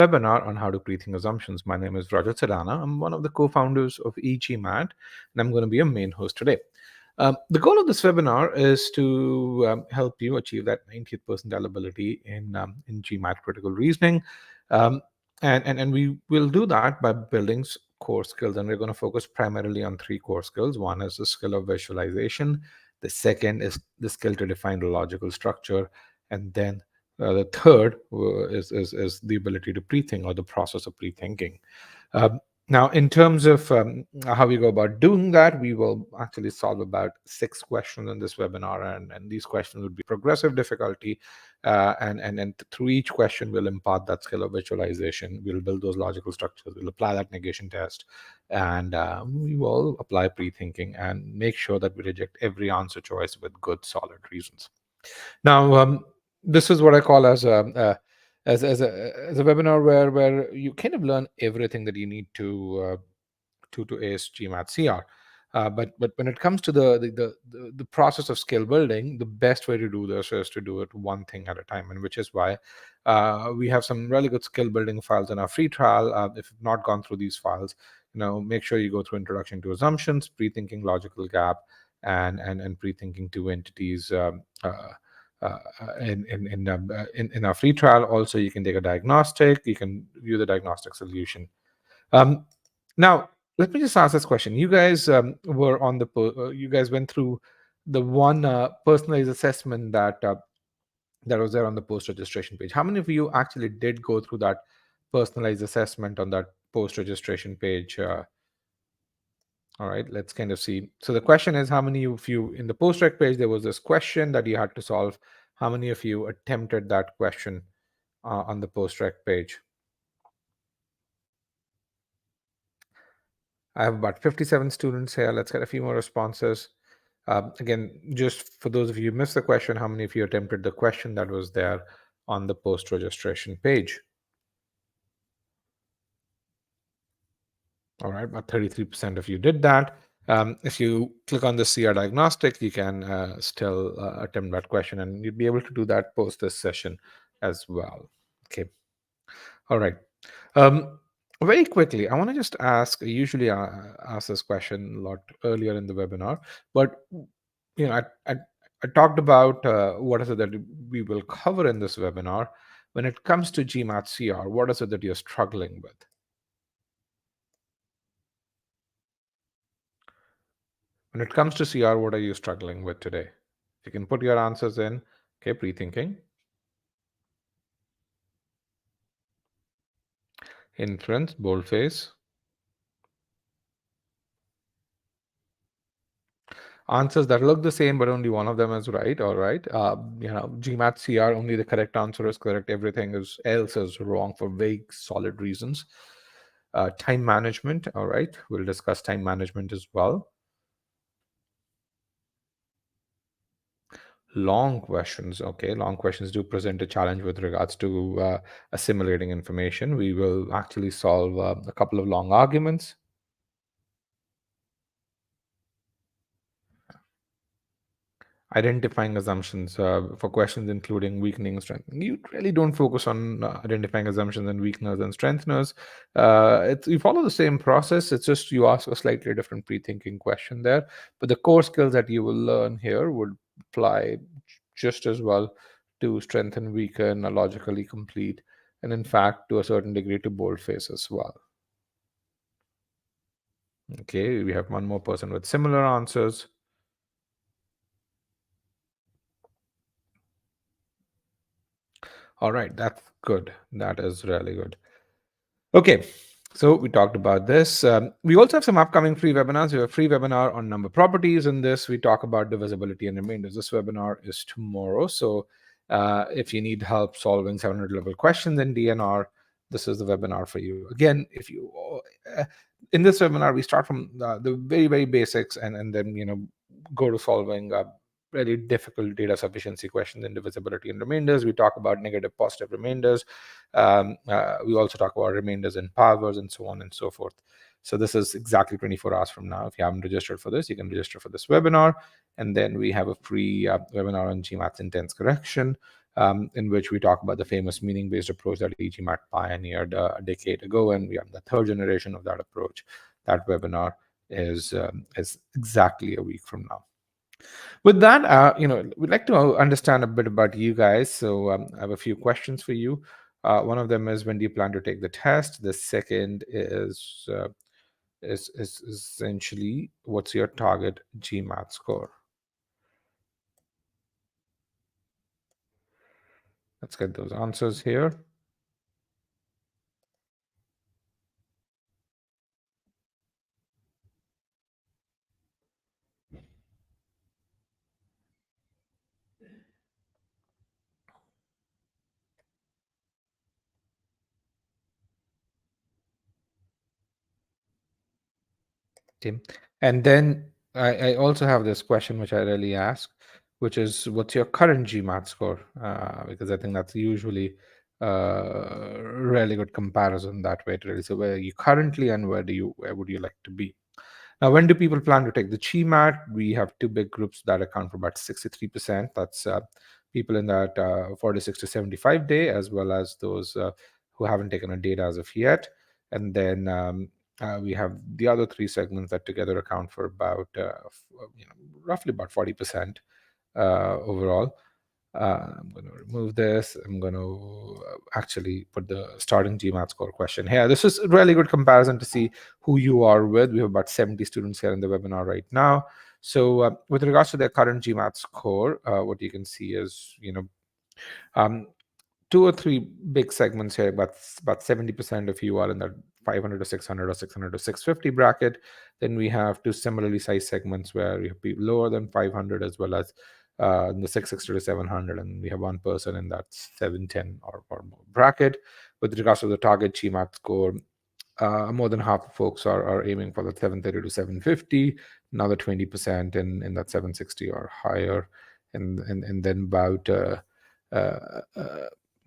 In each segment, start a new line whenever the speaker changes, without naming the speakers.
webinar on how to pre-think assumptions. My name is Rajat Sedana. I'm one of the co-founders of e-GMAT, and I'm going to be a main host today. The goal of this webinar is to help you achieve that 90th percentile ability in GMAT critical reasoning. And we will do that by building core skills, and we're going to focus primarily on three core skills. One is the skill of visualization. The second is the skill to define the logical structure. And then the third is the ability to pre-think, or the process of pre-thinking. Now, in terms of how we go about doing that, we will actually solve about 6 questions in this webinar, and these questions will be progressive difficulty, and through each question, we'll impart that skill of visualization. We'll build those logical structures. We'll apply that negation test, and we will apply pre-thinking and make sure that we reject every answer choice with good, solid reasons. Now, this is what I call as a webinar where you kind of learn everything that you need to ace GMAT CR. But when it comes to the process of skill building, the best way to do this is to do it one thing at a time, and which is why we have some really good skill building files in our free trial. If you've not gone through these files, make sure you go through Introduction to Assumptions, Pre-thinking Logical Gap, and Pre-thinking Two Entities. In our free trial. Also, you can take a diagnostic. You can view the diagnostic solution. Now, let me just ask this question. You guys were on you guys went through the one personalized assessment that was there on the post-registration page. How many of you actually did go through that personalized assessment on that post-registration page? All right, let's kind of see. So the question is, how many of you in the post-rec page, there was this question that you had to solve. How many of you attempted that question on the post-rec page? I have about 57 students here. Let's get a few more responses. Again, just for those of you who missed the question, how many of you attempted the question that was there on the post-registration page? All right, about 33% of you did that. If you click on the CR diagnostic, you can still attempt that question, and you'll be able to do that post this session as well. Okay. All right. Very quickly, I want to just ask. I usually ask this question a lot earlier in the webinar, but I talked about what is it that we will cover in this webinar. When it comes to GMAT CR, what is it that you're struggling with? When it comes to CR, what are you struggling with today? You can put your answers in. Okay, pre-thinking, inference, boldface. Answers that look the same, but only one of them is right. All right. GMAT CR, only the correct answer is correct. Everything else is wrong for vague, solid reasons. Time management. All right. We'll discuss time management as well. Long questions. Okay, long questions do present a challenge with regards to assimilating information. We will actually solve a couple of long arguments. Identifying assumptions for questions including weakening, strengthening. You really don't focus on identifying assumptions and weakeners and strengtheners. You follow the same process. It's just you ask a slightly different pre-thinking question there. But the core skills that you will learn here would apply just as well to strengthen, weaken, logically complete, and in fact, to a certain degree, to boldface as well. Okay, we have one more person with similar answers. All right, that's good. That is really good. Okay, so we talked about this. We also have some upcoming free webinars. We have a free webinar on number properties. In this, we talk about divisibility and remainders. This webinar is tomorrow. So if you need help solving 700 level questions in DNR, this is the webinar for you. Again, if you in this webinar, we start from the very, very basics and then go to solving really difficult data sufficiency questions in divisibility and remainders. We talk about negative, positive remainders. We also talk about remainders and powers and so on and so forth. So this is exactly 24 hours from now. If you haven't registered for this, you can register for this webinar. And then we have a free webinar on GMAT's intense correction. in which we talk about the famous meaning-based approach that e-GMAT pioneered a decade ago, and we are in the third generation of that approach. That webinar is exactly a week from now. With that, we'd like to understand a bit about you guys. So I have a few questions for you. One of them is, when do you plan to take the test? The second is essentially, what's your target GMAT score? Let's get those answers here. Tim. And then I also have this question which I really ask, which is, what's your current GMAT score? Because I think that's usually a really good comparison that way to really. So where are you currently, and where would you like to be? Now, when do people plan to take the GMAT? We have two big groups that account for about 63%. That's people in that 46 to 75 day, as well as those who haven't taken a date as of yet. And then we have the other three segments that together account for about roughly about 40% overall. I'm going to remove this. I'm going to actually put the starting GMAT score question here. This is a really good comparison to see who you are with. We have about 70 students here in the webinar right now. So with regards to their current GMAT score, what you can see is, um, two or three big segments here, but about 70% of you are in the 500 to 600 or 600 to 650 bracket. Then we have two similarly sized segments where you have people lower than 500, as well as in the 660 to 700, and we have one person in that 710 or more bracket. With regards to the target GMAT score, more than half of folks are aiming for the 730 to 750, another 20% in that 760 or higher, and then about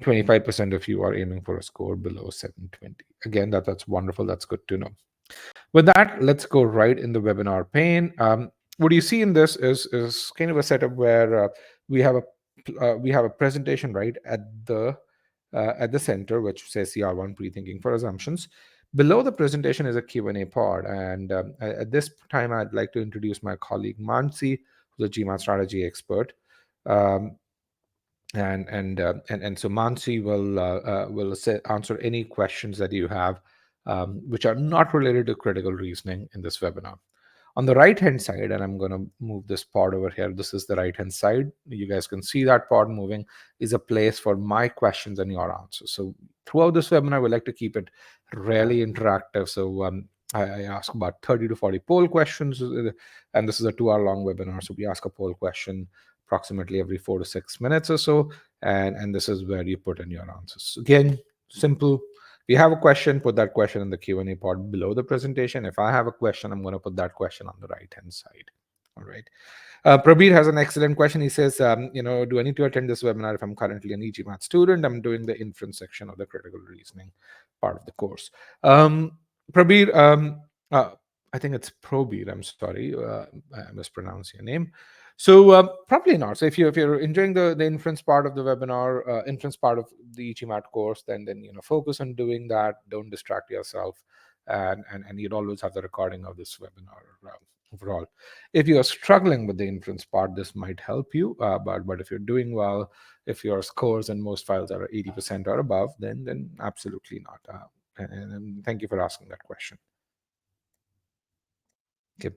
25% of you are aiming for a score below 720. Again, that's wonderful. That's good to know. With that, let's go right in the webinar pane. What you see in this is kind of a setup where we have a presentation right at the center, which says CR1 Prethinking for Assumptions. Below the presentation is a Q&A pod, and at this time, I'd like to introduce my colleague Mansi, who's a GMAT strategy expert. Um, and so Mansi will answer any questions that you have, which are not related to critical reasoning in this webinar. On the right hand side, and I'm going to move this pod over here, this is the right hand side, you guys can see that pod moving, is a place for my questions and your answers. So throughout this webinar, we like to keep it really interactive. So I ask about 30 to 40 poll questions, and this is a 2 hour long webinar, so we ask a poll question approximately every 4 to 6 minutes or so, and this is where you put in your answers. Again, simple. If you have a question, put that question in the Q&A pod below the presentation. If I have a question, I'm going to put that question on the right-hand side. All right. Prabir has an excellent question. He says, do I need to attend this webinar if I'm currently an e-GMAT student? I'm doing the inference section of the critical reasoning part of the course. Prabir, I think it's Probir. I'm sorry, I mispronounced your name. So probably not. So if you're enjoying the inference part of the webinar, inference part of the e-GMAT course, then focus on doing that. Don't distract yourself, and you'd always have the recording of this webinar overall. If you're struggling with the inference part, this might help you. But if you're doing well, if your scores in most files are 80% or above, then absolutely not. And thank you for asking that question. Okay.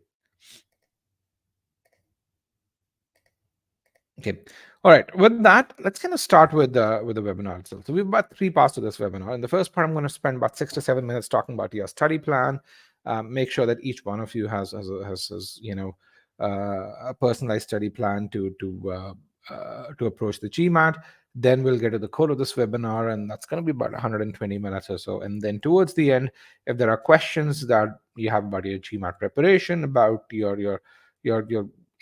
Okay. All right. With that, let's kind of start with the webinar itself. So we've got three parts to this webinar. In the first part, I'm going to spend about 6 to 7 minutes talking about your study plan. Make sure that each one of you has a personalized study plan to approach the GMAT. Then we'll get to the core of this webinar, and that's going to be about 120 minutes or so. And then towards the end, if there are questions that you have about your GMAT preparation, about your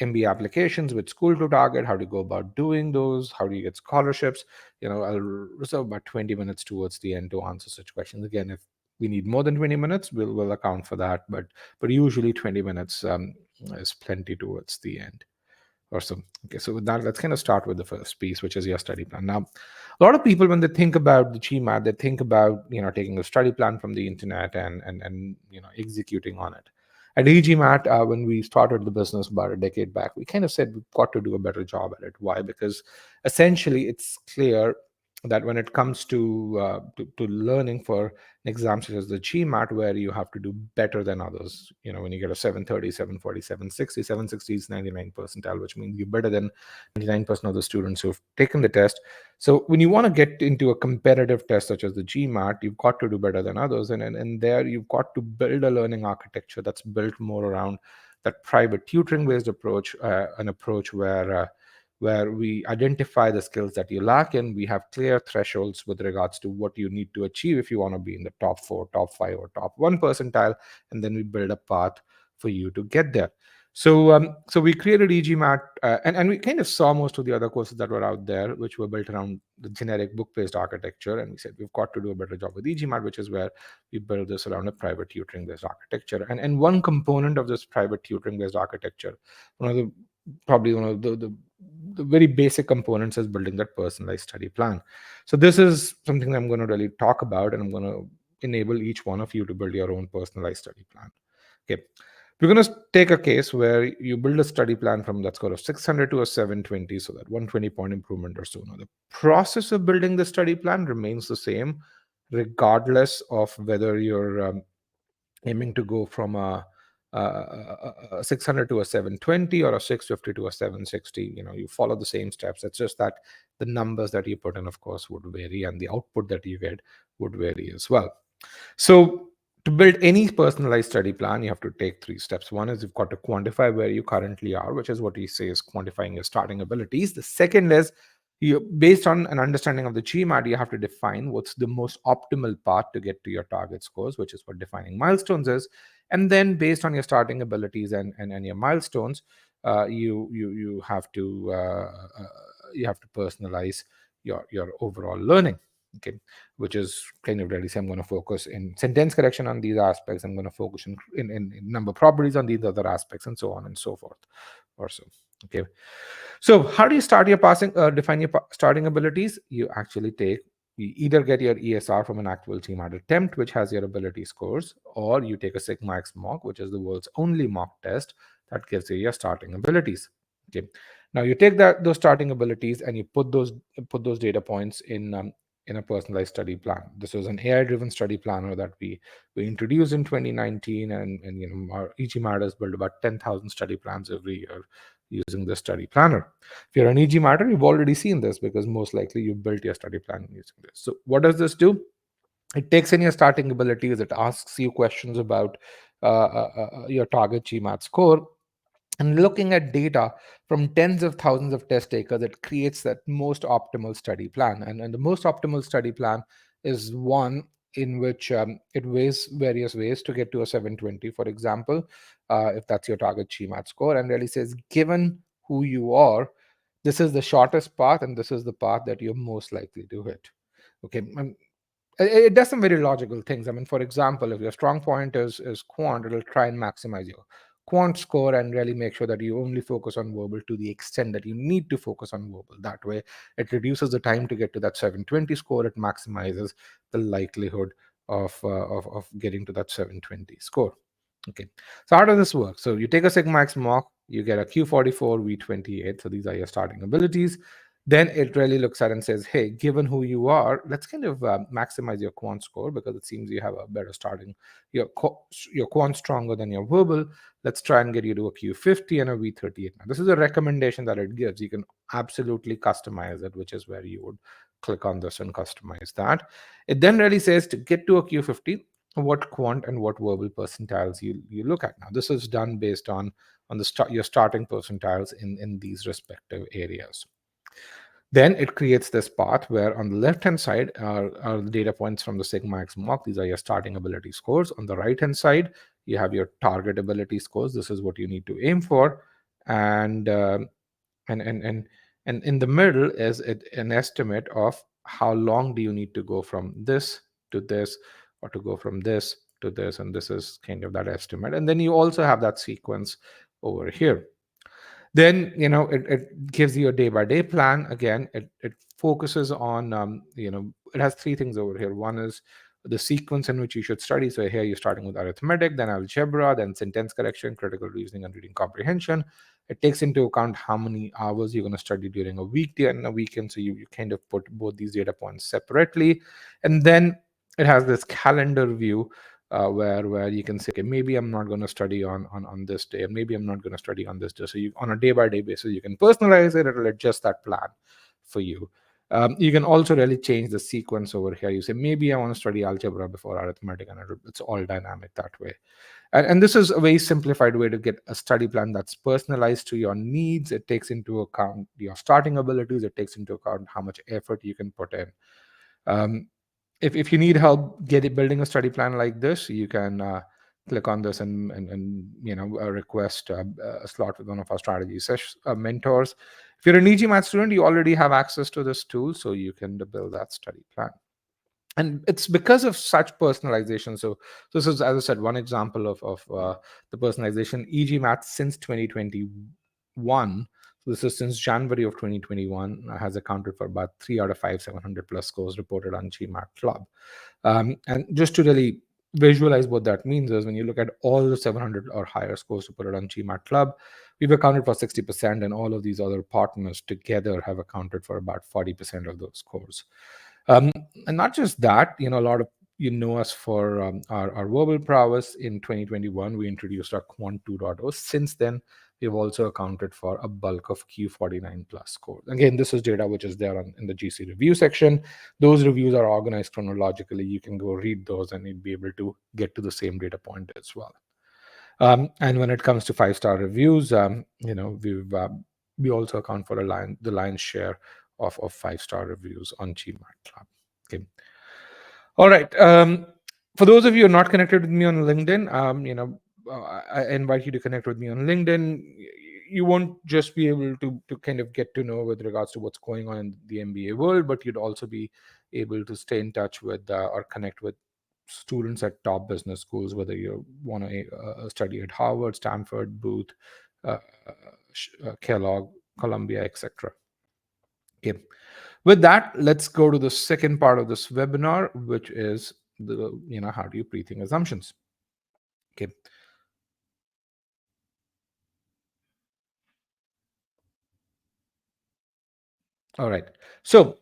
MBA applications, with school to target, how to go about doing those, how do you get scholarships, I'll reserve about 20 minutes towards the end to answer such questions. Again, if we need more than 20 minutes, we'll account for that, but usually 20 minutes is plenty towards the end. Awesome. Okay, so with that, let's kind of start with the first piece, which is your study plan. Now, a lot of people, when they think about the GMAT, they think about taking a study plan from the internet and executing on it. At e-GMAT, when we started the business about a decade back, we kind of said we've got to do a better job at it. Why? Because essentially, it's clear that when it comes to learning for an exam such as the GMAT, where you have to do better than others. When you get a 730, 740, 760, 760 is 99 percentile, which means you're better than 99% of the students who've taken the test. So when you want to get into a competitive test such as the GMAT, you've got to do better than others. And there you've got to build a learning architecture that's built more around that private tutoring based approach, an approach where we identify the skills that you lack in. We have clear thresholds with regards to what you need to achieve if you want to be in the top 4, top 5, or top 1 percentile, and then we build a path for you to get there. So we created e-GMAT, and we kind of saw most of the other courses that were out there, which were built around the generic book-based architecture, and we said we've got to do a better job with e-GMAT, which is where we build this around a private tutoring-based architecture. And one component of this private tutoring-based architecture, one of the probably one of the very basic components is building that personalized study plan. So this is something that I'm going to really talk about, and I'm going to enable each one of you to build your own personalized study plan. Okay. We're going to take a case where you build a study plan from that score of 600 to a 720, so that 120-point improvement or so. Now, the process of building the study plan remains the same, regardless of whether you're aiming to go from a 600 to a 720 or a 650 to a 760. You follow the same steps. It's just that the numbers that you put in, of course, would vary, and the output that you get would vary as well. So to build any personalized study plan, you have to take 3 steps. One is you've got to quantify where you currently are, which is what we say is quantifying your starting abilities. The second is, based on an understanding of the GMAT, you have to define what's the most optimal path to get to your target scores, which is what defining milestones is. And then based on your starting abilities and your milestones, you have to personalize your overall learning. Okay, which is kind of really say I'm going to focus in sentence correction on these aspects. I'm going to focus in number properties on these other aspects, and so on and so forth, or so. Okay, so how do you start your define your starting abilities? You actually you either get your ESR from an actual GMAT attempt, which has your ability scores, or you take a Sigma X mock, which is the world's only mock test that gives you your starting abilities. Okay, now you take those starting abilities and you put those data points in a personalized study plan. This was an AI-driven study planner that we introduced in 2019, and our e-GMAT has built about 10,000 study plans every year using the study planner. If you're an e-GMAT, you've already seen this because most likely you built your study plan using this. So what does this do? It takes in your starting abilities. It asks you questions about your target GMAT score. And looking at data from tens of thousands of test takers, it creates that most optimal study plan. And the most optimal study plan is one in which it weighs various ways to get to a 720, for example, if that's your target GMAT score, and really says, given who you are, this is the shortest path, and this is the path that you're most likely to hit. Okay, it does some very logical things. I mean, for example, if your strong point is quant, it'll try and maximize your quant score and really make sure that you only focus on verbal to the extent that you need to focus on verbal. That way, it reduces the time to get to that 720 score. It maximizes the likelihood of getting to that 720 score. Okay, so how does this work? So you take a Sigma X mock, you get a Q44, V28. So these are your starting abilities. Then it really looks at and says, hey, given who you are, let's kind of maximize your quant score because it seems you have a better starting. Your quant stronger than your verbal. Let's try and get you to a Q50 and a V38. Now, this is a recommendation that it gives. You can absolutely customize it, which is where you would click on this and customize that. It then really says to get to a Q50, what quant and what verbal percentiles you look at. Now, this is done based on your starting percentiles in these respective areas. Then it creates this path where on the left-hand side are the data points from the Sigma X mock. These are your starting ability scores. On the right-hand side, you have your target ability scores. This is what you need to aim for. And and and and and in the middle is an estimate of how long do you need to go from this to this, or to go from this to this, and this is kind of that estimate. And then you also have that sequence over here. Then, it gives you a day by day plan. Again, it focuses on, it has three things over here. One is the sequence in which you should study. So here you're starting with arithmetic, then algebra, then sentence correction, critical reasoning, and reading comprehension. It takes into account how many hours you're going to study during a weekday and a weekend. So you kind of put both these data points separately. And then it has this calendar view, where you can say, okay, maybe I'm not going to study on this day, and maybe I'm not going to study on this day. So you, on a day by day basis, you can personalize it. It'll adjust that plan for you. You can also really change the sequence over here. You say, maybe I want to study algebra before arithmetic, and it's all dynamic that way. And this is a very simplified way to get a study plan that's personalized to your needs. It takes into account your starting abilities. It takes into account how much effort you can put in. Um, if you need help building a study plan like this, you can click on this and request a slot with one of our strategy mentors. If you're an e-GMAT student, you already have access to this tool, so you can build that study plan. And it's because of such personalization. So this is, as I said, one example of the personalization. e-GMAT since 2021, so this is since January of 2021, has accounted for about 3 out of 5 700 plus scores reported on GMAT Club. And just to really visualize what that means is, when you look at all the 700 or higher scores reported on GMAT Club, we've accounted for 60%, and all of these other partners together have accounted for about 40% of those scores. And not just that, a lot of you know us for our verbal prowess. In 2021, we introduced our Quant 2.0. Since then, we've also accounted for a bulk of Q49 plus scores. Again, this is data which is there in the GC review section. Those reviews are organized chronologically. You can go read those, and you'll be able to get to the same data point as well. And when it comes to 5-star reviews, we also account for the lion's share of 5-star reviews on GMAT Club. Okay. All right. For those of you who are not connected with me on LinkedIn, I invite you to connect with me on LinkedIn. You won't just be able to kind of get to know with regards to what's going on in the MBA world, but you'd also be able to stay in touch with or connect with students at top business schools, whether you want to study at Harvard, Stanford, Booth, uh, Kellogg, Columbia, etc. Okay. With that, let's go to the second part of this webinar, which is how do you pre-think assumptions? Okay. All right. So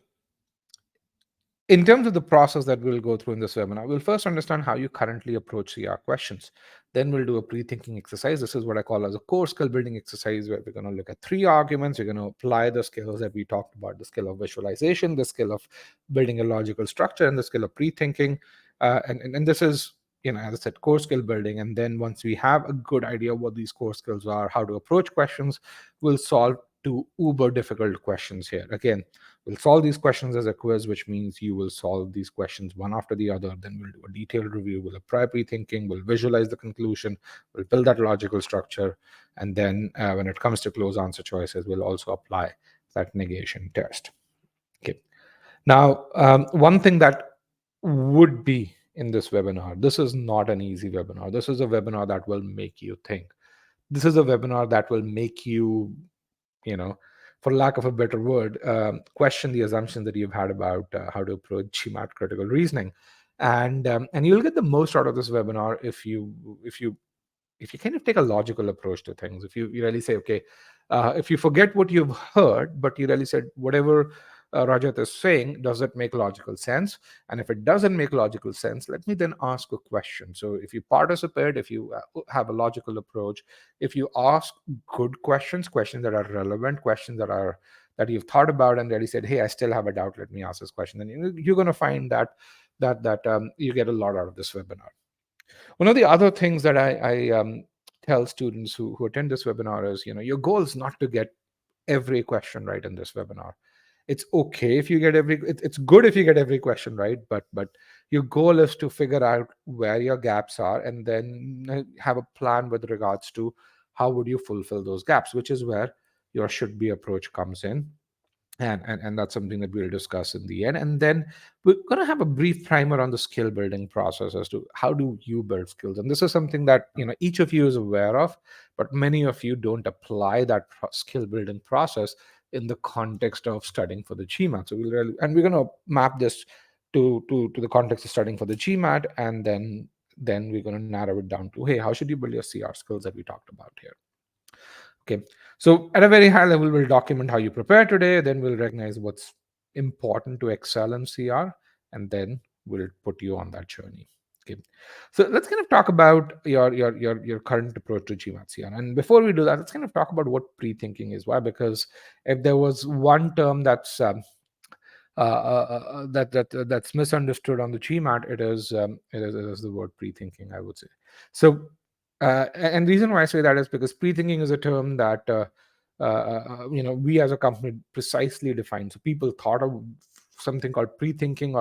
in terms of the process that we'll go through in this webinar, we'll first understand how you currently approach CR questions. Then we'll do a pre-thinking exercise. This is what I call as a core skill building exercise, where we're going to look at 3 arguments. We're going to apply the skills that we talked about: the skill of visualization, the skill of building a logical structure, and the skill of pre-thinking. And this is, as I said, core skill building. And then once we have a good idea of what these core skills are, how to approach questions, we'll solve 2 uber difficult questions here. Again, we'll solve these questions as a quiz, which means you will solve these questions one after the other. Then we'll do a detailed review. We'll apply pre-thinking. We'll visualize the conclusion. We'll build that logical structure. And then when it comes to close answer choices, we'll also apply that negation test. Okay. Now, one thing that would be in this webinar, this is not an easy webinar. This is a webinar that will make you think. This is a webinar that will make you, for lack of a better word, question the assumptions that you've had about how to approach GMAT critical reasoning, and you'll get the most out of this webinar if you kind of take a logical approach to things. If you really say, okay, if you forget what you've heard, but you really said, whatever Rajat is saying, does it make logical sense? And if it doesn't make logical sense, let me then ask a question. So if you participate, if you have a logical approach, if you ask good questions that are relevant, questions that you've thought about and really said, hey, I still have a doubt, let me ask this question, then you're going to find that you get a lot out of this webinar. One of the other things that I tell students who attend this webinar is, your goal is not to get every question right in this webinar. It's okay if you get it's good if you get every question right, but your goal is to figure out where your gaps are, and then have a plan with regards to how would you fulfill those gaps, which is where your should be approach comes in. and that's something that we'll discuss in the end. And then we're going to have a brief primer on the skill building process as to how do you build skills. And this is something that each of you is aware of, but many of you don't apply that skill building process in the context of studying for the GMAT. So we're going to map this to the context of studying for the GMAT, and then we're going to narrow it down to, hey, how should you build your CR skills that we talked about here. Okay. So at a very high level, we'll document how you prepare today, then we'll recognize what's important to excel in CR, and then we'll put you on that journey. Okay. So let's kind of talk about your current approach to GMAT CR. And before we do that, let's kind of talk about what pre-thinking is. Why? Because if there was one term that's misunderstood on the GMAT, it is the word pre-thinking, I would say. So, and the reason why I say that is because pre-thinking is a term that we as a company precisely define. So people thought of something called pre-thinking,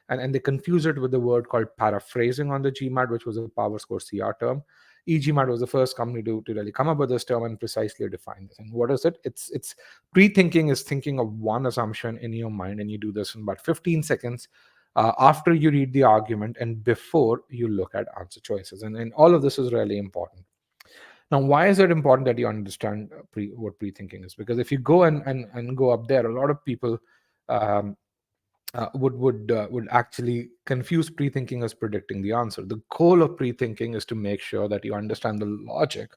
and they confuse it with the word called paraphrasing on the GMAT, which was a Power Score CR term. e-GMAT was the first company to really come up with this term and precisely define this. And what is it? It's pre-thinking is thinking of one assumption in your mind, and you do this in about 15 seconds after you read the argument and before you look at answer choices. And all of this is really important. Now, why is it important that you understand what pre-thinking is? Because if you go and go up there, a lot of people um, would actually confuse pre-thinking as predicting the answer. The goal of pre-thinking is to make sure that you understand the logic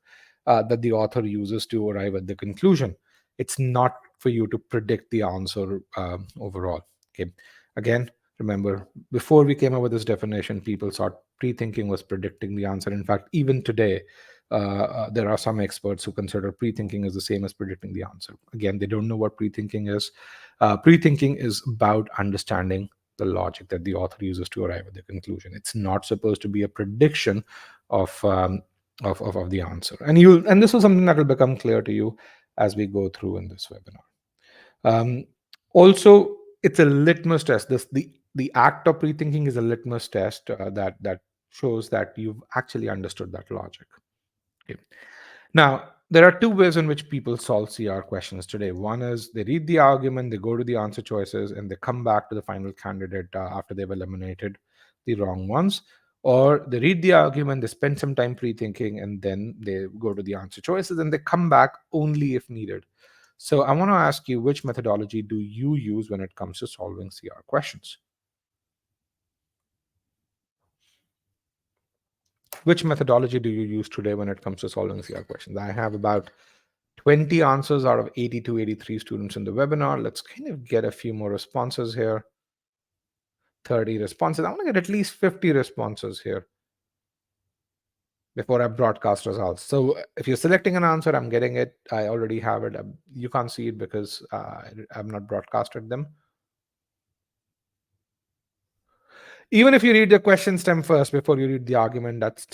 that the author uses to arrive at the conclusion. It's not for you to predict the answer overall. Okay. Again, remember, before we came up with this definition, people thought pre-thinking was predicting the answer. In fact, even today, there are some experts who consider pre-thinking as the same as predicting the answer. Again, they don't know what pre-thinking is. Pre-thinking is about understanding the logic that the author uses to arrive at the conclusion. It's not supposed to be a prediction of of the answer. And this is something that will become clear to you as we go through in this webinar. Um, Also, it's a litmus test. The act of pre-thinking is a litmus test that shows that you've actually understood that logic. Okay. Now, there are two ways in which people solve CR questions today. One is they read the argument, they go to the answer choices, and they come back to the final candidate after they've eliminated the wrong ones. Or they read the argument, they spend some time pre thinking, and then they go to the answer choices and they come back only if needed. So, I want to ask you, which methodology do you use when it comes to solving CR questions? Which methodology do you use today when it comes to solving CR questions? I have about 20 answers out of 82, 83 students in the webinar. Let's kind of get a few more responses here. 30 responses. I want to get at least 50 responses here before I broadcast results. So if you're selecting an answer, I'm getting it. I already have it. You can't see it because I've not broadcasted them. Even if you read the question stem first before you read the argument, that's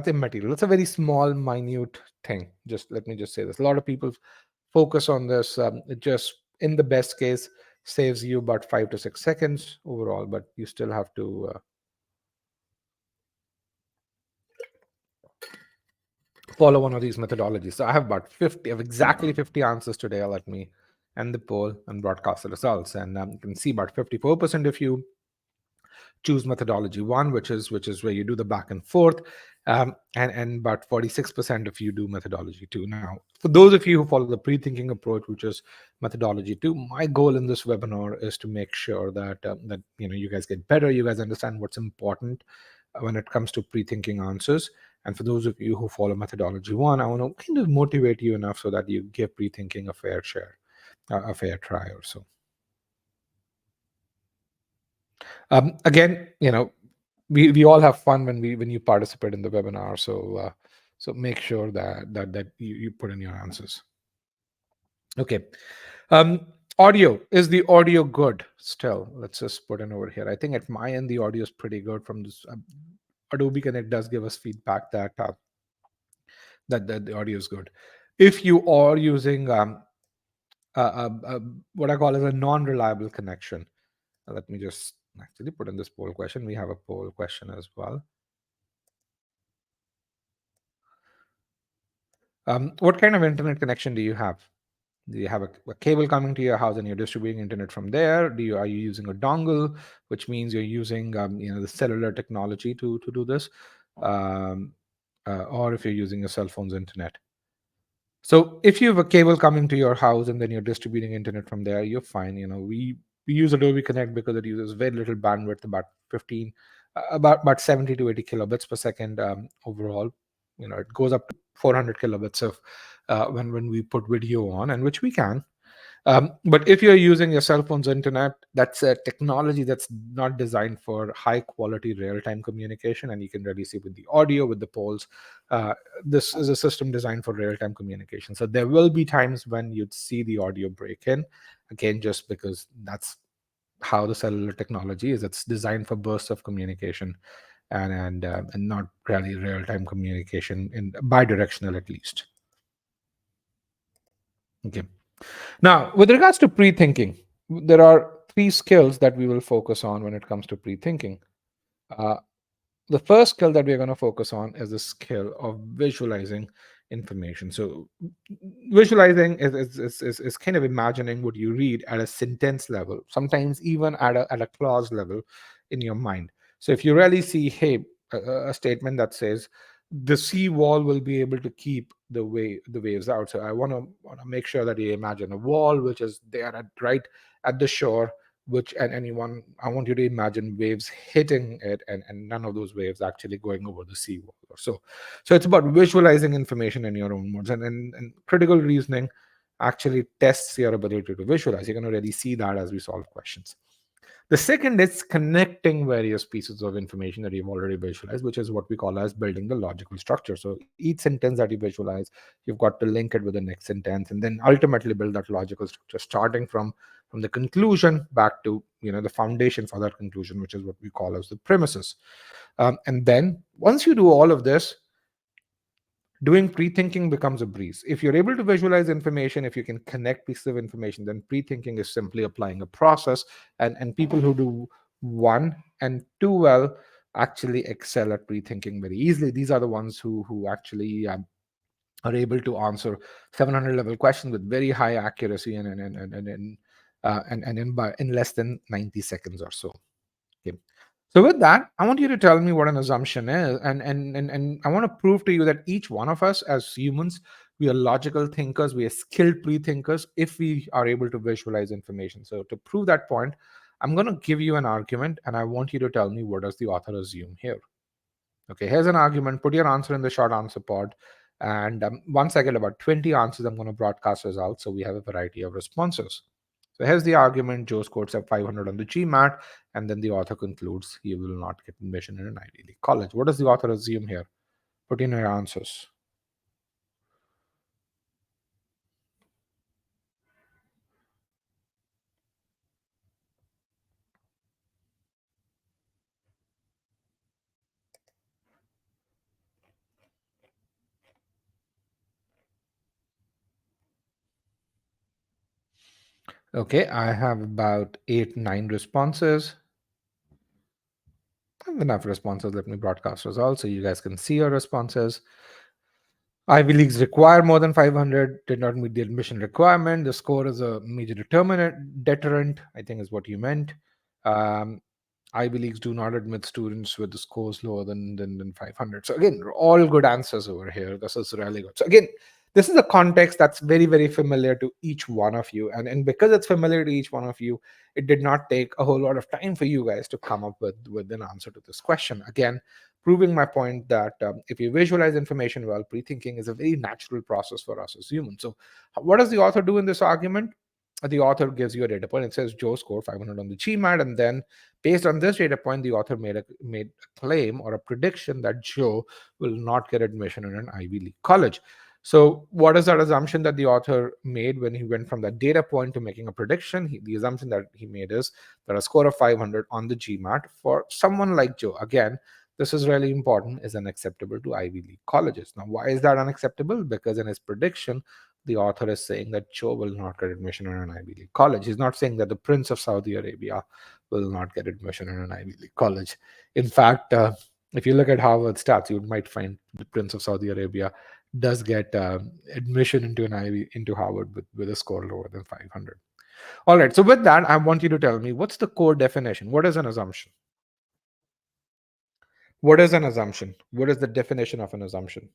immaterial. It's a very small, minute thing. Just let me just say this. A lot of people focus on this. It just, in the best case, saves you about 5 to 6 seconds overall, but you still have to follow one of these methodologies. So I have about 50, of exactly 50 answers today. Let me end the poll and broadcast the results. And you can see about 54% of you choose methodology one, which is where you do the back and forth, and about 46% of you do methodology two. Now, for those of you who follow the pre-thinking approach, which is methodology two, my goal in this webinar is to make sure that you guys get better, you guys understand what's important when it comes to pre-thinking answers. And for those of you who follow methodology one, I want to kind of motivate you enough so that you give pre-thinking a fair share, a fair try or so. Again, we all have fun when you participate in the webinar. So make sure that you put in your answers. Okay. Um, Audio, is the audio good still? Let's just put in over here. I think at my end the audio is pretty good from this. Adobe Connect does give us feedback that the audio is good. If you are using what I call as a non-reliable connection, let me just actually put in this poll question. We have a poll question as well. What kind of internet connection do you have? Do you have a cable coming to your house and you're distributing internet from there? Are you using a dongle, which means you're using the cellular technology to do this, um, or if you're using your cell phone's internet? So if you have a cable coming to your house and then you're distributing internet from there, you're fine. We use Adobe Connect because it uses very little bandwidth, about 15, about 70 to 80 kilobits per second overall. It goes up to 400 kilobits of when we put video on, and which we can. But if you're using your cell phone's internet, that's a technology that's not designed for high quality real time communication. And you can really see with the audio, with the polls, uh, this is a system designed for real time communication. So there will be times when you'd see the audio break in, again, just because that's how the cellular technology is. It's designed for bursts of communication and not really real time communication in bidirectional at least. Okay. Now, with regards to pre-thinking, there are three skills that we will focus on when it comes to pre-thinking. Uh, the first skill that we're going to focus on is the skill of visualizing information. So visualizing is kind of imagining what you read at a sentence level, sometimes even at a clause level in your mind. So if you really see, hey, a statement that says the sea wall will be able to keep the waves out. So I want to make sure that you imagine a wall which is there at right at the shore, which and anyone I want you to imagine waves hitting it, and none of those waves actually going over the seawall or so. So it's about visualizing information in your own words, and critical reasoning actually tests your ability to visualize. You're going to really see that as we solve questions. The second is connecting various pieces of information that you've already visualized, which is what we call as building the logical structure. So each sentence that you visualize, you've got to link it with the next sentence, and then ultimately build that logical structure, starting from the conclusion back to the foundation for that conclusion, which is what we call as the premises. And then once you do all of this, doing pre-thinking becomes a breeze. If you're able to visualize information, if you can connect pieces of information, then pre-thinking is simply applying a process. And people who do one and two well actually excel at pre-thinking very easily. These are the ones who actually are able to answer 700 level questions with very high accuracy and in less than 90 seconds or so. Okay. So with that, I want you to tell me what an assumption is, and I want to prove to you that each one of us as humans, we are logical thinkers, we are skilled pre-thinkers if we are able to visualize information. So to prove that point, I'm going to give you an argument, and I want you to tell me what does the author assume here. Okay, here's an argument. Put your answer in the short answer pod. And once I get about 20 answers, I'm going to broadcast results. So we have a variety of responses. So here's the argument. Joe scored a 500 on the GMAT. And then the author concludes he will not get admission in an Ivy League college. What does the author assume here? Put in your answers. Okay, I have about 8, 9 responses. I have enough responses. Let me broadcast results so you guys can see your responses. Ivy Leagues require more than 500, did not meet the admission requirement. The score is a major deterrent, I think is what you meant. Um, Ivy Leagues do not admit students with the scores lower than 500. So again, all good answers over here. This is really good. So again, this is a context that's very, very familiar to each one of you. And because it's familiar to each one of you, it did not take a whole lot of time for you guys to come up with an answer to this question. Again, proving my point that if you visualize information well, pre-thinking is a very natural process for us as humans. So what does the author do in this argument? The author gives you a data point. It says Joe scored 500 on the GMAT, and then based on this data point, the author made a claim or a prediction that Joe will not get admission in an Ivy League college. So what is that assumption that the author made when he went from that data point to making a prediction? The assumption that he made is that a score of 500 on the GMAT for someone like Joe, again, this is really important, is unacceptable to Ivy League colleges. Now, why is that unacceptable? Because in his prediction, the author is saying that Joe will not get admission in an Ivy League college. He's not saying that the Prince of Saudi Arabia will not get admission in an Ivy League college. In fact, if you look at Harvard stats, you might find the Prince of Saudi Arabia does get admission into an Ivy, into Harvard with a score lower than 500. All right. So with that, I want you to tell me, what's the core definition? What is an assumption? What is an assumption? What is the definition of an assumption?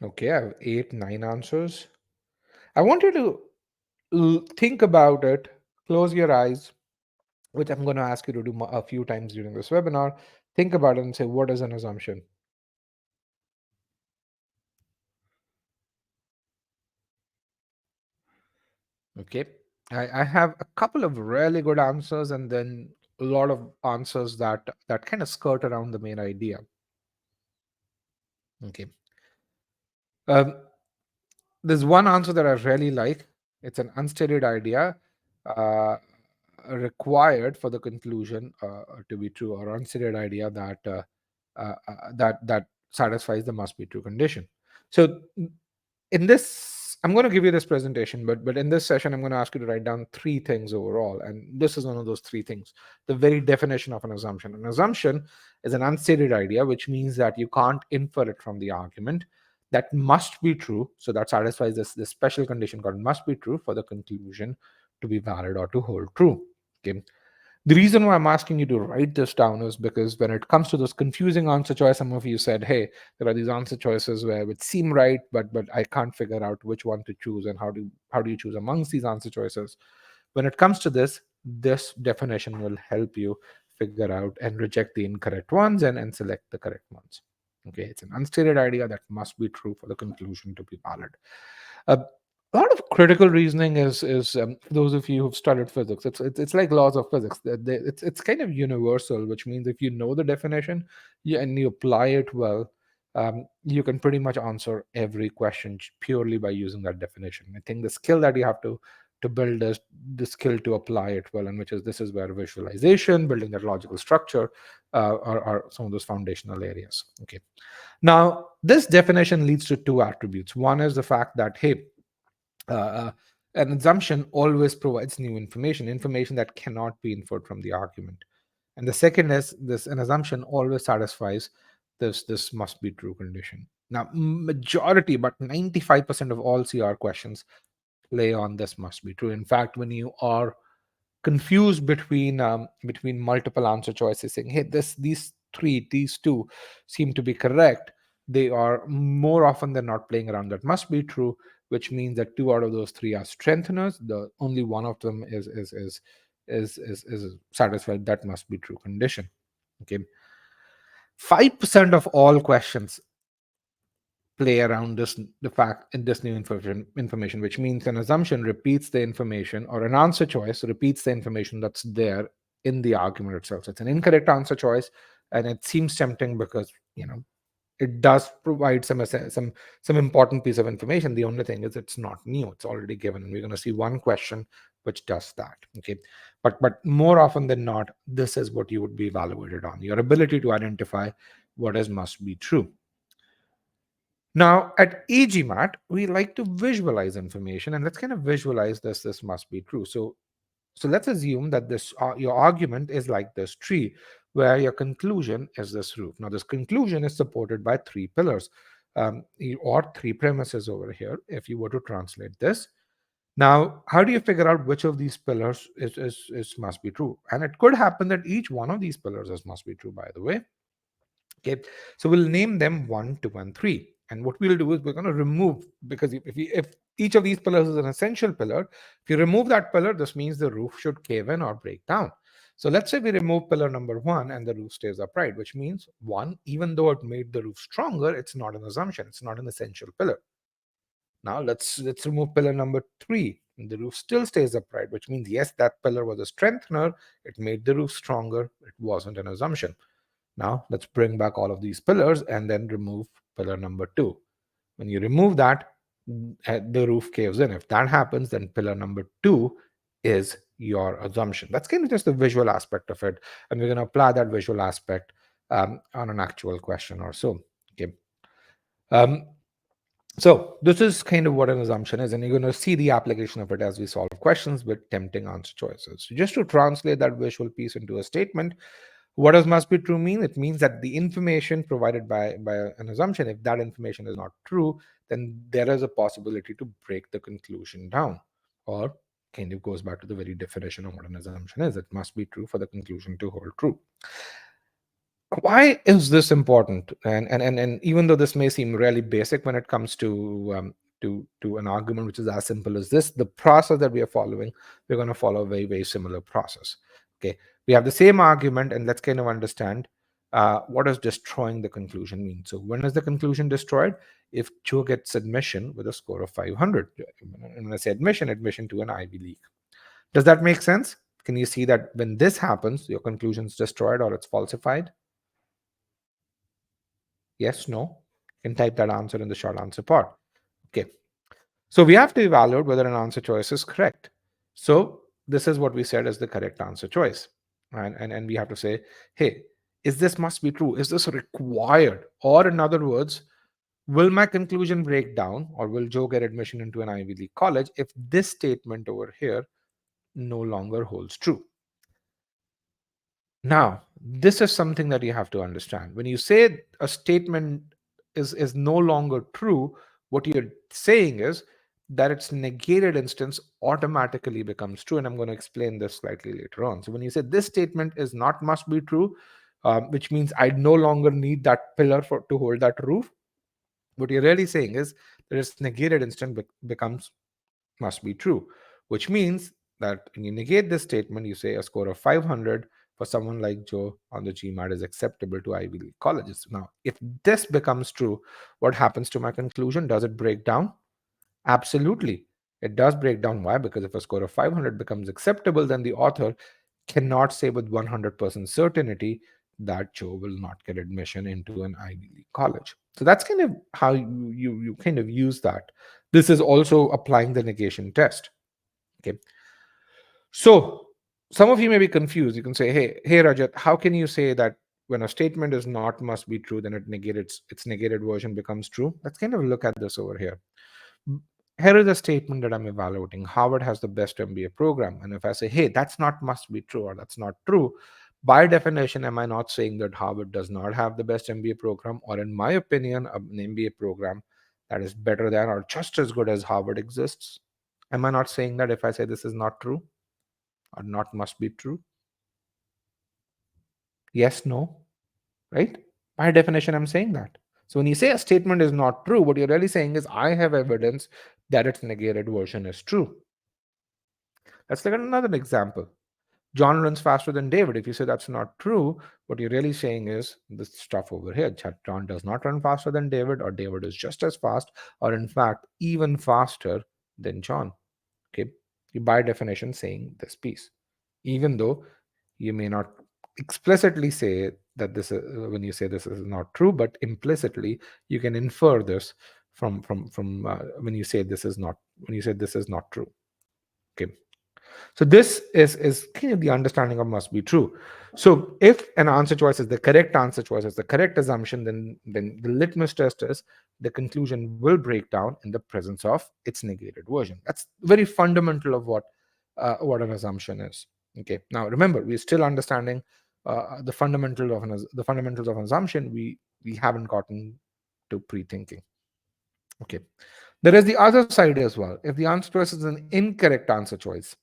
Okay, I have 8, 9 answers. I want you to think about it, close your eyes, which I'm going to ask you to do a few times during this webinar. Think about it and say, what is an assumption? Okay. I have a couple of really good answers and then a lot of answers that kind of skirt around the main idea. Okay. Um, there's one answer that I really like. It's an unstated idea uh, required for the conclusion to be true, or unstated idea that satisfies the must be true condition. So in this, I'm going to give you this presentation, but in this session I'm going to ask you to write down 3 things overall, and this is one of those 3 things. The very definition of an assumption is an unstated idea, which means that you can't infer it from the argument, that must be true, so that satisfies this special condition called must be true for the conclusion to be valid or to hold true. Okay. The reason why I'm asking you to write this down is because when it comes to those confusing answer choice, some of you said, hey, there are these answer choices where which seem right, but I can't figure out which one to choose, and how do you choose amongst these answer choices. When it comes to this definition will help you figure out and reject the incorrect ones and select the correct ones. Okay, it's an unstated idea that must be true for the conclusion to be valid. A lot of critical reasoning is for those of you who've studied physics. It's like laws of physics. It's kind of universal, which means if you know the definition and you apply it well, you can pretty much answer every question purely by using that definition. I think the skill that you have to build is the skill to apply it well, and which is this is where visualization, building that logical structure, are some of those foundational areas. Okay. Now, this definition leads to 2 attributes. One is the fact that, hey, uh, uh, an assumption always provides new information that cannot be inferred from the argument. And the second is this: an assumption always satisfies this must be true condition. Now, majority, but 95% of all CR questions play on this must be true. In fact, when you are confused between multiple answer choices, saying, hey, these two seem to be correct, they are more often than not playing around that must be true, which means that 2 out of those 3 are strengtheners. The only one of them is satisfied that must be true condition. Okay. 5% of all questions play around the fact in this new information, which means an assumption repeats the information, or an answer choice repeats the information that's there in the argument itself. So it's an incorrect answer choice, and it seems tempting because it does provide some important piece of information. The only thing is it's not new; it's already given, and we're going to see one question which does that. Okay, but more often than not, this is what you would be evaluated on: your ability to identify what is must be true. Now, at e-GMAT, we like to visualize information, and let's kind of visualize this must be true. So let's assume that this your argument is like this tree, where your conclusion is this roof. Now, this conclusion is supported by 3 pillars, or 3 premises over here, if you were to translate this. Now, how do you figure out which of these pillars is must be true? And it could happen that each one of these pillars is must be true, by the way. Okay, so we'll name them 1, 2, and 3. And what we'll do is we're going to remove, because if each of these pillars is an essential pillar, if you remove that pillar, this means the roof should cave in or break down. So let's say we remove pillar number 1 and the roof stays upright, which means 1, even though it made the roof stronger, it's not an assumption, it's not an essential pillar. Now let's remove pillar number 3, and the roof still stays upright, which means yes, that pillar was a strengthener, it made the roof stronger, it wasn't an assumption. Now let's bring back all of these pillars and then remove pillar number 2. When you remove that, the roof caves in. If that happens, then pillar number 2 is your assumption. That's kind of just the visual aspect of it. And we're going to apply that visual aspect on an actual question or so. Okay. Um, So this is kind of what an assumption is, and you're going to see the application of it as we solve questions with tempting answer choices. So just to translate that visual piece into a statement, what does must be true mean? It means that the information provided by an assumption, if that information is not true, then there is a possibility to break the conclusion down, or kind of goes back to the very definition of what an assumption is. It must be true for the conclusion to hold true. Why is this important? And even though this may seem really basic when it comes to an argument which is as simple as this, the process that we are following, we're going to follow a very very similar process. Okay, we have the same argument, and let's kind of understand what does destroying the conclusion mean. So when is the conclusion destroyed? If Joe gets admission with a score of 500. And when I say admission, admission to an Ivy League. Does that make sense? Can you see that when this happens, your conclusion is destroyed or it's falsified? Yes, no? You can type that answer in the short answer part. Okay. So we have to evaluate whether an answer choice is correct. So this is what we said is the correct answer choice. And we have to say, hey, is this must be true? Is this required? Or in other words, will my conclusion break down, or will Joe get admission into an Ivy League college if this statement over here no longer holds true? Now, this is something that you have to understand. When you say a statement is no longer true, what you're saying is that its negated instance automatically becomes true. And I'm going to explain this slightly later on. So when you say this statement is not must be true, which means I no longer need that pillar for to hold that roof, what you're really saying is that its negated instant becomes must be true, which means that when you negate this statement, you say a score of 500 for someone like Joe on the GMAT is acceptable to Ivy League colleges. Now, if this becomes true, what happens to my conclusion? Does it break down? Absolutely. It does break down. Why? Because if a score of 500 becomes acceptable, then the author cannot say with 100% certainty that Joe will not get admission into an Ivy League college. So that's kind of how you kind of use that. This is also applying the negation test. Okay. So some of you may be confused. You can say, hey, Rajat, how can you say that when a statement is not must be true, then its negated version becomes true? Let's kind of look at this over here. Here is a statement that I'm evaluating. Harvard has the best MBA program. And if I say, hey, that's not must be true or that's not true, by definition, am I not saying that Harvard does not have the best MBA program? Or in my opinion, an MBA program that is better than or just as good as Harvard exists? Am I not saying that if I say this is not true or not must be true? Yes, no, right? By definition, I'm saying that. So when you say a statement is not true, what you're really saying is I have evidence that its negated version is true. Let's look at another example. John runs faster than David. If you say that's not true, what you're really saying is this stuff over here. John does not run faster than David, or David is just as fast, or in fact, even faster than John. Okay. You by definition saying this piece, even though you may not explicitly say that this is when you say this is not true, but implicitly you can infer this from when you say this is not true. Okay. So this is kind of the understanding of must be true. So if an answer choice is the correct answer choice, is the correct assumption, then the litmus test is the conclusion will break down in the presence of its negated version. That's very fundamental of what an assumption is. Okay. Now remember, we're still understanding the fundamentals of an assumption. We haven't gotten to pre-thinking. Okay. There is the other side as well. If the answer choice is an incorrect answer choice,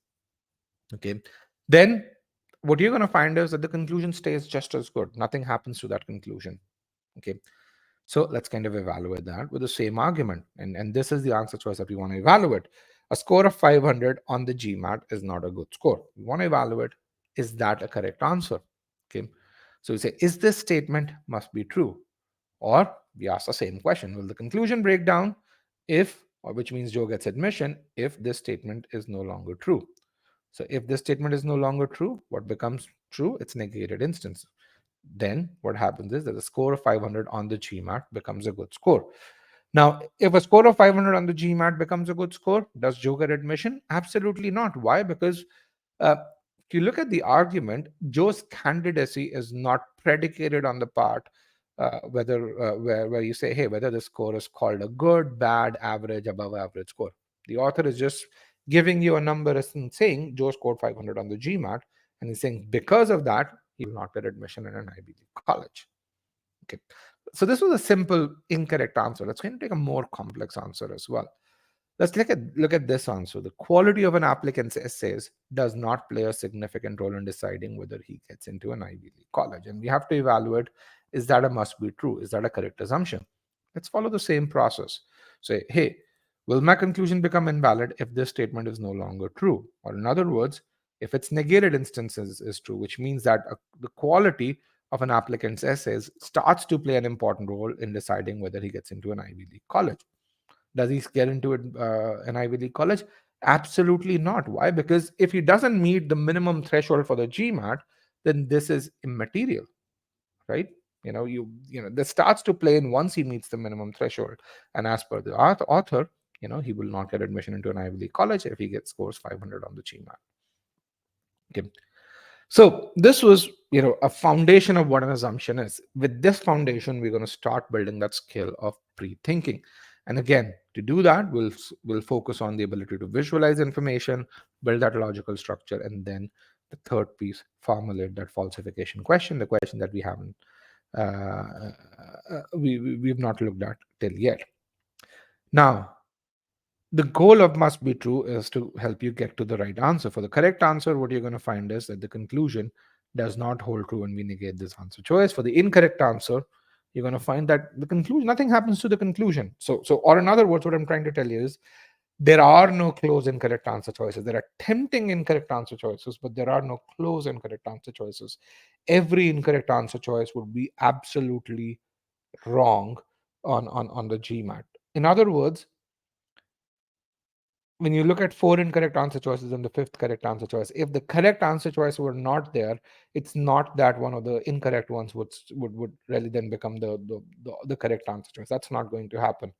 okay, then what you're going to find is that the conclusion stays just as good. Nothing happens to that conclusion. Okay. So let's kind of evaluate that with the same argument. And this is the answer choice that we want to evaluate. A score of 500 on the GMAT is not a good score. We want to evaluate, is that a correct answer? Okay. So we say, is this statement must be true? Or we ask the same question, will the conclusion break down if, or which means Joe gets admission, if this statement is no longer true? So if this statement is no longer true, what becomes true? It's negated instance. Then what happens is that the score of 500 on the GMAT becomes a good score. Now, if a score of 500 on the GMAT becomes a good score, does Joe get admission? Absolutely not. Why? Because if you look at the argument, Joe's candidacy is not predicated on the part where you say, hey, whether the score is called a good, bad, average, above average score. The author is just giving you a number and saying Joe scored 500 on the GMAT, and he's saying because of that he will not get admission in an Ivy League college. Okay, so this was a simple incorrect answer. Let's going to take a more complex answer as well. Let's look at this answer. The quality of an applicant's essays does not play a significant role in deciding whether he gets into an Ivy League college. And we have to evaluate, is that a must be true? Is that a correct assumption? Let's follow the same process. Say, hey, will my conclusion become invalid if this statement is no longer true? Or in other words, if its negated instances is true, which means that the quality of an applicant's essays starts to play an important role in deciding whether he gets into an Ivy League college. Does he get into an Ivy League college? Absolutely not. Why? Because if he doesn't meet the minimum threshold for the GMAT, then this is immaterial, right? This starts to play in once he meets the minimum threshold. And as per the author, he will not get admission into an Ivy League college if he gets scores 500 on the GMAT. Okay. So this was, a foundation of what an assumption is. With this foundation, we're going to start building that skill of pre-thinking. And again, to do that, we'll focus on the ability to visualize information, build that logical structure, and then the third piece, formulate that falsification question, the question that we haven't we've not looked at till yet. Now, the goal of must be true is to help you get to the right answer. For the correct answer, what you're going to find is that the conclusion does not hold true when we negate this answer choice. For the incorrect answer, you're going to find that the conclusion, nothing happens to the conclusion. Or in other words, what I'm trying to tell you is there are no close incorrect answer choices. There are tempting incorrect answer choices, but there are no close incorrect answer choices. Every incorrect answer choice would be absolutely wrong on the GMAT. In other words, when you look at 4 incorrect answer choices and the 5th correct answer choice, if the correct answer choice were not there, it's not that one of the incorrect ones would really then become the correct answer choice. That's not going to happen.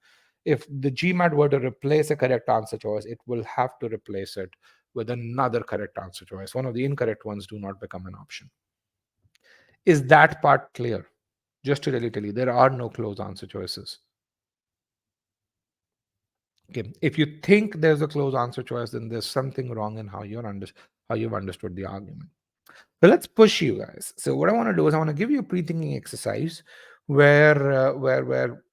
If the GMAT were to replace a correct answer choice, it will have to replace it with another correct answer choice. One of the incorrect ones do not become an option. Is that part clear? Just to really tell you, there are no close answer choices. Okay. If you think there's a close answer choice, then there's something wrong in how you've understood the argument. So let's push you guys. So what I want to do is I want to give you a pre-thinking exercise where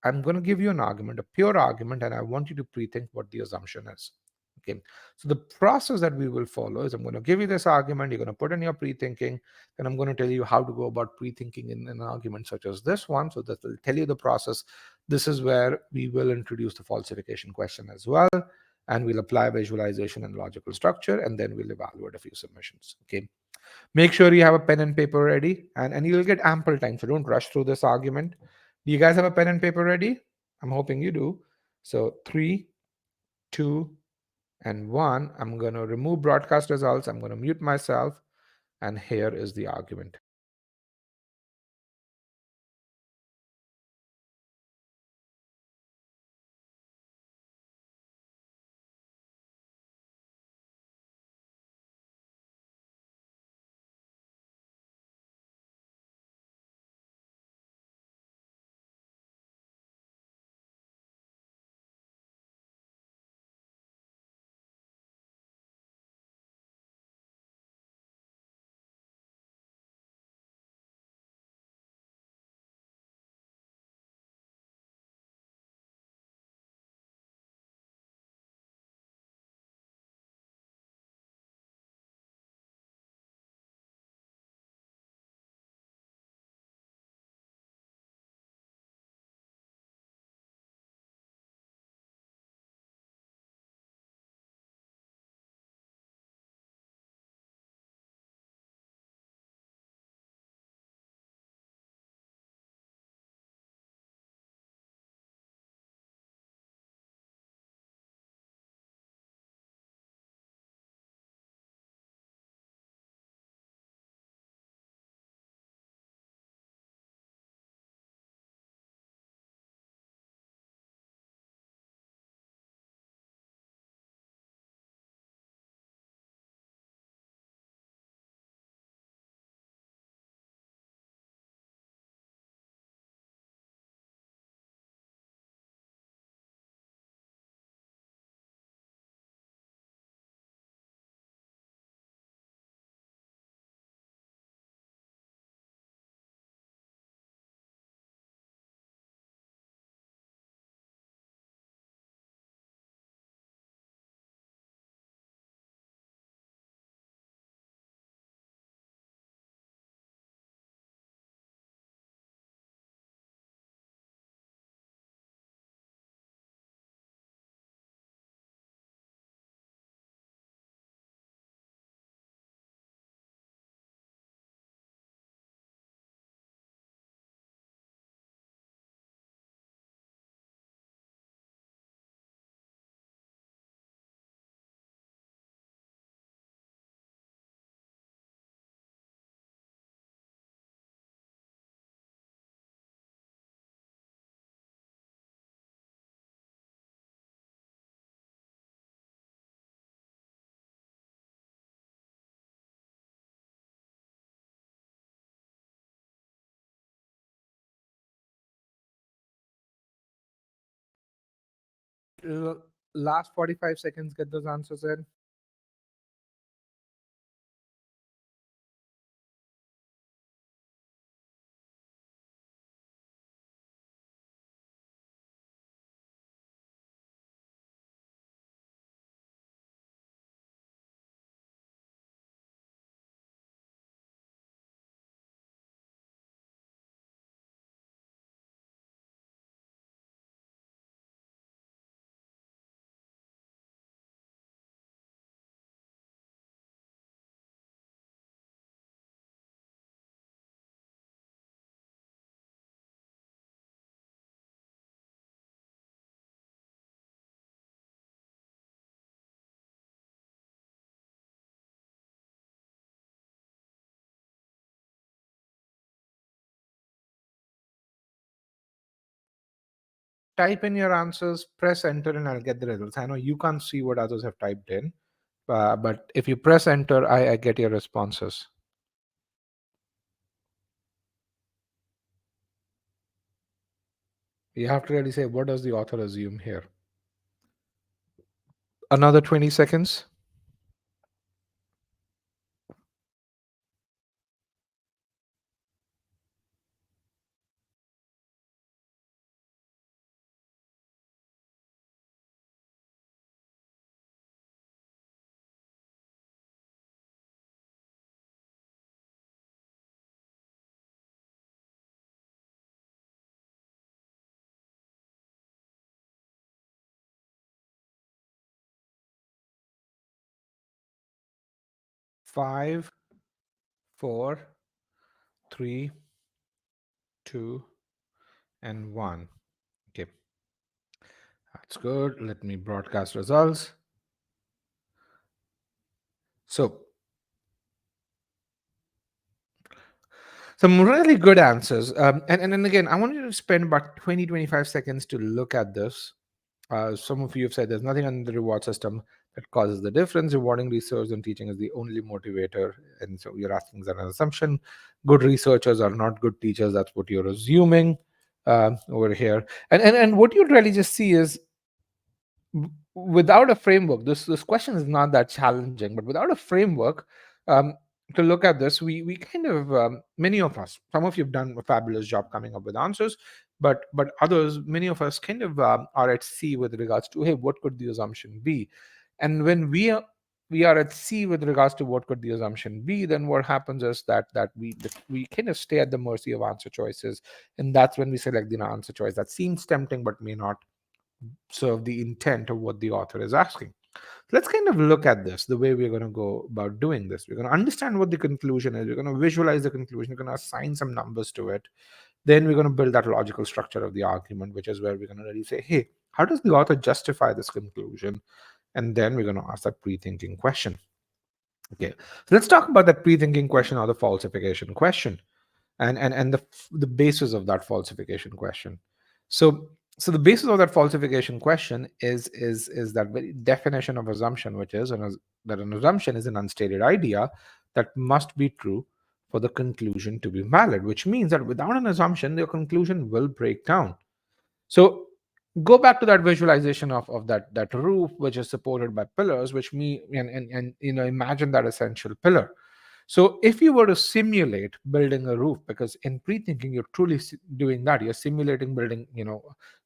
I'm going to give you an argument, a pure argument, and I want you to pre-think what the assumption is. Okay. So the process that we will follow is I'm going to give you this argument. You're going to put in your pre-thinking, and I'm going to tell you how to go about pre-thinking in an argument such as this one. So that will tell you the process. This is where we will introduce the falsification question as well, and we'll apply visualization and logical structure, and then we'll evaluate a few submissions. Okay. Make sure you have a pen and paper ready, and you'll get ample time. So don't rush through this argument. Do you guys have a pen and paper ready? I'm hoping you do. So 3, 2, and 1. I'm going to remove broadcast results. I'm going to mute myself. And here is the argument. last 45 seconds, get those answers in. Type in your answers, press enter, and I'll get the results. I know you can't see what others have typed in, but if you press enter, I get your responses. You have to really say, what does the author assume here? Another 20 seconds. 5, 4, 3, 2, and 1. Okay, that's good. Let me broadcast results. So, some really good answers. And again, I want you to spend about 20-25 seconds to look at this. Some of you have said there's nothing in the reward system that causes the difference. Rewarding research and teaching is the only motivator. And so you're asking that an assumption. Good researchers are not good teachers. That's what you're assuming over here. And what you'd really just see is without a framework, this question is not that challenging, but without a framework um, to look at this, we kind of many of us, some of you have done a fabulous job coming up with answers, but others, many of us kind of are at sea with regards to, hey, what could the assumption be? And when we are at sea with regards to what could the assumption be, then what happens is that we kind of stay at the mercy of answer choices, and that's when we select the answer choice that seems tempting but may not serve the intent of what the author is asking. Let's kind of look at this, the way we're going to go about doing this. We're going to understand what the conclusion is. We're going to visualize the conclusion. We're going to assign some numbers to it. Then we're going to build that logical structure of the argument, which is where we're going to really say, hey, how does the author justify this conclusion? And then we're going to ask that pre-thinking question. Okay, so let's talk about that pre-thinking question or the falsification question, and the basis of that falsification question. So the basis of that falsification question is that very definition of assumption, which is that an assumption is an unstated idea that must be true for the conclusion to be valid, which means that without an assumption, the conclusion will break down. So go back to that visualization of that roof which is supported by pillars, which me and imagine that essential pillar. So if you were to simulate building a roof, because in pre-thinking you're truly doing that, you're simulating building,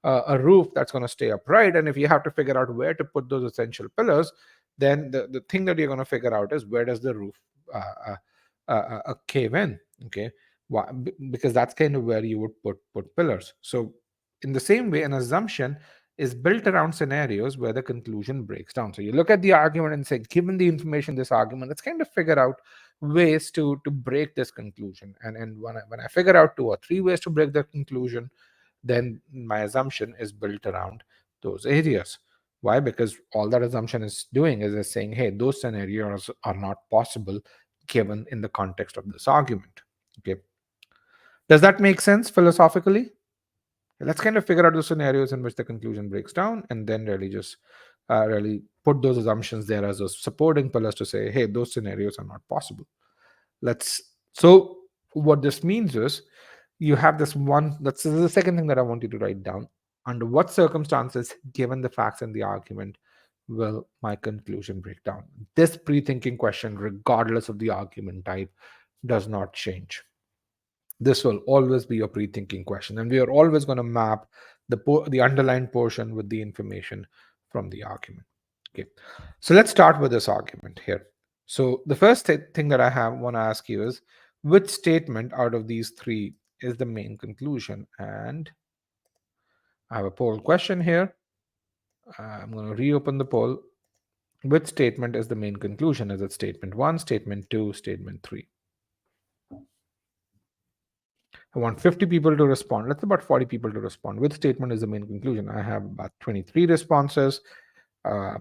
a roof that's going to stay upright, and if you have to figure out where to put those essential pillars, then the thing that you're going to figure out is where does the roof cave in. Okay, why? Because that's kind of where you would put pillars. So in the same way, an assumption is built around scenarios where the conclusion breaks down. So you look at the argument and say, given the information, this argument, let's kind of figure out ways to break this conclusion. And when I figure out 2 or 3 ways to break the conclusion, then my assumption is built around those areas. Why? Because all that assumption is doing is saying, hey, those scenarios are not possible given in the context of this argument. Okay, does that make sense philosophically? Let's kind of figure out the scenarios in which the conclusion breaks down, and then really just really put those assumptions there as those supporting pillars to say, hey, those scenarios are not possible. So what this means is you have this one, that's the second thing that I want you to write down. Under what circumstances, given the facts in the argument, will my conclusion break down? This pre-thinking question, regardless of the argument type, does not change. This will always be your pre-thinking question, and we are always going to map the underlying portion with the information from the argument. Okay, so let's start with this argument here. So the first thing that I want to ask you is, which statement out of these three is the main conclusion? And I have a poll question here. I'm going to reopen the poll. Which statement is the main conclusion? Is it statement 1, statement 2, statement 3? I want 50 people to respond. Let's about 40 people to respond. Which statement is the main conclusion? I have about 23 responses. I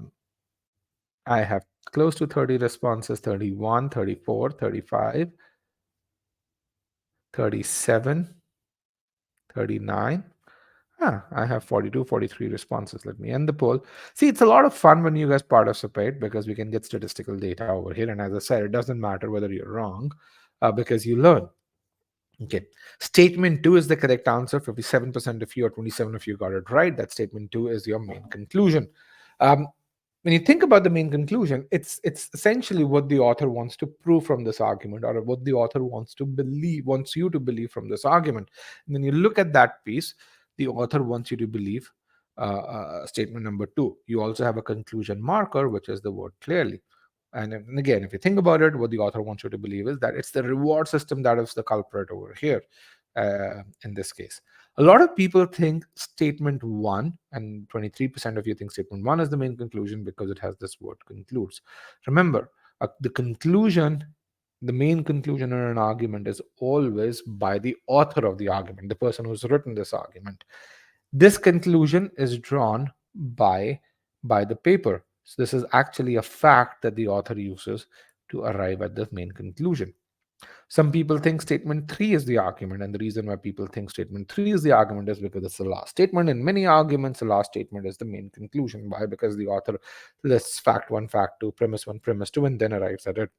have close to 30 responses, 31, 34, 35, 37, 39. I have 42, 43 responses. Let me end the poll. See, it's a lot of fun when you guys participate because we can get statistical data over here. And as I said, it doesn't matter whether you're wrong because you learn. Okay. Statement 2 is the correct answer. 57% of you or 27 of you got it right. That statement 2 is your main conclusion. When you think about the main conclusion, it's essentially what the author wants to prove from this argument, or what the author wants you to believe from this argument. And then you look at that piece, the author wants you to believe statement number 2. You also have a conclusion marker, which is the word clearly. And again, if you think about it, what the author wants you to believe is that it's the reward system that is the culprit over here in this case. A lot of people think statement 1, and 23% of you think statement 1 is the main conclusion because it has this word concludes. Remember, the main conclusion in an argument is always by the author of the argument, the person who's written this argument. This conclusion is drawn by the paper. So this is actually a fact that the author uses to arrive at the main conclusion. Some people think statement 3 is the argument, and the reason why people think statement 3 is the argument is because it's the last statement. In many arguments, the last statement is the main conclusion. Why? Because the author lists fact 1, fact 2, premise 1, premise 2, and then arrives at it.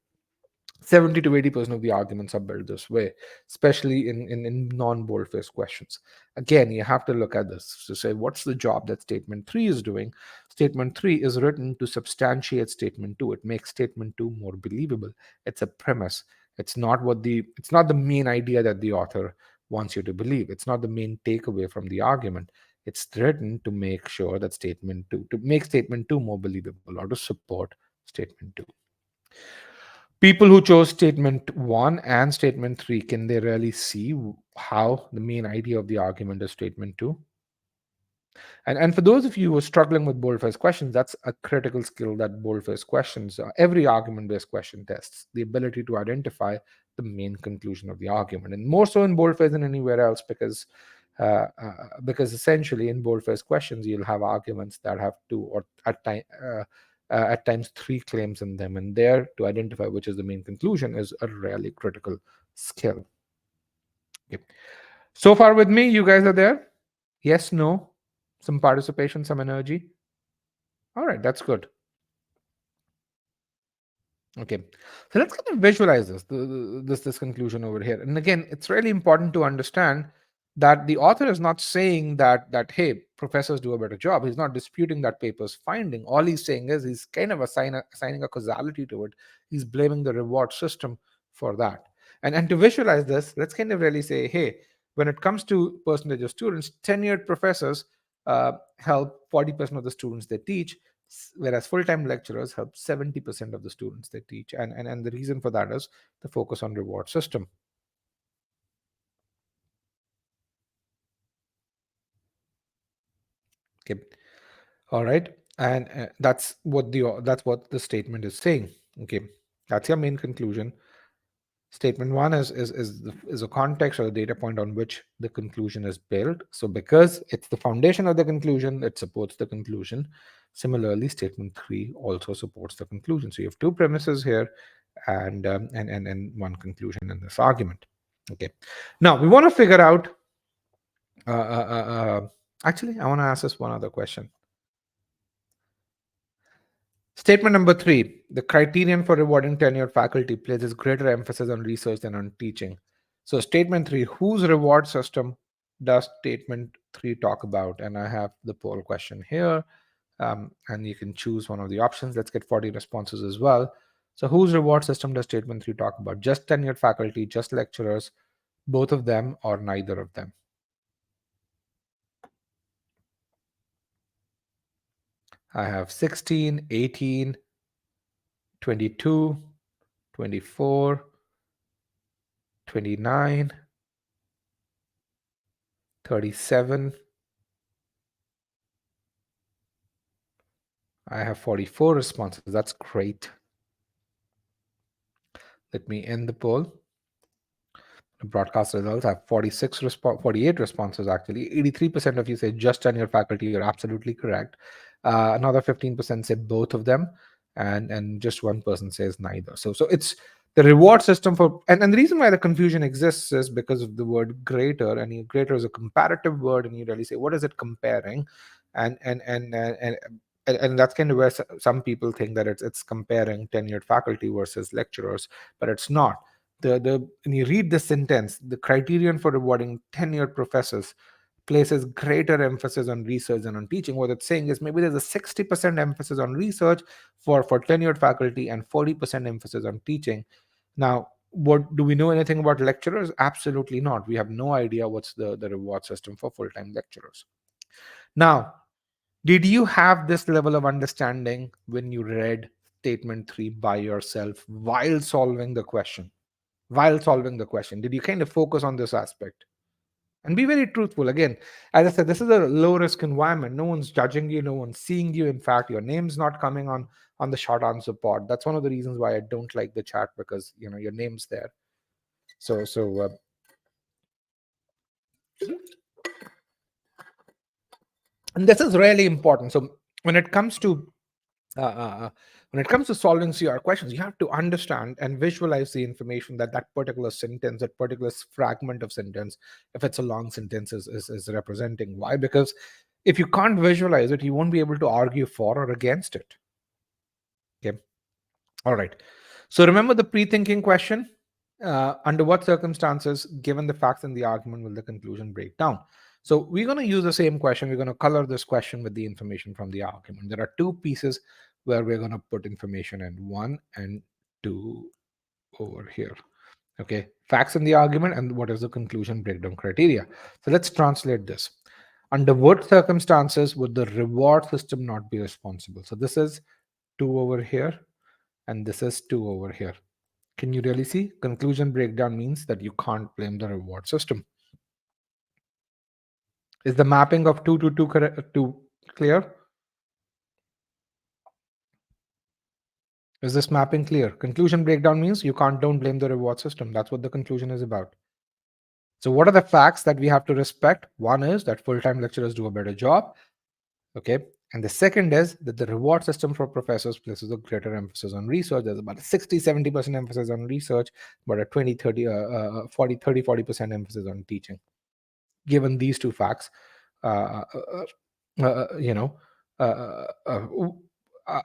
70 to 80% of the arguments are built this way, especially in non-boldface questions. Again, you have to look at this to say, what's the job that statement 3 is doing? Statement 3 is written to substantiate statement 2. It makes statement 2 more believable. It's a premise. It's not the main idea that the author wants you to believe. It's not the main takeaway from the argument. It's written to make sure that to make statement 2 more believable, or to support statement 2. People who chose statement 1 and statement 3, can they really see how the main idea of the argument is statement 2? And for those of you who are struggling with boldface questions, that's a critical skill that boldface questions, every argument-based question tests, the ability to identify the main conclusion of the argument, and more so in boldface than anywhere else, because essentially in boldface questions you'll have arguments that have 2 or at times 3 claims in them, and there to identify which is the main conclusion is a really critical skill. Okay. So far with me, you guys are there? Yes, no, some participation, some energy. All right, that's good. Okay, so let's kind of visualize this conclusion over here. And again, it's really important to understand that the author is not saying that hey, professors do a better job. He's not disputing that paper's finding. All he's saying is he's kind of assigning a causality to it. He's blaming the reward system for that. And to visualize this, let's kind of really say, hey, when it comes to percentage of students, tenured professors help 40% of the students they teach, whereas full-time lecturers help 70% of the students they teach. And the reason for that is the focus on reward system. Okay, all right, and that's what the statement is saying. Okay, that's your main conclusion. Statement 1 is a context or a data point on which the conclusion is built. So because it's the foundation of the conclusion, it supports the conclusion. Similarly, statement 3 also supports the conclusion. So you have 2 premises here and 1 conclusion in this argument. Okay. Now we want to figure out. Actually, I want to ask us one other question. Statement number 3, the criterion for rewarding tenured faculty places greater emphasis on research than on teaching. So statement 3, whose reward system does statement three talk about? And I have the poll question here, and you can choose one of the options. Let's get 40 responses as well. So whose reward system does statement 3 talk about? Just tenured faculty, just lecturers, both of them, or neither of them? I have 16, 18, 22, 24, 29, 37. I have 44 responses. That's great. Let me end the poll. The broadcast results have 48 responses actually. 83% of you say just on your faculty. You're absolutely correct. Another 15% say both of them, and just one person says neither. So it's the reward system for, and the reason why the confusion exists is because of the word greater, and greater is a comparative word, and you really say what is it comparing, and that's kind of where some people think that it's comparing tenured faculty versus lecturers, but it's not. The When you read this sentence, the criterion for rewarding tenured professors places greater emphasis on research than on teaching. What it's saying is maybe there's a 60% emphasis on research for tenured faculty and 40% emphasis on teaching. Now, what do we know anything about lecturers? Absolutely not. We have no idea what's the reward system for full-time lecturers. Now, did you have this level of understanding when you read statement 3 by yourself while solving the question? Did you kind of focus on this aspect? And be very truthful. Again, as I said, this is a low risk environment. No one's judging you, no one's seeing you. In fact, your name's not coming on the short answer pod. That's one of the reasons why I don't like the chat, because your name's there. So and this is really important. So when it comes to solving CR questions, you have to understand and visualize the information that particular sentence, that particular fragment of sentence, if it's a long sentence, is representing. Why? Because if you can't visualize it, you won't be able to argue for or against it. Okay. All right. So remember the pre-thinking question. Under what circumstances, given the facts in the argument, will the conclusion break down? So we're going to use the same question. We're going to color this question with the information from the argument. There are two pieces where we're going to put information in, 1 and 2 over here. Okay, facts in the argument and what is the conclusion breakdown criteria. So let's translate this. Under what circumstances would the reward system not be responsible? So this is 2 over here, and this is 2 over here. Can you really see? Conclusion breakdown means that you can't blame the reward system. Is the mapping of 2 to 2 clear? Is this mapping clear? Conclusion breakdown means you don't blame the reward system. That's what the conclusion is about. So what are the facts that we have to respect? One is that full-time lecturers do a better job. Okay. And the second is that the reward system for professors places a greater emphasis on research. There's about a 60-70% emphasis on research, but a 40% emphasis on teaching. Given these two facts, uh, uh, you know,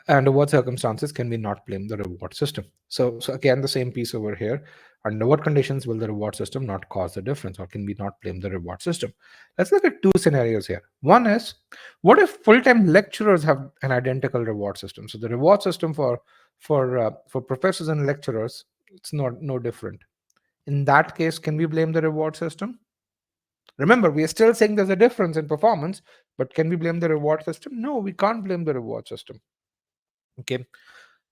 under what circumstances can we not blame the reward system? So again, the same piece over here. Under what conditions will the reward system not cause the difference, or can we not blame the reward system? Let's look at two scenarios here. One is, what if full-time lecturers have an identical reward system? So the reward system for professors and lecturers, it's no different. In that case, can we blame the reward system? Remember, we are still saying there's a difference in performance, but can we blame the reward system? No, we can't blame the reward system. Okay.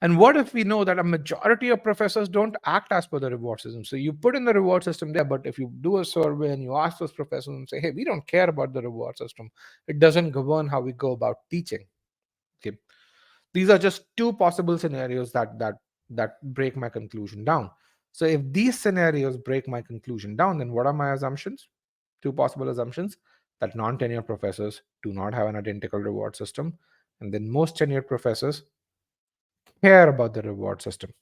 And what if we know that a majority of professors don't act as per the reward system? So you put in the reward system there, but if you do a survey and you ask those professors and say, hey, we don't care about the reward system, it doesn't govern how we go about teaching. Okay. These are just two possible scenarios that break my conclusion down. So if these scenarios break my conclusion down, then what are my assumptions? Two possible assumptions: that non-tenured professors do not have an identical reward system, and then most tenured professors care about the reward system.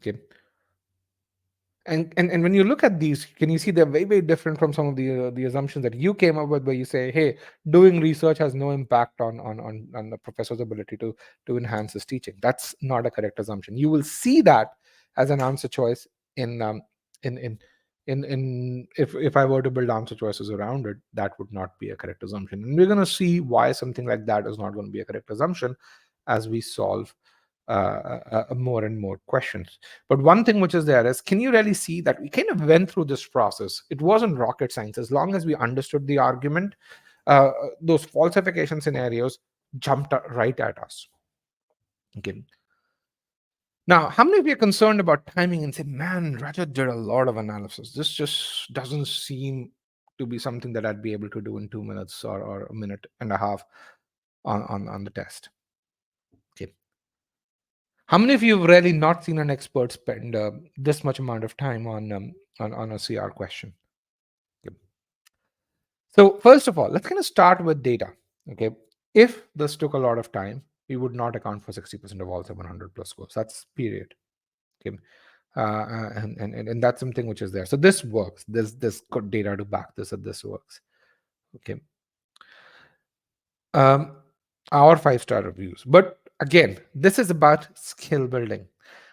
Okay. And when you look at these, can you see they're very different from some of the assumptions that you came up with, where you say, hey, doing research has no impact on the professor's ability to enhance his teaching. That's not a correct assumption. You will see that as an answer choice in In if I were to build answer choices around it, that would not be a correct assumption. And we're going to see why something like that is not going to be a correct assumption as we solve more and more questions. But one thing which is there is, can you really see that we kind of went through this process? It wasn't rocket science. As long as we understood the argument, those falsification scenarios jumped right at us. Okay. Now, how many of you are concerned about timing and say, man, Rajat did a lot of analysis. This just doesn't seem to be something that I'd be able to do in 2 minutes or a minute and a half on the test. Okay. How many of you have really not seen an expert spend this much amount of time on a CR question? Okay. So first of all, let's kind of start with data. Okay. If this took a lot of time, we would not account for 60% of all 700 plus scores. That's period. Okay. And that's something which is there. So this works. There's good data to back this, that this works. Okay. Our 5-star reviews. But again, this is about skill building.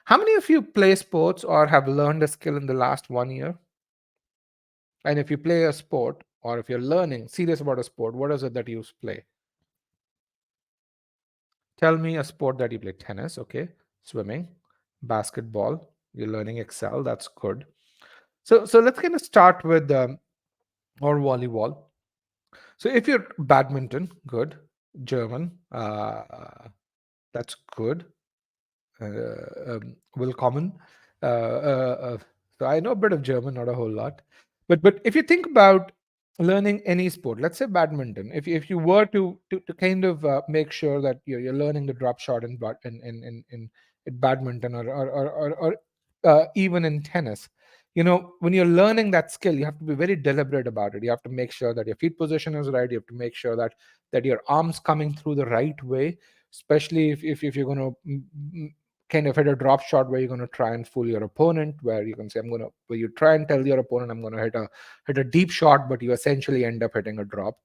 How many of you play sports or have learned a skill in the last 1 year? And if you play a sport, or if you're learning serious about a sport, what is it that you play? Tell me a sport that you play. Tennis, okay. Swimming, basketball. You're learning Excel. That's good. So let's kind of start with or volleyball. So if you're badminton, good. German, that's good. Willkommen. So I know a bit of German, not a whole lot. But if you think about learning any sport, let's say badminton, if you were to kind of make sure that you're learning the drop shot in badminton or even in tennis, when you're learning that skill, you have to be very deliberate about it. You have to make sure that your feet position is right. You have to make sure that your arms coming through the right way, especially if you're going to kind of hit a drop shot where you're going to try and fool your opponent, where you can say, where you try and tell your opponent, I'm going to hit a deep shot, but you essentially end up hitting a drop.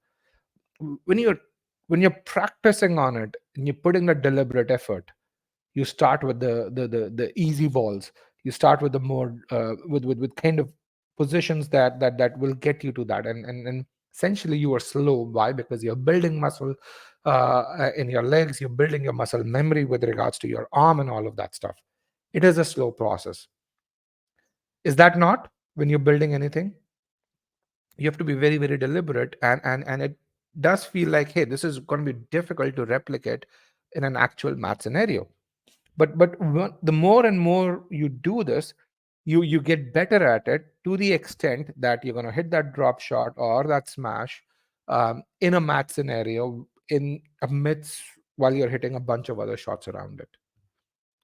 When you're practicing on it and you're putting the deliberate effort, you start with the easy balls. You start with the more with kind of positions that will get you to that, and essentially you are slow. Why? Because you're building muscle in your legs. You're building your muscle memory with regards to your arm and all of that stuff. It is a slow process. Is that not when you're building anything? You have to be very, very deliberate, and it does feel like, hey, this is going to be difficult to replicate in an actual math scenario. But the more and more you do this, you get better at it, to the extent that you're going to hit that drop shot or that smash in a math scenario in amidst while you're hitting a bunch of other shots around it.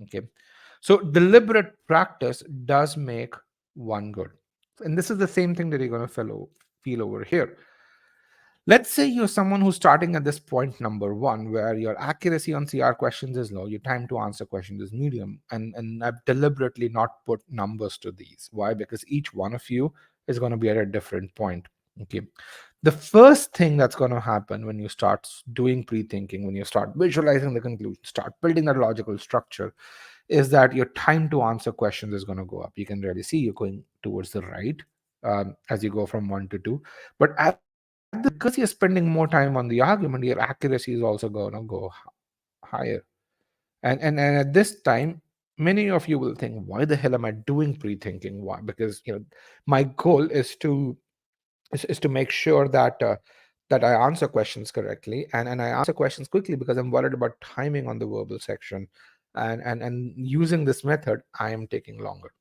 Okay. So deliberate practice does make one good. And this is the same thing that you're going to feel over here. Let's say you're someone who's starting at this point number one, where your accuracy on CR questions is low, your time to answer questions is medium, and I've deliberately not put numbers to these. Why? Because each one of you is going to be at a different point. Okay. The first thing that's going to happen when you start doing pre-thinking, when you start visualizing the conclusion, start building that logical structure, is that your time to answer questions is going to go up. You can really see you're going towards the right as you go from 1 to 2. But because you're spending more time on the argument, your accuracy is also going to go higher. And at this time, many of you will think, why the hell am I doing pre-thinking? Why? Because my goal is to make sure that I answer questions correctly, and I answer questions quickly because I'm worried about timing on the verbal section, and using this method, I am taking longer.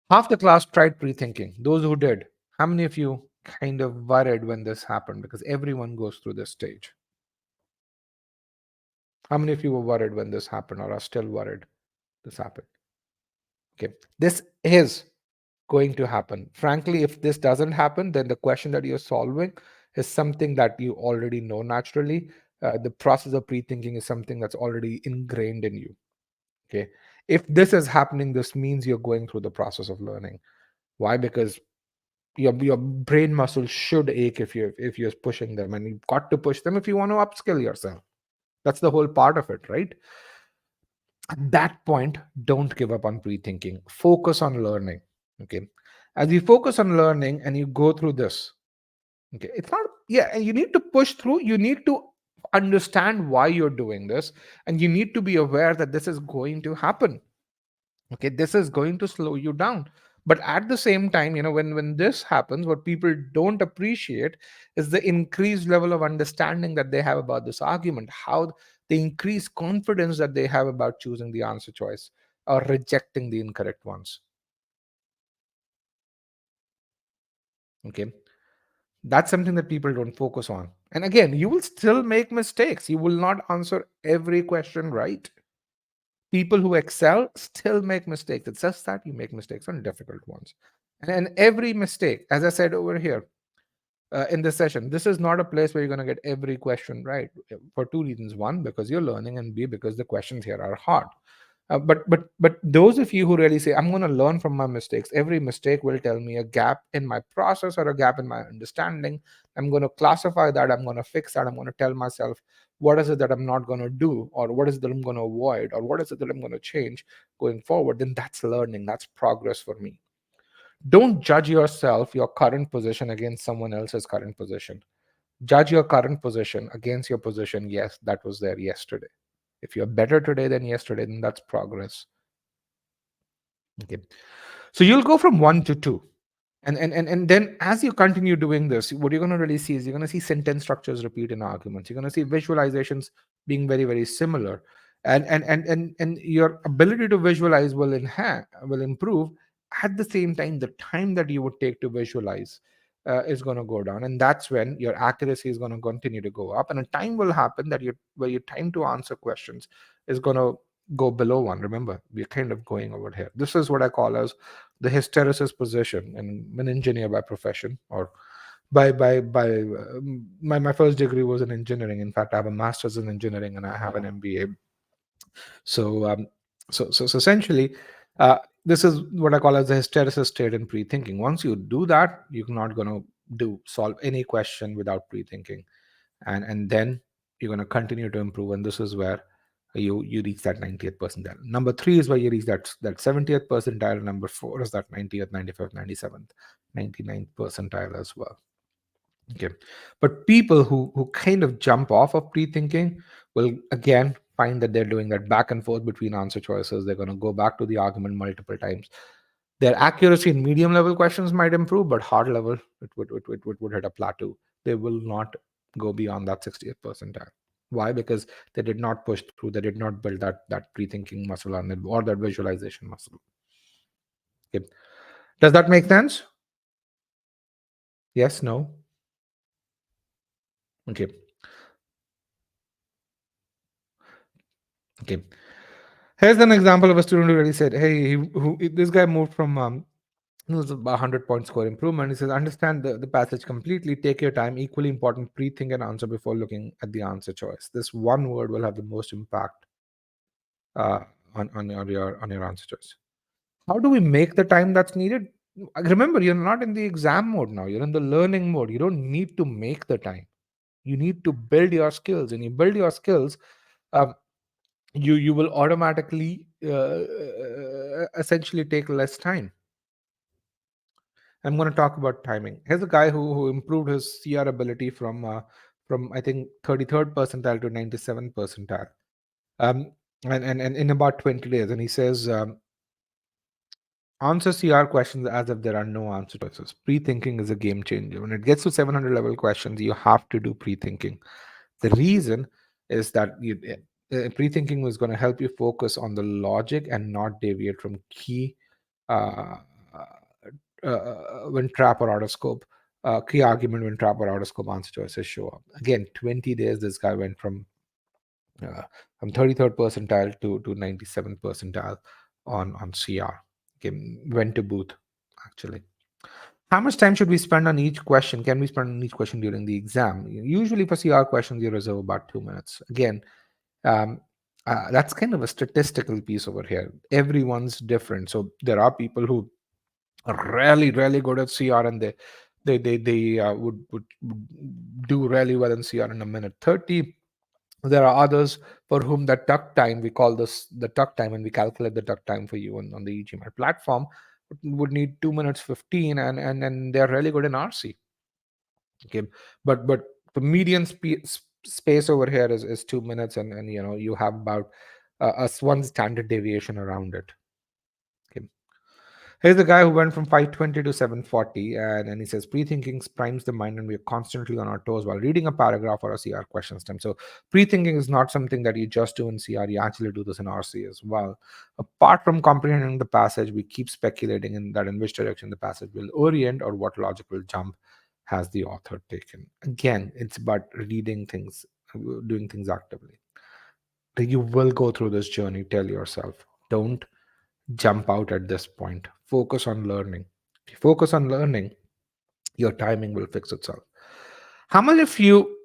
Half the class tried pre-thinking. Those who did, how many of you kind of worried when this happened? Because everyone goes through this stage. How many of you were worried when this happened, or are still worried this happened? Okay, this is going to happen. Frankly, if this doesn't happen, then the question that you're solving is something that you already know naturally. The process of pre-thinking is something that's already ingrained in you. Okay, if this is happening, this means you're going through the process of learning. Why? Because your brain muscles should ache if you're pushing them, and you've got to push them if you want to upskill yourself. That's the whole part of it, right? At that point, don't give up on pre-thinking. Focus on learning. Okay. As you focus on learning and you go through this, okay, it's not, yeah, and you need to push through. You need to understand why you're doing this, and you need to be aware that this is going to happen. Okay, this is going to slow you down. But at the same time, when this happens, what people don't appreciate is the increased level of understanding that they have about this argument, how the increased confidence that they have about choosing the answer choice or rejecting the incorrect ones. Okay, that's something that people don't focus on. And again, you will still make mistakes. You will not answer every question right. People who excel still make mistakes. It's just that you make mistakes on difficult ones. And every mistake, as I said over here in this session, this is not a place where you're going to get every question right, for two reasons. One, because you're learning, and B, because the questions here are hard. But those of you who really say, I'm going to learn from my mistakes, every mistake will tell me a gap in my process or a gap in my understanding. I'm going to classify that. I'm going to fix that. I'm going to tell myself what is it that I'm not going to do, or what is it that I'm going to avoid, or what is it that I'm going to change going forward. Then that's learning. That's progress for me. Don't judge yourself, your current position, against someone else's current position. Judge your current position against your position, yes, that was there yesterday. If you're better today than yesterday, then that's progress. Okay. So you'll go from 1 to 2. And then as you continue doing this, what you're going to really see is you're going to see sentence structures repeat in arguments. You're going to see visualizations being very, very similar. And your ability to visualize will improve. At the same time, the time that you would take to visualize is going to go down. And that's when your accuracy is going to continue to go up. And a time will happen that where your time to answer questions is going to go below 1. Remember, we're kind of going over here. This is what I call as the hysteresis position. And I'm an engineer by profession, or my first degree was in engineering. In fact, I have a master's in engineering and I have an MBA. So so essentially, this is what I call as the hysteresis state in pre-thinking. Once you do that, you're not going to do solve any question without pre-thinking, and then you're going to continue to improve. And this is where you reach that 90th percentile. Number 3 is where you reach that 70th percentile. Number 4 is that 90th, 95th, 97th, 99th percentile as well. Okay, but people who kind of jump off of pre-thinking will again find that they're doing that back and forth between answer choices. They're going to go back to the argument multiple times. Their accuracy in medium level questions might improve, but hard level it would hit a plateau. They will not go beyond that 60th percentile. Why? Because they did not push through. They did not build that pre-thinking muscle or that visualization muscle. Okay. Does that make sense? Yes, no? Okay. Okay. Here's an example of a student who really said, "Hey, this guy moved from it was a 100-point score improvement." He says, "Understand the passage completely. Take your time. Equally important, pre-think an answer before looking at the answer choice. This one word will have the most impact uh, on your answer choice." How do we make the time that's needed? Remember, you're not in the exam mode now. You're in the learning mode. You don't need to make the time. You need to build your skills, and you build your skills. Um, you will automatically essentially take less time. I'm going to talk about timing. Here's a guy who improved his CR ability from I think 33rd percentile to 97th percentile, um, and in about 20 days. And he says, answer CR questions as if there are no answer choices. Pre-thinking is a game changer. When it gets to 700 level questions, you have to do pre-thinking. The reason is that pre-thinking was going to help you focus on the logic and not deviate from key uh, when trap or out of scope, key argument when trap or out of scope answer choices show up. Again, 20 days, this guy went uh, from 33rd percentile to 97th percentile on CR. Okay, went to booth actually. How much time should we spend on each question? Can we spend on each question during the exam? Usually for CR questions, you reserve about 2 minutes. Again, that's kind of a statistical piece over here. Everyone's different. So there are people who are really, really good at CR, and would do really well in CR in a minute 30. There are others for whom the tuck time, we call this the tuck time, and we calculate the tuck time for you on the e-GMAT platform, would need 2 minutes 15, and they're really good in RC. Okay, but the median space over here is 2 minutes, and you have about one standard deviation around it. Okay. Here's the guy who went from 520 to 740, and he says pre-thinking primes the mind, and we're constantly on our toes while reading a paragraph or a CR question stem. So pre-thinking is not something that you just do in CR, you actually do this in RC as well. Apart from comprehending the passage, we keep speculating in which direction the passage will orient or what logical jump has the author taken. Again, it's about reading things, doing things actively. You will go through this journey. Tell yourself, don't jump out at this point. Focus on learning. If you focus on learning, your timing will fix itself. How many of you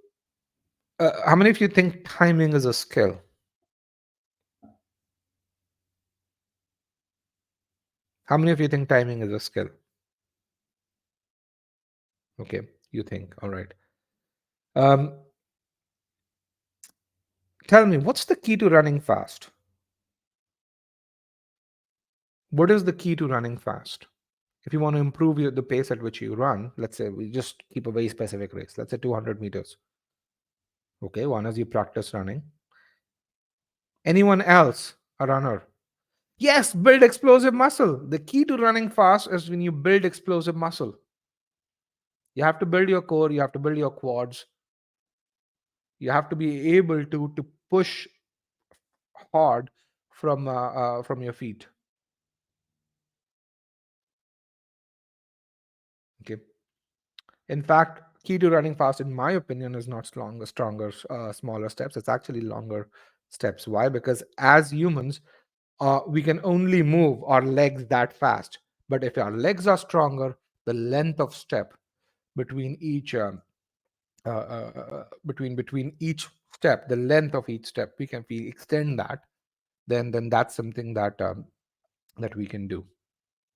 think timing is a skill? How many of you think timing is a skill? Okay, you think. All right. Um, Tell me, what's the key to running fast? What is the key to running fast? If you want to improve the pace at which you run, let's say we just keep a very specific race. Let's say 200 meters. Okay, one is you practice running. Anyone else a runner? Yes, build explosive muscle. The key to running fast is when you build explosive muscle. You have to build your core, you have to build your quads, you have to be able to push hard from your feet. Okay. In fact, key to running fast, in my opinion, is not stronger, smaller steps. It's actually longer steps. Why? Because as humans, we can only move our legs that fast. But if our legs are stronger, the length of step between each between each step, the length of each step, we extend that, then that's something that we can do.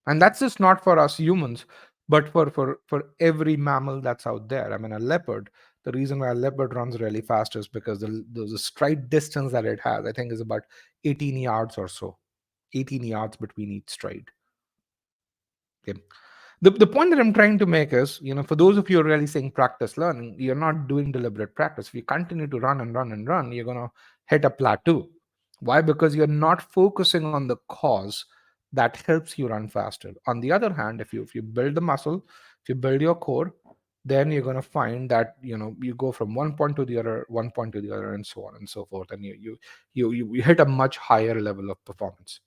And that's just not for us humans, but for every mammal that's out there. I mean, a leopard, the reason why a leopard runs really fast is because the stride distance that it has, I think, is about 18 yards or so, 18 yards between each stride. Okay. The point that I'm trying to make is, for those of you who are really saying practice learning, you're not doing deliberate practice. If you continue to run and run and run, you're going to hit a plateau. Why? Because you're not focusing on the cause that helps you run faster. On the other hand, if you build the muscle, if you build your core, then you're going to find that you go from one point to the other, one point to the other, and so on and so forth, and you hit a much higher level of performance.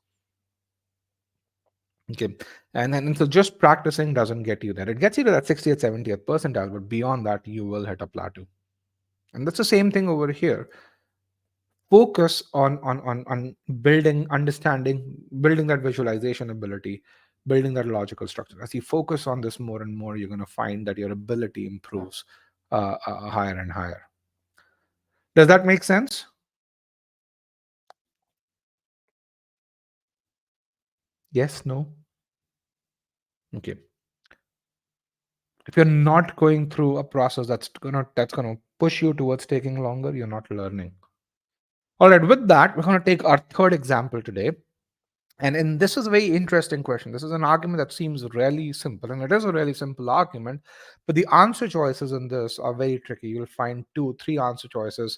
Okay. And so just practicing doesn't get you there. It gets you to that 60th, 70th percentile, but beyond that, you will hit a plateau. And that's the same thing over here. Focus on building, understanding, building that visualization ability, building that logical structure. As you focus on this more and more, you're going to find that your ability improves higher and higher. Does that make sense? Yes, no? Okay. If you're not going through a process that's gonna push you towards taking longer, you're not learning. All right, with that, we're going to take our third example today. And this is a very interesting question. This is an argument that seems really simple, and it is a really simple argument, but the answer choices in this are very tricky. You'll find 2, 3 answer choices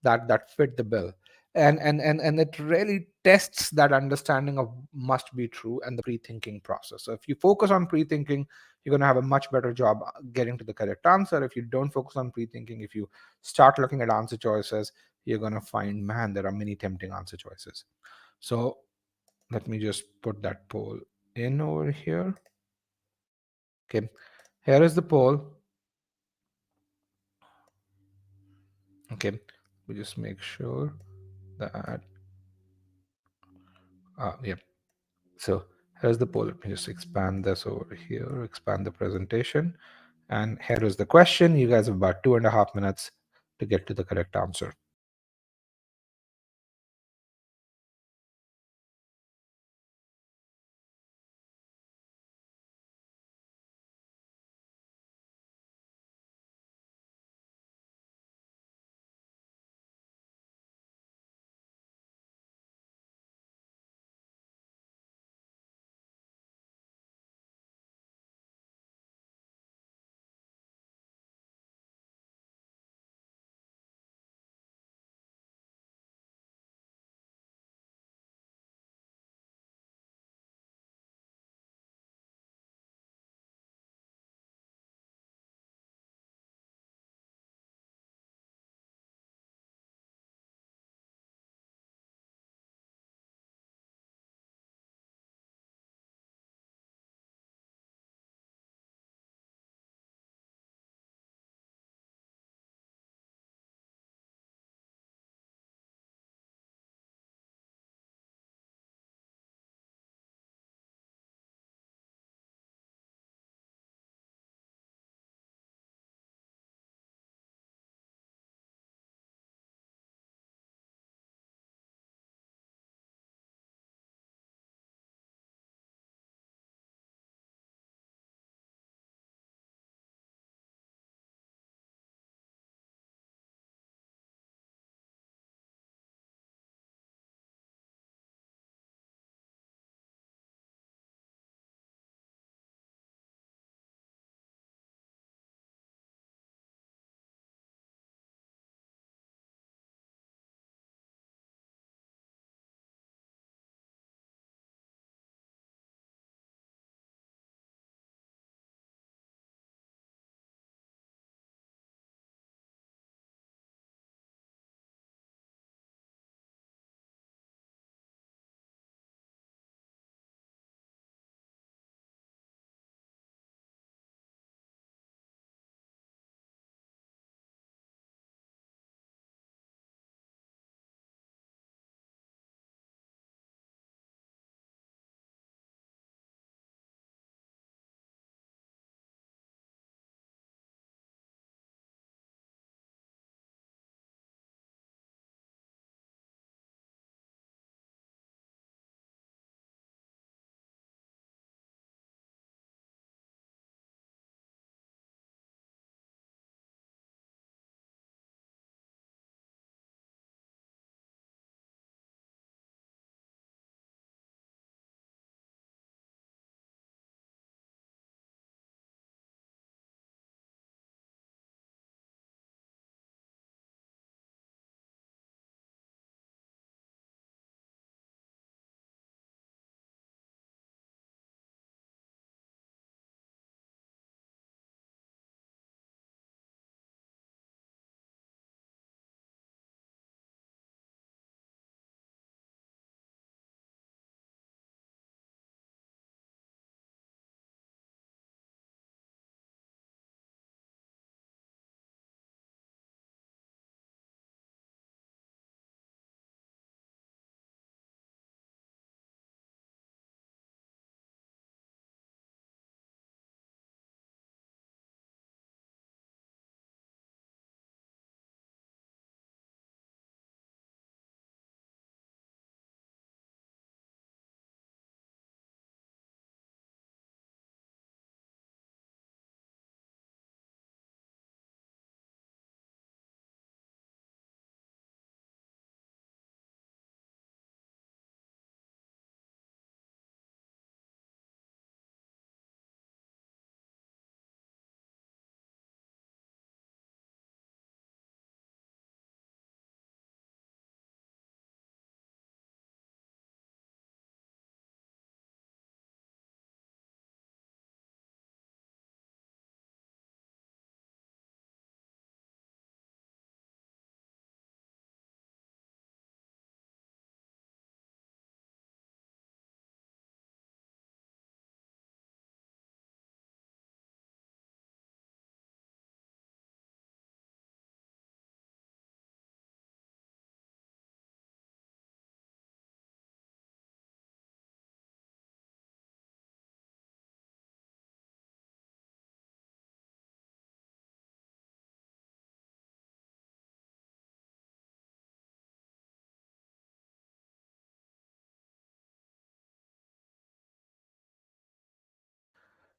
that fit the bill. And it really tests that understanding of must be true and the pre-thinking process. So if you focus on pre-thinking, you're going to have a much better job getting to the correct answer. If you don't focus on pre-thinking, if you start looking at answer choices, you're going to find, man, there are many tempting answer choices. So let me just put that poll in over here. Okay, here is the poll. Okay, we just make sure that yeah. So here's the poll. Let me just expand this over here, expand the presentation, and here is the question. You guys have about 2.5 minutes to get to the correct answer.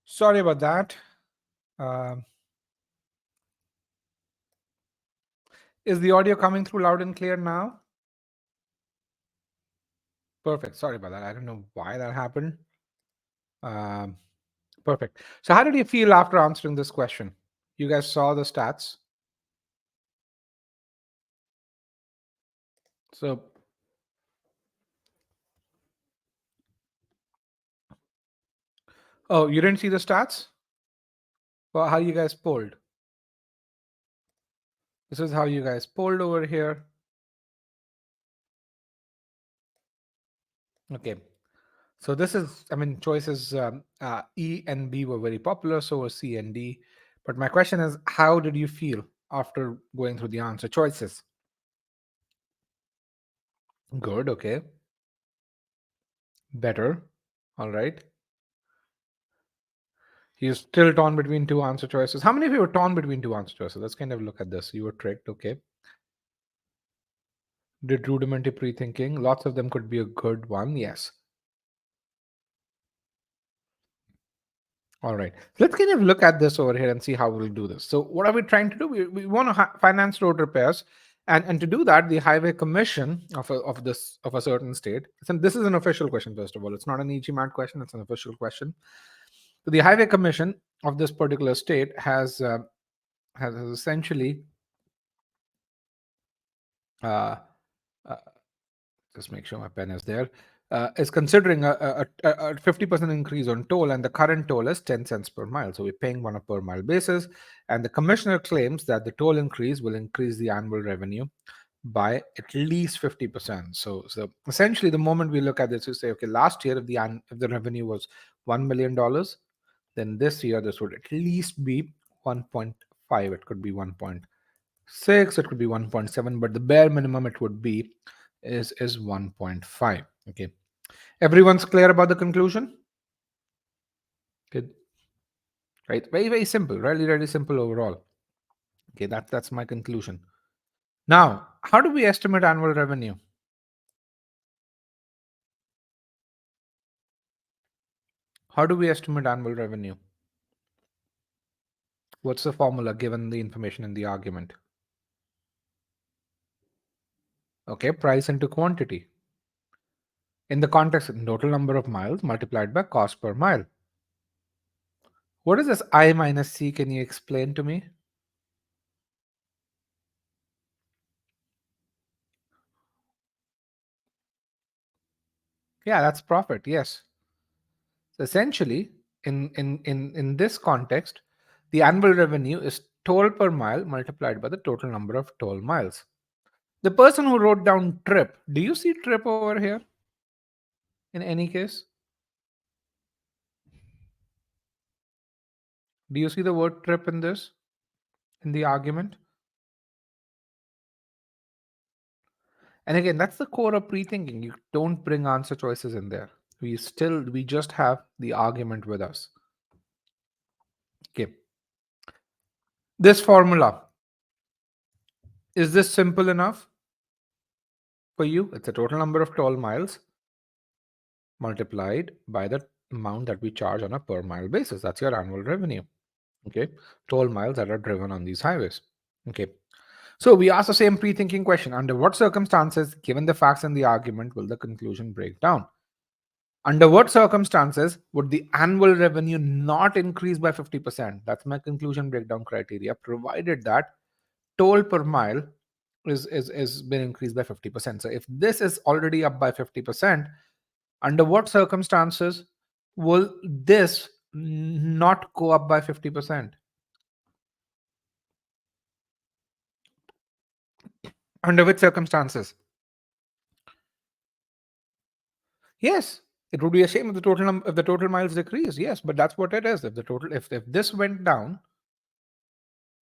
Sorry about that. Um, is the audio coming through loud and clear now? Perfect. Sorry about that. I don't know why that happened. Um, Perfect. So, how did you feel after answering this question? You guys saw the stats. So, oh, you didn't see the stats? Well, how you guys polled? This is how you guys polled over here. Okay. So this is, I mean, choices E and B were very popular, so were C and D. But my question is, how did you feel after going through the answer choices? Good, okay. Better. All right. You're still torn between two answer choices. How many of you were torn between two answer choices? Let's kind of look at this. You were tricked, okay. Did rudimentary pre-thinking. Lots of them could be a good one, yes. All right. Let's kind of look at this over here and see how we'll do this. So what are we trying to do? We want to finance road repairs. And to do that, the Highway Commission of a certain state, and this is an official question, first of all. It's not an e-GMAT question, it's an official question. So the Highway Commission of this particular state has essentially uh, uh, just make sure my pen is there, is considering a 50% increase on toll, and the current toll is 10 cents per mile. So we're paying on a per mile basis. And the commissioner claims that the toll increase will increase the annual revenue by at least 50%. So essentially, the moment we look at this, we say, okay, last year, if the revenue was $1 million, then this year, this would at least be 1.5. It could be 1.6, it could be 1.7, but the bare minimum it would be is 1.5. Okay, everyone's clear about the conclusion? Good. Right, very simple, really simple overall. Okay, that's my conclusion. Now, how do we estimate annual revenue? How do we estimate annual revenue? What's the formula given the information in the argument? Okay, price into quantity. In the context, total number of miles multiplied by cost per mile. What is this I minus C? Can you explain to me? Yeah, that's profit. Yes. So essentially, in this context, the annual revenue is toll per mile multiplied by the total number of toll miles. The person who wrote down trip, do you see trip over here in any case? Do you see the word trip in this, in the argument? And again, that's the core of pre-thinking. You don't bring answer choices in there. We just have the argument with us. Okay. This formula, is this simple enough for you? It's the total number of toll miles multiplied by the amount that we charge on a per mile basis. That's your annual revenue. Okay. Toll miles that are driven on these highways. Okay. So we ask the same pre-thinking question. Under what circumstances, given the facts and the argument, will the conclusion break down? Under what circumstances would the annual revenue not increase by 50%? That's my conclusion breakdown criteria, provided that toll per mile is been increased by 50%. So if this is already up by 50%, under what circumstances will this not go up by 50%? Under which circumstances? Yes, it would be a shame if the total miles decrease. Yes, but that's what it is. If this went down,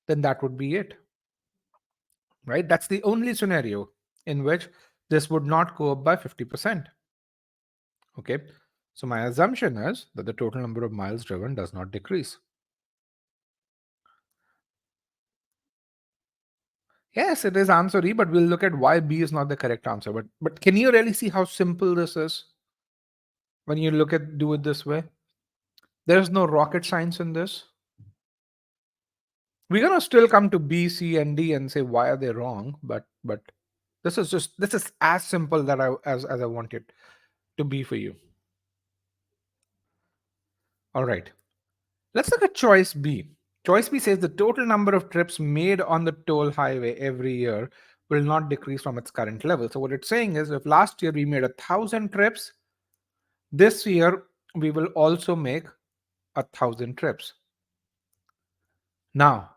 then that would be it. Right? That's the only scenario in which this would not go up by 50%. Okay. So my assumption is that the total number of miles driven does not decrease. Yes, it is answer E, but we'll look at why B is not the correct answer. But can you really see how simple this is when you do it this way? There's no rocket science in this. We're gonna still come to B, C, and D and say why are they wrong, but this is as simple that as I want it to be for you. All right. Let's look at choice B. Choice B says the total number of trips made on the toll highway every year will not decrease from its current level. So what it's saying is if last year we made 1,000 trips, this year we will also make 1,000 trips. Now,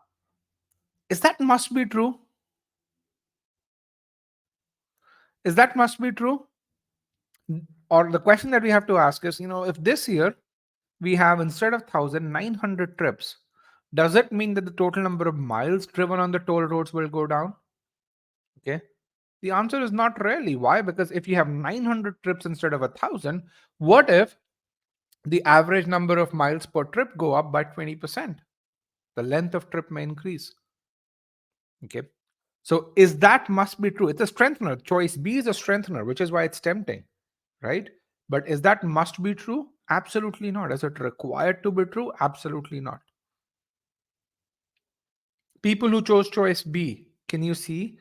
is that must be true? Is that must be true? Or the question that we have to ask is, if this year we have instead of 1,900 trips, does it mean that the total number of miles driven on the toll roads will go down? Okay. The answer is not really. Why? Because if you have 900 trips instead of 1,000, what if the average number of miles per trip go up by 20%? The length of trip may increase. Okay. So is that must be true? It's a strengthener. Choice B is a strengthener, which is why it's tempting, right? But is that must be true? Absolutely not. Is it required to be true? Absolutely not. People who chose choice B, can you see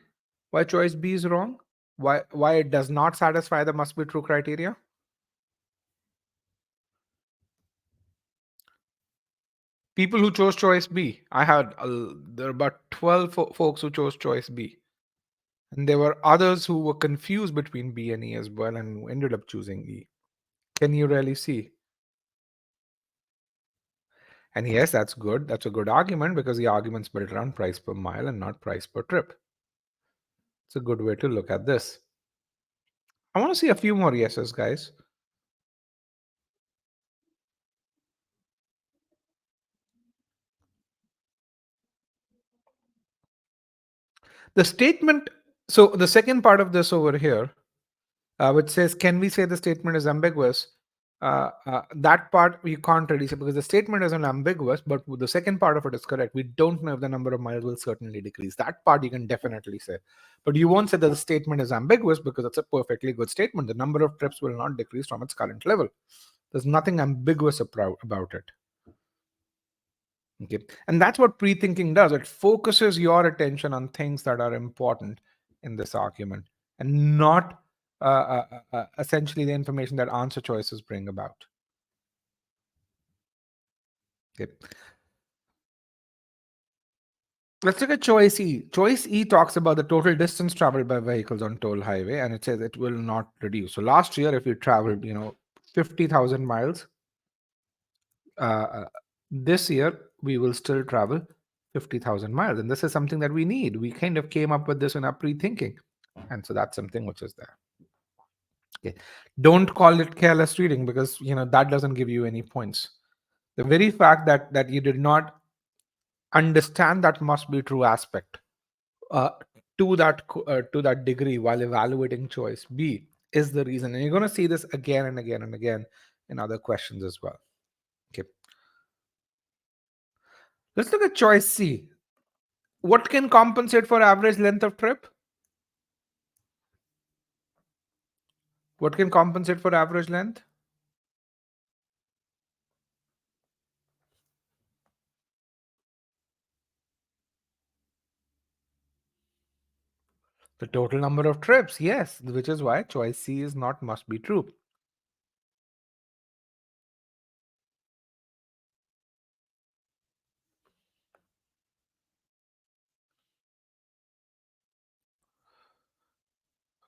why choice B is wrong? Why it does not satisfy the must be true criteria? People who chose choice B. I had there are about 12 folks who chose choice B. And there were others who were confused between B and E as well and who ended up choosing E. Can you really see? And yes, that's good. That's a good argument because the argument's built around price per mile and not price per trip. It's a good way to look at this. I want to see a few more yeses, guys. The statement, so the second part of this over here, which says, can we say the statement is ambiguous? That part we can't really say because the statement isn't ambiguous, but the second part of it is correct. We don't know if the number of miles will certainly decrease. That part you can definitely say. But you won't say that the statement is ambiguous because it's a perfectly good statement. The number of trips will not decrease from its current level. There's nothing ambiguous about it. Okay. And that's what pre-thinking does. It focuses your attention on things that are important in this argument and not essentially the information that answer choices bring about. Okay. Let's look at choice E. Choice E talks about the total distance traveled by vehicles on toll highway, and it says it will not reduce. So last year, if you traveled, 50,000 miles, uh, this year we will still travel 50,000 miles, and this is something that we need. We kind of came up with this in our pre-thinking, and so that's something which is there. Okay, don't call it careless reading because that doesn't give you any points. The very fact that you did not understand that must be true aspect uh, to that degree while evaluating choice B is the reason, and you're going to see this again and again and again in other questions as well. Okay, let's look at choice C. What can compensate for average length of trip? What can compensate for average length? The total number of trips, yes, which is why choice C is not must be true.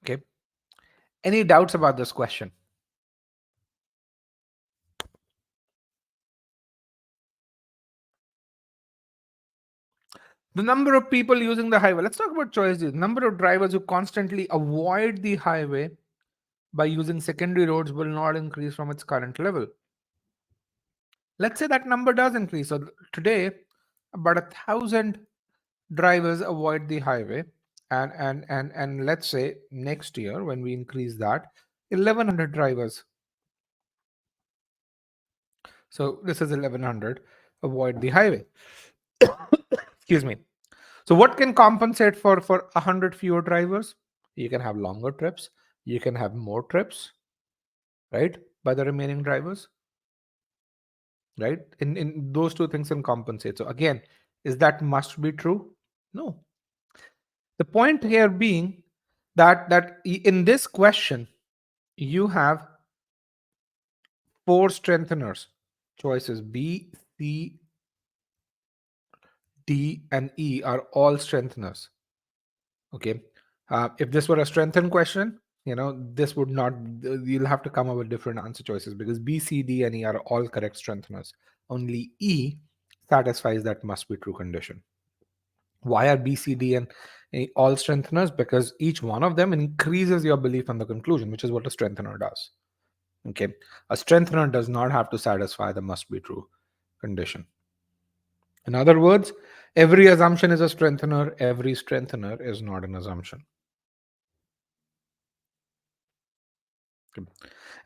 Okay. Any doubts about this question? The number of people using the highway. Let's talk about choice D. The number of drivers who constantly avoid the highway by using secondary roads will not increase from its current level. Let's say that number does increase. So today, about 1,000 drivers avoid the highway, and let's say next year when we increase that, 1,100 drivers. So this is 1,100 avoid the highway. Excuse me. So what can compensate for 100 fewer drivers? You can have longer trips. You can have more trips, right? By the remaining drivers. right? In those two things can compensate. So again, is that must be true? No. The point here being that in this question you have four strengtheners. Choices B, C, D, and E are all strengtheners. Okay. If this were a strengthened question, this would not, you'll have to come up with different answer choices because B, C, D, and E are all correct strengtheners. Only E satisfies that must be true condition. Why are B, C, D, and E all strengtheners? Because each one of them increases your belief in the conclusion, which is what a strengthener does. Okay. A strengthener does not have to satisfy the must be true condition. In other words, every assumption is a strengthener, every strengthener is not an assumption.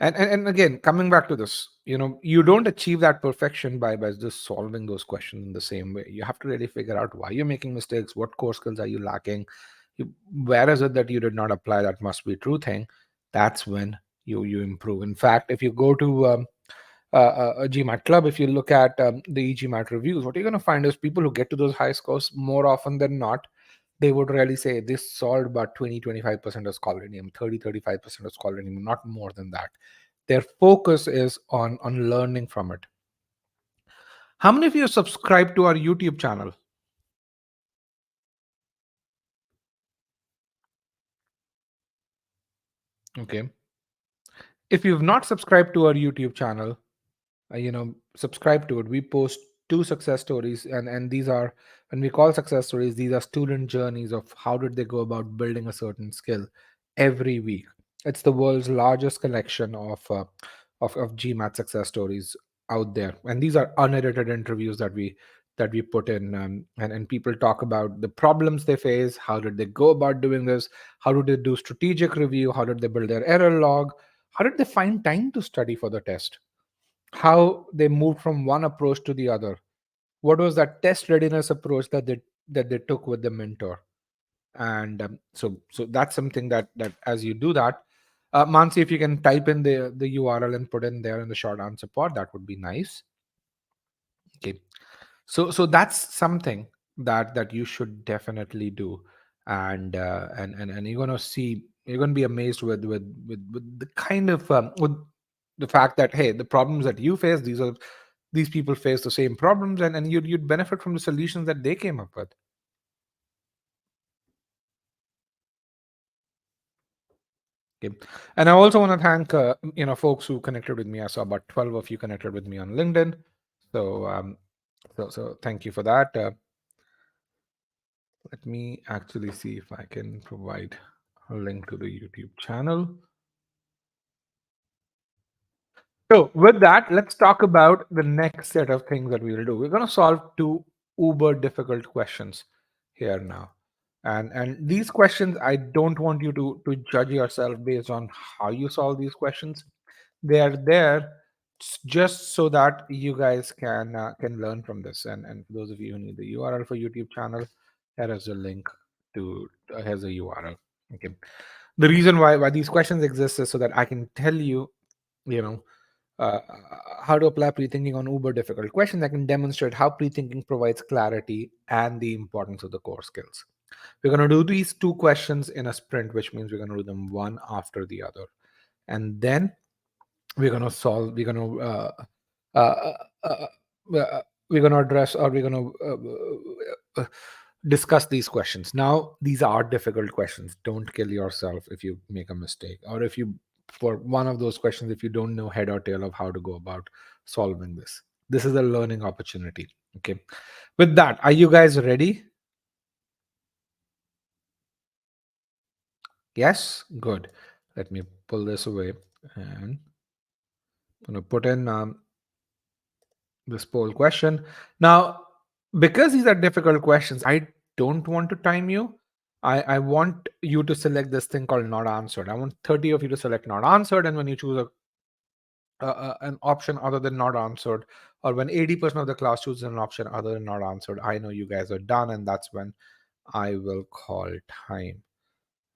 And again, coming back to this, you don't achieve that perfection by just solving those questions in the same way. You have to really figure out why you're making mistakes, what core skills are you lacking, where is it that you did not apply that must be true thing. That's when you improve. In fact, if you go to a GMAT club, if you look at the e-GMAT reviews, what you're going to find is people who get to those high scores more often than not, they would really say this solved about 20-25% of scholarinium, 30-35% of scholarinium, not more than that. Their focus is on learning from it. How many of you subscribe to our YouTube channel? Okay. If you've not subscribed to our YouTube channel, subscribe to it. We post two success stories, and these are, when we call success stories, these are student journeys of how did they go about building a certain skill every week. It's the world's largest collection of GMAT success stories out there, and these are unedited interviews that we put in, and people talk about the problems they face, how did they go about doing this, how did they do strategic review, how did they build their error log, how did they find time to study for the test, how they moved from one approach to the other, what was that test readiness approach that they took with the mentor. And so that's something that as you do that, Mansi, if you can type in the URL and put in there in the short answer pod, that would be nice. Okay. So that's something that you should definitely do. And you're gonna see, you're gonna be amazed with the kind of with the fact that, hey, the problems that you face, these people face the same problems, and you'd benefit from the solutions that they came up with. Okay. And I also want to thank folks who connected with me. I saw about 12 of you connected with me on LinkedIn. So thank you for that. Let me actually see if I can provide a link to the YouTube channel. So with that, let's talk about the next set of things that we will do. We're going to solve two uber difficult questions here now. And these questions, I don't want you to judge yourself based on how you solve these questions. They are there just so that you guys can learn from this. And for those of you who need the URL for YouTube channel, here is a link to here's a URL. Okay. The reason why these questions exist is so that I can tell you, you know, how to apply pre-thinking on uber difficult questions. I can demonstrate how pre-thinking provides clarity and the importance of the core skills. We're going to do these two questions in a sprint, which means we're going to do them one after the other. And then we're going to uh, uh, uh, we're going to address, or we're going to discuss these questions. Now, these are difficult questions. Don't kill yourself if you make a mistake, or if you, for one of those questions, if you don't know head or tail of how to go about solving this. This is a learning opportunity. Okay. With that, are you guys ready? Yes? Good. Let me pull this away, and I'm going to put in this poll question. Now, because these are difficult questions, I don't want to time you. I want you to select this thing called not answered. I want 30 of you to select not answered. And when you choose an option other than not answered, or when 80% of the class chooses an option other than not answered, I know you guys are done. And that's when I will call time.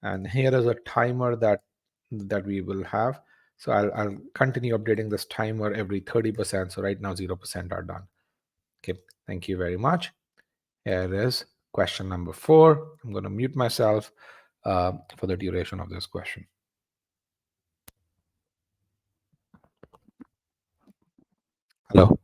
And here is a timer that we will have. So I'll continue updating this timer every 30%. So right now 0% are done. Okay, thank you very much. Here is question number 4. I'm going to mute myself for the duration of this question. Hello.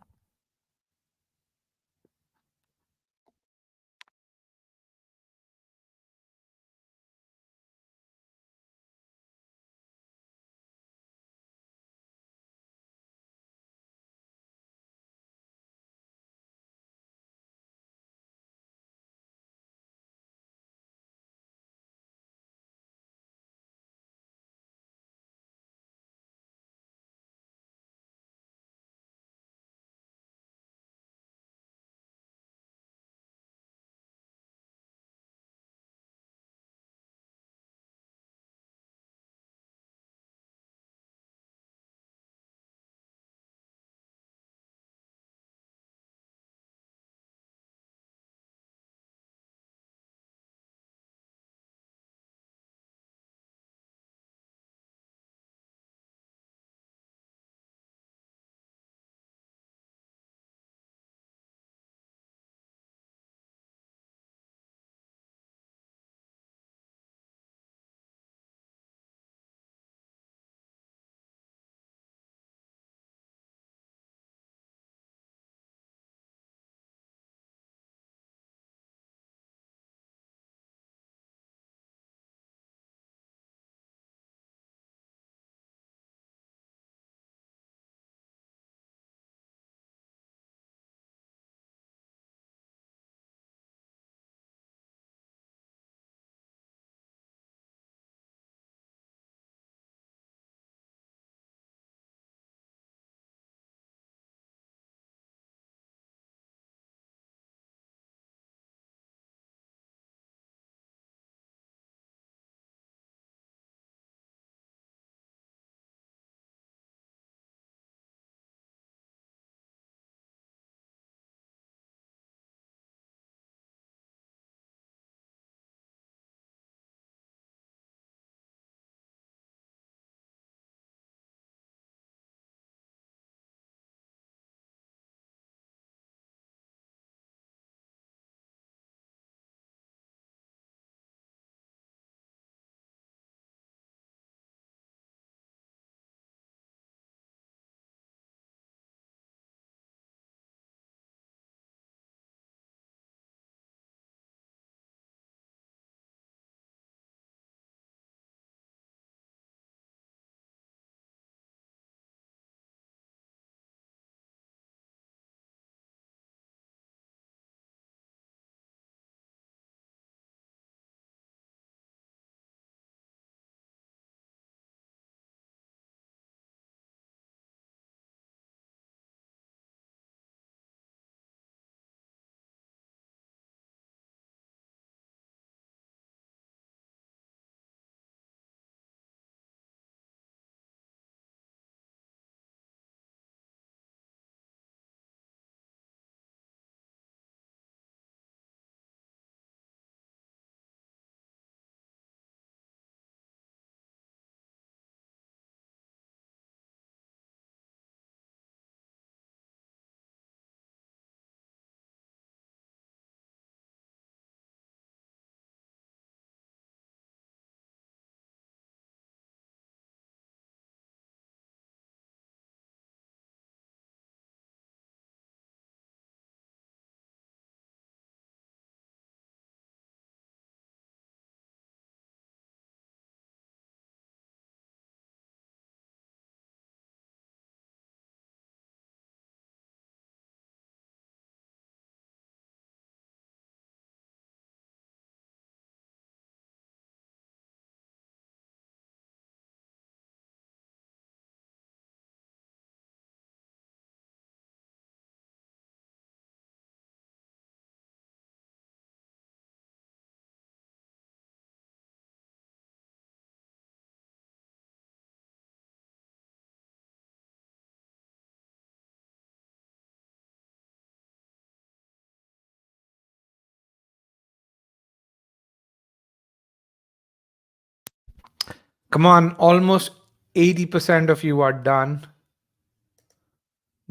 Come on, almost 80% of you are done.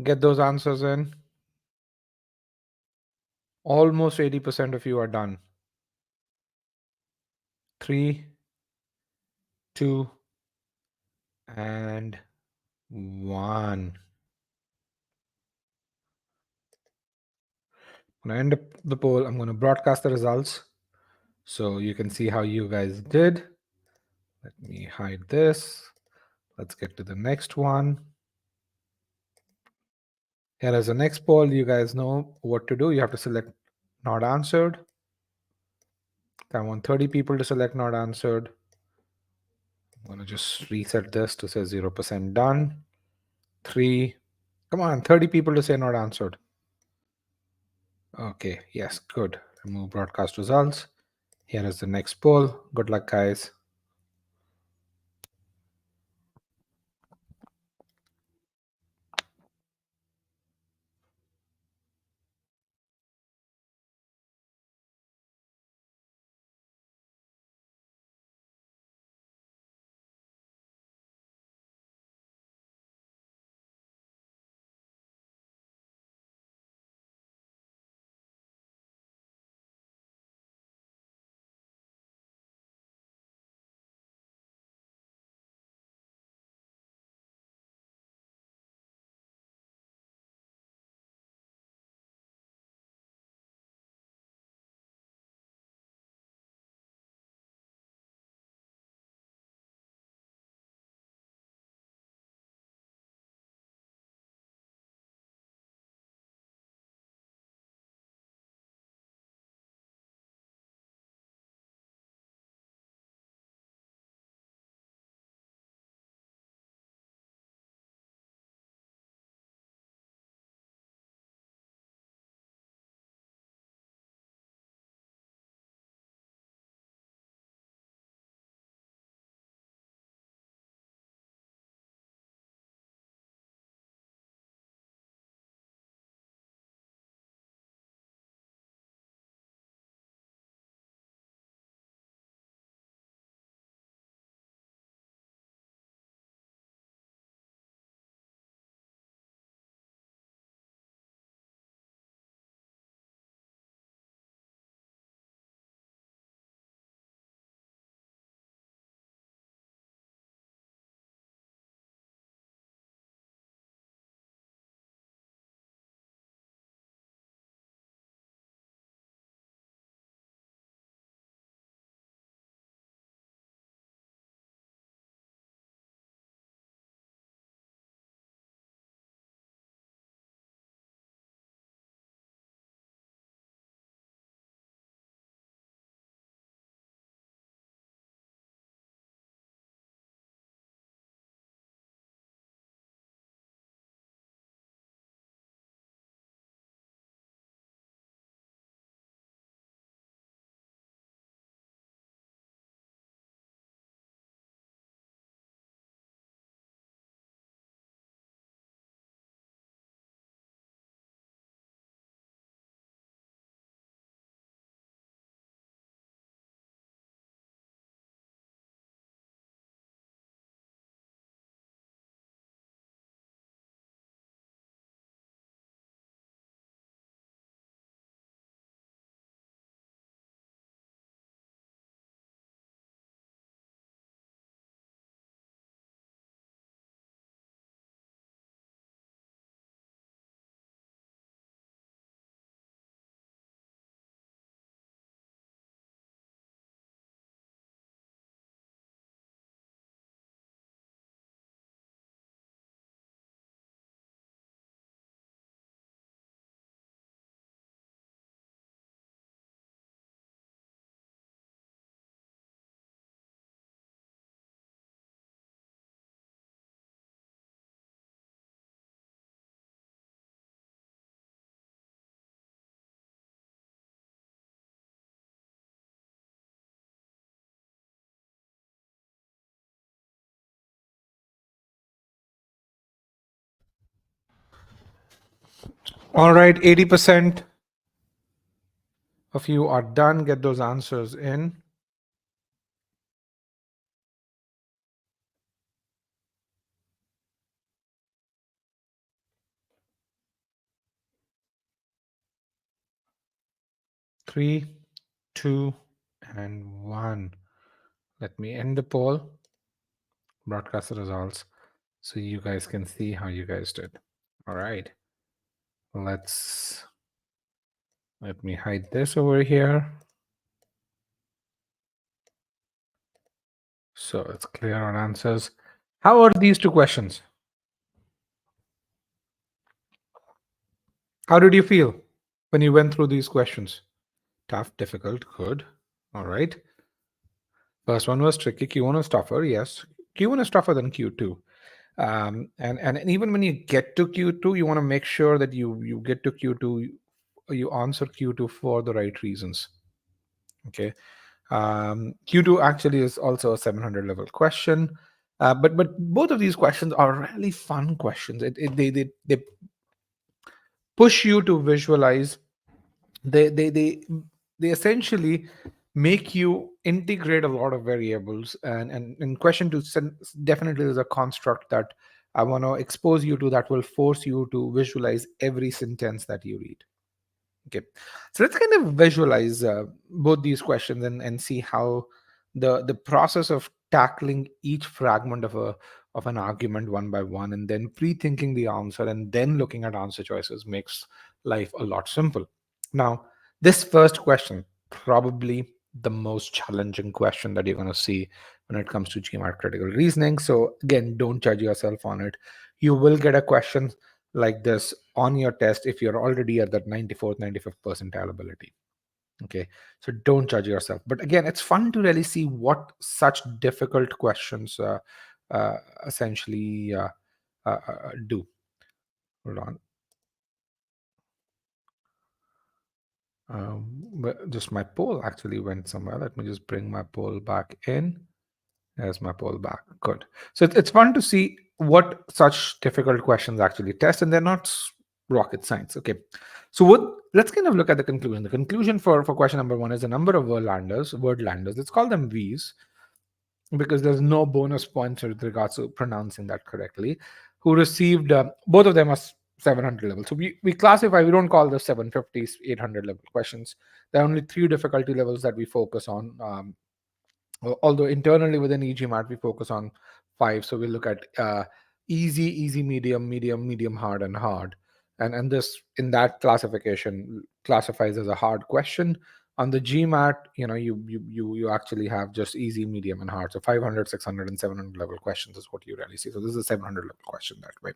Get those answers in. Almost 80% of you are done. 3, 2, and 1. I'm going to end up the poll. I'm going to broadcast the results so you can see how you guys did. Let me hide this. Let's get to the next one. Here is the next poll. You guys know what to do. You have to select not answered. I want 30 people to select not answered. I'm going to just reset this to say 0% done. 3. Come on, 30 people to say not answered. Okay, yes, good. Remove broadcast results. Here is the next poll. Good luck, guys. All right, 80% of you are done. Get those answers in. 3, 2, and 1. Let me end the poll, broadcast the results, so you guys can see how you guys did. All right. Let me hide this over here. So it's clear on answers. How are these two questions? How did you feel when you went through these questions? Tough, difficult, good. All right. First one was tricky. Q1 was tougher. Yes. Q1 is tougher than Q2. And even when you get to Q2, you want to make sure that you get to Q2, you answer Q2 for the right reasons. Okay. Q2 actually is also a 700 level question. But both of these questions are really fun questions. They push you to visualize. They essentially make you integrate a lot of variables. And in question two, definitely there's a construct that I want to expose you to that will force you to visualize every sentence that you read. Okay, so let's kind of visualize both these questions and see how the process of tackling each fragment of an argument one by one, and then pre-thinking the answer and then looking at answer choices makes life a lot simple. Now, this first question, probably the most challenging question that you're going to see when it comes to GMAT critical reasoning. So again, don't judge yourself on it. You will get a question like this on your test if you're already at that 94th 95th percentile ability. Okay, so don't judge yourself, but again, it's fun to really see what such difficult questions uh, essentially do. Hold on. But just my poll actually went somewhere. Let me just bring my poll back in. There's my poll back. Good. So it's fun to see what such difficult questions actually test, and they're not rocket science. Okay. So let's kind of look at the conclusion. The conclusion for question number one is the number of word landers. Let's call them V's because there's no bonus points with regards to pronouncing that correctly. Who received both of them as 700 level. So we classify. We don't call the 750s 800 level questions. There are only three difficulty levels that we focus on. Although internally within e-GMAT we focus on 5, so we look at easy, medium, medium hard, and hard. And this in that classification classifies as a hard question. On the GMAT, you actually have just easy, medium, and hard. So 500, 600, and 700 level questions is what you really see. So this is a 700 level question that way.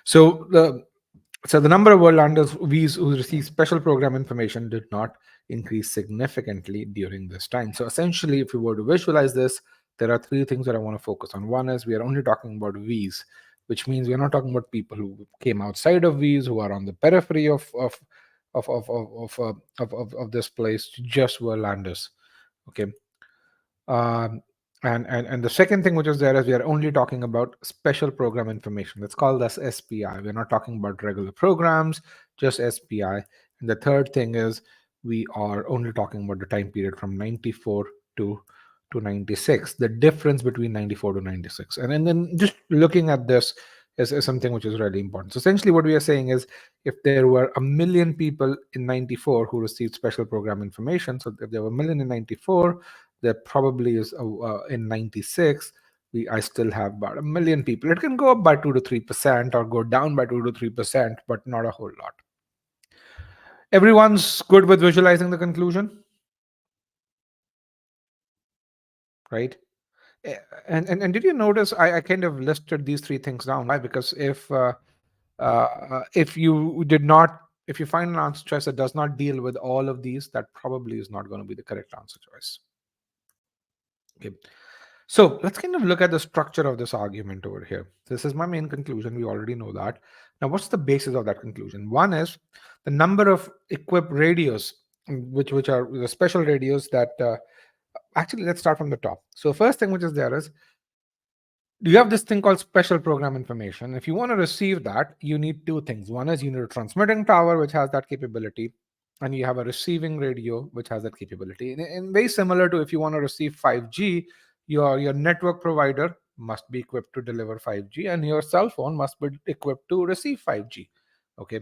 So the number of Worldlanders V's who receive special program information did not increase significantly during this time. So essentially, if we were to visualize this, there are three things that I want to focus on. One is we are only talking about V's, which means we're not talking about people who came outside of V's, who are on the periphery of this place, just Worldlanders. Okay. Um, and the second thing which is there is we are only talking about special program information. That's called as SPI. We're not talking about regular programs, just SPI. And the third thing is we are only talking about the time period from 94 to 96, the difference between 94 to 96. And then just looking at this is something which is really important. So essentially what we are saying is if there were 1 million people in 94 who received special program information, so if there were 1 million in 94, there probably is in 96 I still have about 1 million people. It can go up by 2 to 3% or go down by 2 to 3%, but not a whole lot. Everyone's good with visualizing the conclusion, right? And did you notice I kind of listed these three things down? Why? Because if you did not, if you find an answer choice that does not deal with all of these, that probably is not going to be the correct answer choice. Okay. So let's kind of look at the structure of this argument over here. This is my main conclusion. We already know that. Now, what's the basis of that conclusion? One is the number of equipped radios, which are the special radios that actually, let's start from the top. So first thing which is there is you have this thing called special program information. If you want to receive that, you need two things. One is you need a transmitting tower, which has that capability, and you have a receiving radio, which has that capability. And very similar to if you want to receive 5G, your network provider must be equipped to deliver 5G, and your cell phone must be equipped to receive 5G. Okay,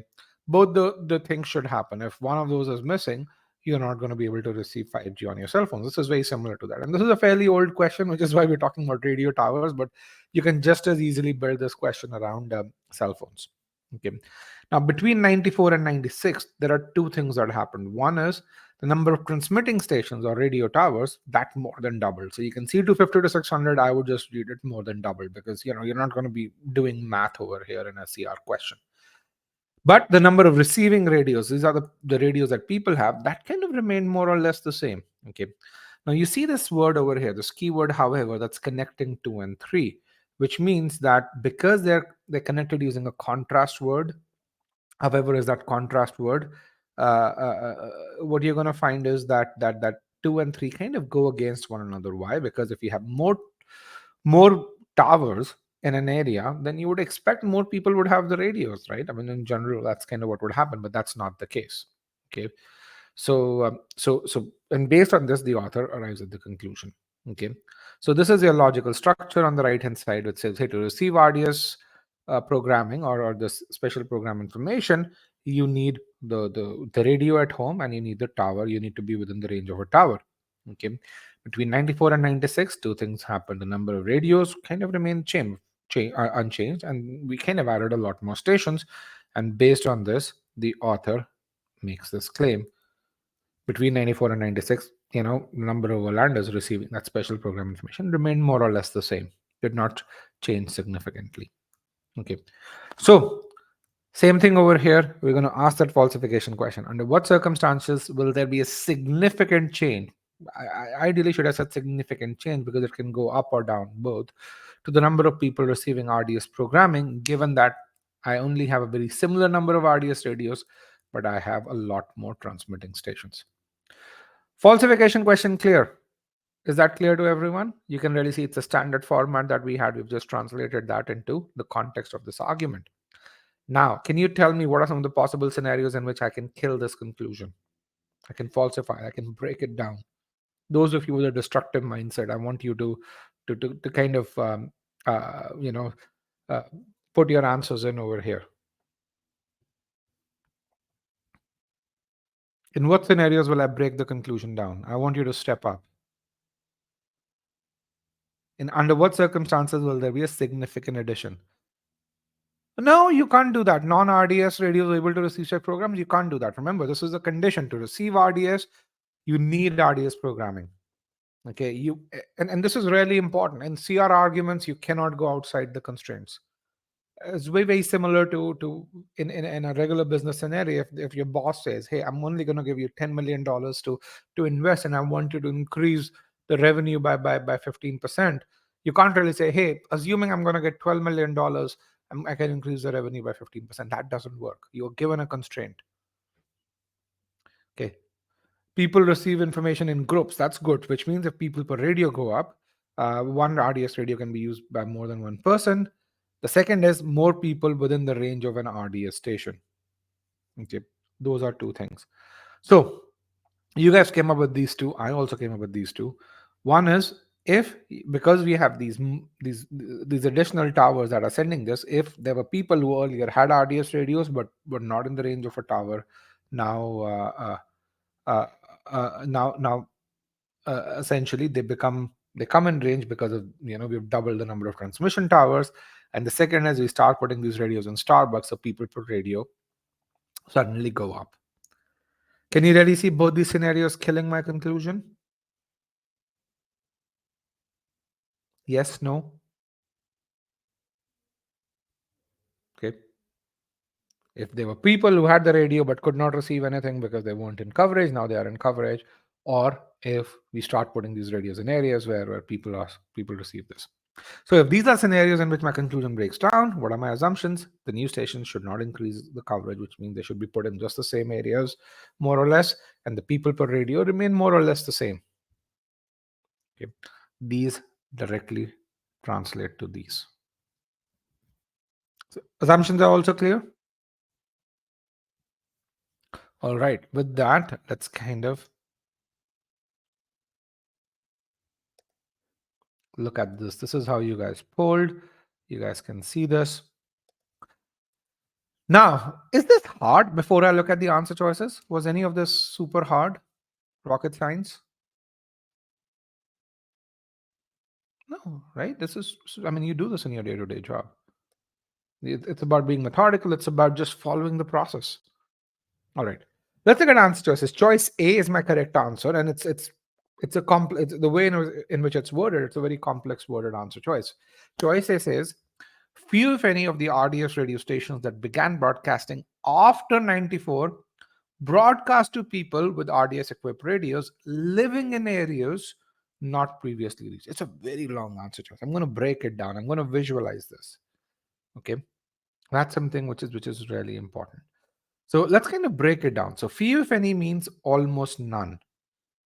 both the things should happen. If one of those is missing, you're not going to be able to receive 5G on your cell phones. This is very similar to that. And this is a fairly old question, which is why we're talking about radio towers, but you can just as easily build this question around cell phones. Okay. Now, between 94 and 96, there are two things that happened. One is the number of transmitting stations or radio towers that more than doubled. So you can see 250 to 600. I would just read it more than double, because you're not going to be doing math over here in a CR question. But the number of receiving radios, these are the radios that people have, that kind of remain more or less the same. Okay. Now you see this word over here, this keyword, however, that's connecting 2 and 3, which means that because they're connected using a contrast word, however is that contrast word, what you're going to find is that 2 and 3 kind of go against one another. Why? Because if you have more towers in an area, then you would expect more people would have the radios, right? I mean, in general, that's kind of what would happen, but that's not the case. Okay. So and based on this, the author arrives at the conclusion. Okay. So this is your logical structure on the right hand side, which says, hey, to receive RDS programming or this special program information, you need the radio at home, and you need the tower. You need to be within the range of a tower. Okay. Between 94 and 96, two things happened. The number of radios kind of remained unchanged, and we kind of added a lot more stations. And based on this, the author makes this claim. Between 94 and 96, number of overlanders receiving that special program information remained more or less the same, did not change significantly. Okay. So same thing over here. We're going to ask that falsification question. Under what circumstances will there be a significant change? I ideally should have said significant change, because it can go up or down both, to the number of people receiving RDS programming, given that I only have a very similar number of RDS radios, but I have a lot more transmitting stations. Falsification question clear. Is that clear to everyone? You can really see it's a standard format that we had. We've just translated that into the context of this argument. Now, can you tell me what are some of the possible scenarios in which I can kill this conclusion? I can falsify, I can break it down. Those of you with a destructive mindset, I want you to kind of uh, put your answers in over here. In what scenarios will I break the conclusion down? I want you to step up. Under what circumstances will there be a significant addition? No, you can't do that. Non-RDS radios able to receive such programs, you can't do that. Remember, this is a condition. To receive RDS, you need RDS programming. Okay, and this is really important. In CR arguments, you cannot go outside the constraints. It's very similar to in a regular business scenario. If your boss says, hey, I'm only going to give you $10 million to invest, and I want you to increase the revenue by 15%, you can't really say, hey, assuming I'm going to get $12 million, I can increase the revenue by 15%. That doesn't work. You're given a constraint. Okay. People receive information in groups. That's good, which means if people per radio go up, one RDS radio can be used by more than one person. The second is more people within the range of an RDS station. Okay, those are two things. So you guys came up with these two. I also came up with these two. One is, because we have these additional towers that are sending this, if there were people who earlier had RDS radios but were not in the range of a tower, now essentially they come in range, because of we've doubled the number of transmission towers. And the second is, we start putting these radios in Starbucks, so people per radio suddenly go up. Can you really see both these scenarios killing my conclusion? Yes, no? Okay. If there were people who had the radio but could not receive anything because they weren't in coverage, now they are in coverage. Or if we start putting these radios in areas where people receive this. So if these are scenarios in which my conclusion breaks down, what are my assumptions? The new stations should not increase the coverage, which means they should be put in just the same areas, more or less, and the people per radio remain more or less the same. Okay. These directly translate to these. So assumptions are also clear? All right. With that, let's kind of look at this. This is how you guys polled. You guys can see this. Now, is this hard before I look at the answer choices? Was any of this super hard? Rocket science? No, right? You do this in your day-to-day job. It's about being methodical. It's about just following the process. All right. Let's look at answer choices. Choice A is my correct answer, and it's a complex. The way in which it's worded, it's a very complex worded answer choice. Choice A says, few, if any, of the RDS radio stations that began broadcasting after 94 broadcast to people with RDS equipped radios living in areas not previously reached. It's a very long answer choice. I'm going to break it down. I'm going to visualize this. Okay, that's something which is really important. So let's kind of break it down. So few, if any, means almost none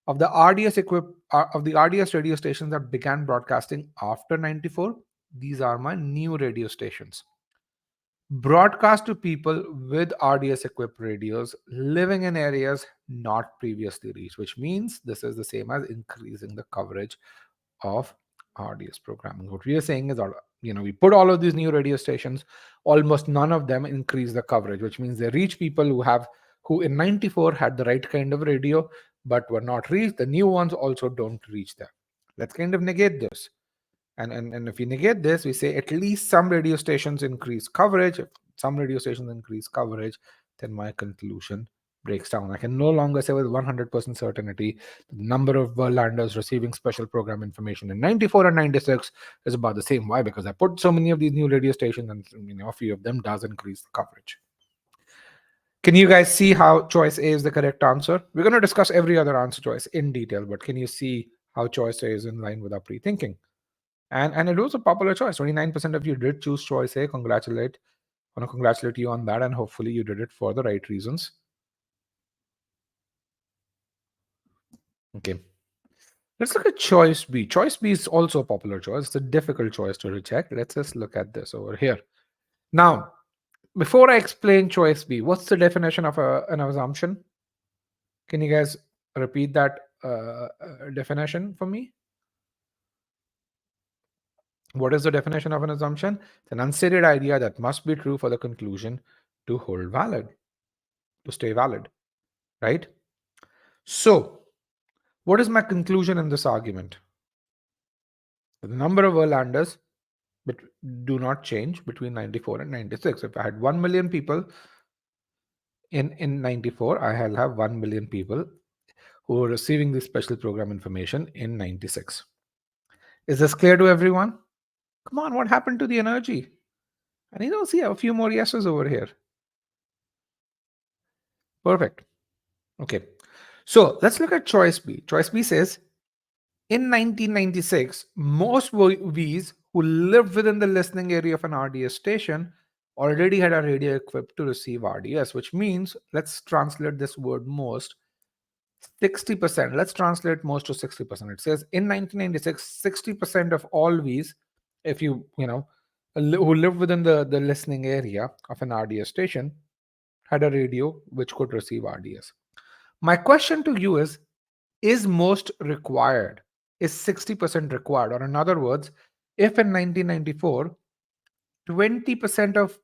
of the RDS radio stations that began broadcasting after 94. These are my new radio stations. Broadcast to people with RDS equipped radios living in areas not previously reached, which means this is the same as increasing the coverage of RDS programming. What we are saying is, we put all of these new radio stations, almost none of them increase the coverage, which means they reach people who in 94 had the right kind of radio but were not reached. The new ones also don't reach them. Let's kind of negate this. And if we negate this, we say at least some radio stations increase coverage. If some radio stations increase coverage, then my conclusion breaks down. I can no longer say with 100% certainty the number of Verlanders receiving special program information in 94 and 96 is about the same. Why? Because I put so many of these new radio stations, and a few of them does increase the coverage. Can you guys see how choice A is the correct answer? We're going to discuss every other answer choice in detail, but can you see how choice A is in line with our pre-thinking? And it was a popular choice. 29% of you did choose choice A. I want to congratulate you on that, and hopefully you did it for the right reasons. Okay. Let's look at choice B. Choice B is also a popular choice. It's a difficult choice to reject. Let's just look at this over here. Now, before I explain choice B, what's the definition of an assumption? Can you guys repeat that definition for me? What is the definition of an assumption? It's an unstated idea that must be true for the conclusion to hold valid, to stay valid, right? So, what is my conclusion in this argument? The number of Verlanders do not change between 94 and 96. If I had 1 million people in 94, I'll have 1 million people who are receiving this special program information in 96. Is this clear to everyone? Come on, what happened to the energy? I need to see a few more yeses over here. Perfect. Okay. So let's look at choice B. Choice B says, in 1996, most Vs who lived within the listening area of an RDS station already had a radio equipped to receive RDS, which means, let's translate this word most, 60%. Let's translate most to 60%. It says in 1996, 60% of all Vs, if who lived within the listening area of an RDS station, had a radio which could receive RDS. My question to you is most required? Is 60% required? Or in other words, if in 1994, 20% of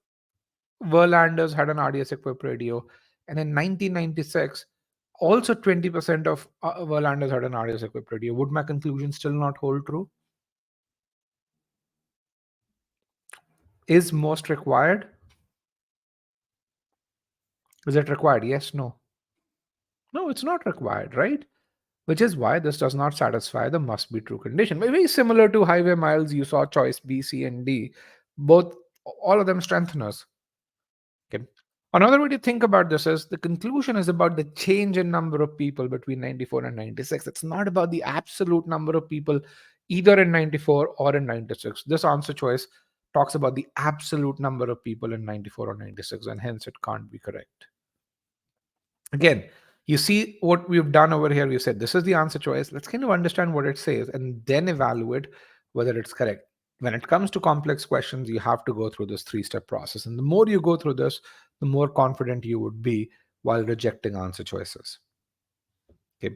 Verlanders had an RDS equipped radio, and in 1996, also 20% of Verlanders had an RDS equipped radio, would my conclusion still not hold true? Is most required? Is it required? Yes, no. No, it's not required, right? Which is why this does not satisfy the must be true condition. Very similar to highway miles, you saw choice B, C, and D. All of them strengtheners. Okay. Another way to think about this is the conclusion is about the change in number of people between 94 and 96. It's not about the absolute number of people either in 94 or in 96. This answer choice talks about the absolute number of people in 94 or 96, and hence it can't be correct. Again, you see what we've done over here. We said this is the answer choice. Let's kind of understand what it says and then evaluate whether it's correct. When it comes to complex questions, you have to go through this three-step process. And the more you go through this, the more confident you would be while rejecting answer choices. Okay.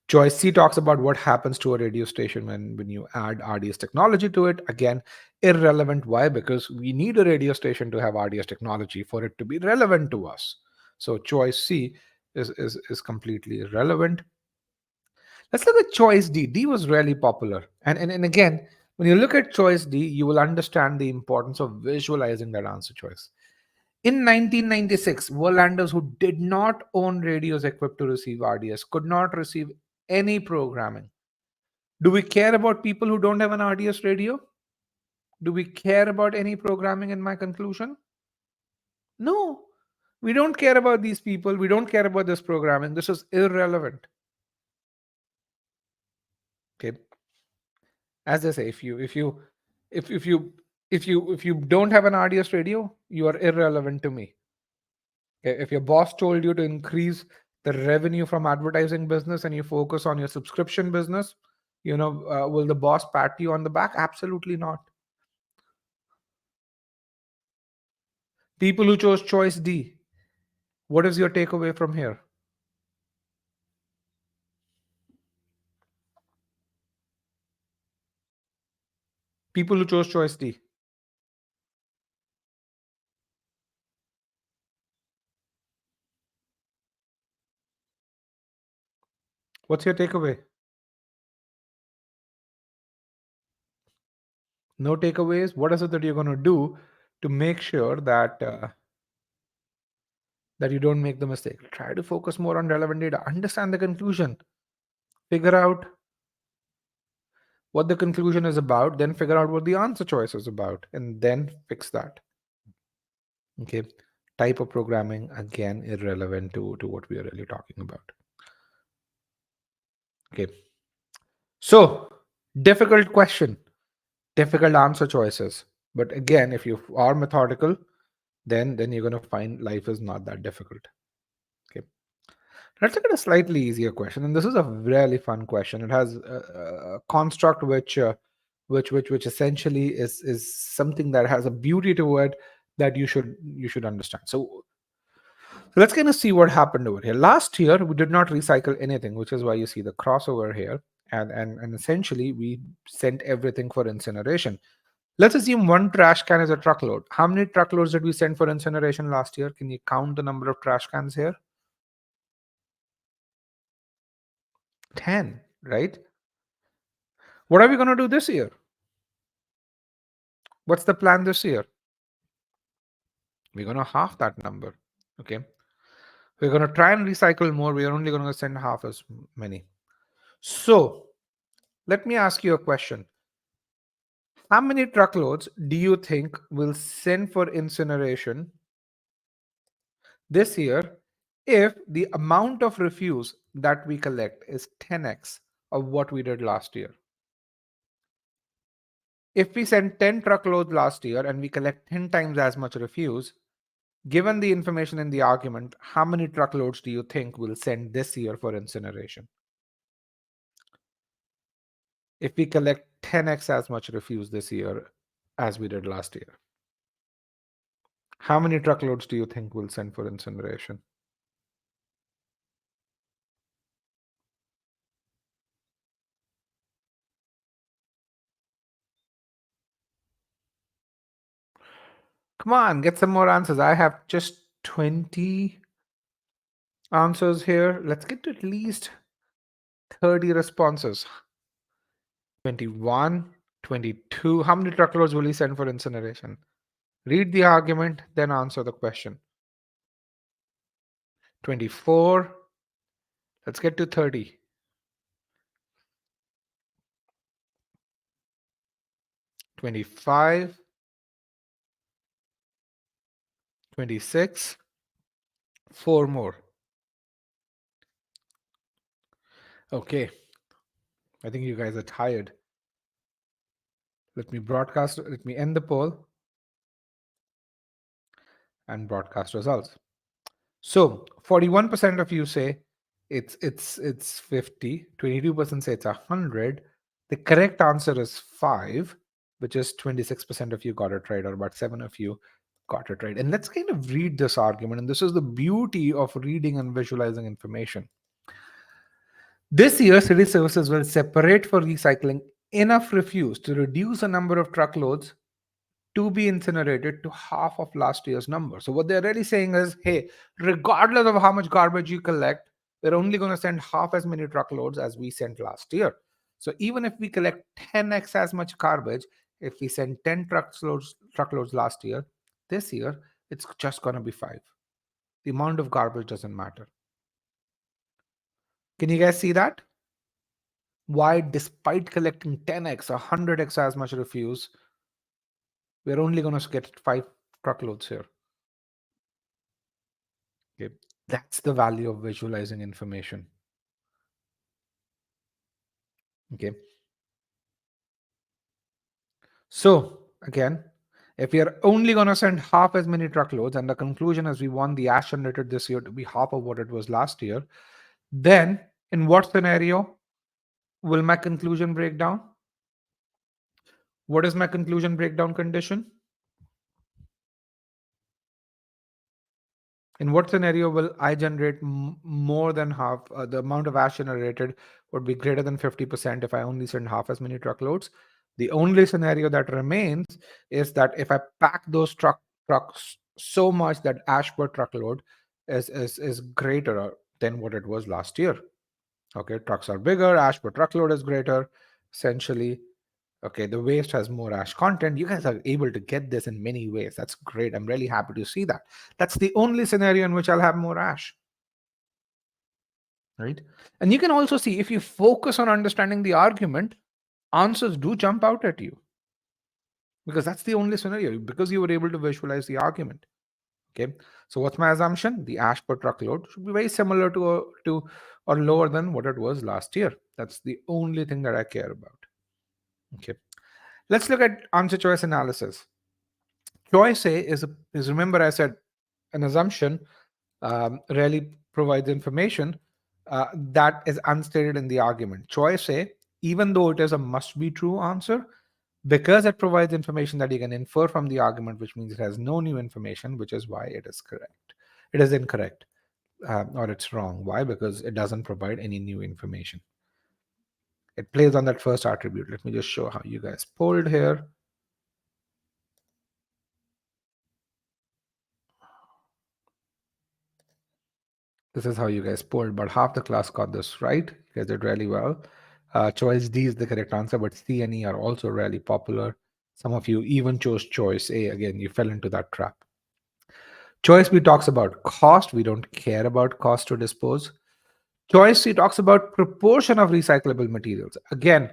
Choice C talks about what happens to a radio station when you add RDS technology to it. Again, irrelevant. Why? Because we need a radio station to have RDS technology for it to be relevant to us. So choice C is completely irrelevant. Let's look at choice D. D was really popular. And again, when you look at choice D, you will understand the importance of visualizing that answer choice. In 1996, Verlanders who did not own radios equipped to receive RDS could not receive any programming. Do we care about people who don't have an RDS radio? Do we care about any programming in my conclusion? No. We don't care about these people. We don't care about this programming. This is irrelevant. Okay. As I say, if you don't have an RDS radio, you are irrelevant to me. Okay? If your boss told you to increase the revenue from advertising business and you focus on your subscription business, will the boss pat you on the back? Absolutely not. People who chose choice D, what is your takeaway from here? People who chose choice D. What's your takeaway? No takeaways. What is it that you're going to do to make sure that you don't make the mistake? Try to focus more on relevant data. Understand the conclusion. Figure out what the conclusion is about. Then figure out what the answer choice is about, and then fix that. Okay. Type of programming, again, irrelevant to what we are really talking about. Okay. So, difficult question, difficult answer choices. But again, if you are methodical, then you're going to find life is not that difficult. Okay. Let's look at a slightly easier question, and this is a really fun question. It has a construct which essentially is something that has a beauty to it that you should understand. So let's kind of see what happened over here. Last year we did not recycle anything, which is why you see the crossover here, and essentially we sent everything for incineration. Let's assume one trash can is a truckload. How many truckloads did we send for incineration last year? Can you count the number of trash cans here? 10, right? What are we going to do this year? What's the plan this year? We're going to half that number. Okay. We're going to try and recycle more. We are only going to send half as many. So let me ask you a question. How many truckloads do you think will send for incineration this year if the amount of refuse that we collect is 10x of what we did last year? If we send 10 truckloads last year and we collect 10 times as much refuse, given the information in the argument, how many truckloads do you think will send this year for incineration? If we collect 10x as much refuse this year as we did last year, how many truckloads do you think will send for incineration? Come on, get some more answers. I have just 20 answers here. Let's get to at least 30 responses. 21, 22. How many truckloads will he send for incineration? Read the argument, then answer the question. 24. Let's get to 30. 25. 26. 4 more. Okay. I think you guys are tired. Let me end the poll and broadcast results. So 41% of you say it's 50, 22% say it's 100. The correct answer is 5, which is 26% of you got it right, or about 7 of you got it right. And let's kind of read this argument. And this is the beauty of reading and visualizing information. This year, city services will separate for recycling enough refuse to reduce the number of truckloads to be incinerated to half of last year's number. So what they're really saying is, hey, regardless of how much garbage you collect, we're only going to send half as many truckloads as we sent last year. So even if we collect 10x as much garbage, if we send 10 truckloads last year, this year it's just going to be 5. The amount of garbage doesn't matter. Can you guys see that? Why, despite collecting 10x, 100x as much refuse, we're only going to get 5 truckloads here. Okay. That's the value of visualizing information. Okay. So again, if we are only going to send half as many truckloads, and the conclusion is we want the ash generated this year to be half of what it was last year, then in what scenario will my conclusion break down? What is my conclusion breakdown condition? In what scenario will I generate more than half? The amount of ash generated would be greater than 50% if I only send half as many truckloads. The only scenario that remains is that if I pack those trucks so much that ash per truckload is greater than what it was last year. Okay, trucks are bigger, ash per truckload is greater. Essentially, okay, the waste has more ash content. You guys are able to get this in many ways. That's great. I'm really happy to see that. That's the only scenario in which I'll have more ash. Right? And you can also see if you focus on understanding the argument, answers do jump out at you. Because that's the only scenario, because you were able to visualize the argument. Okay. So what's my assumption? The ash per truckload should be very similar to or lower than what it was last year. That's the only thing that I care about. Okay. Let's look at answer choice analysis. Choice A is remember I said an assumption rarely provides information that is unstated in the argument. Choice A, even though it is a must be true answer, because it provides information that you can infer from the argument, which means it has no new information, which is why it is correct. It is incorrect or it's wrong. Why? Because it doesn't provide any new information. It plays on that first attribute. Let me just show how you guys polled here. This is how you guys polled, but half the class got this right. You guys did really well. Choice D is the correct answer, but C and E are also really popular. Some of you even chose choice A. Again, you fell into that trap. Choice B talks about cost. We don't care about cost to dispose. Choice C talks about proportion of recyclable materials. Again,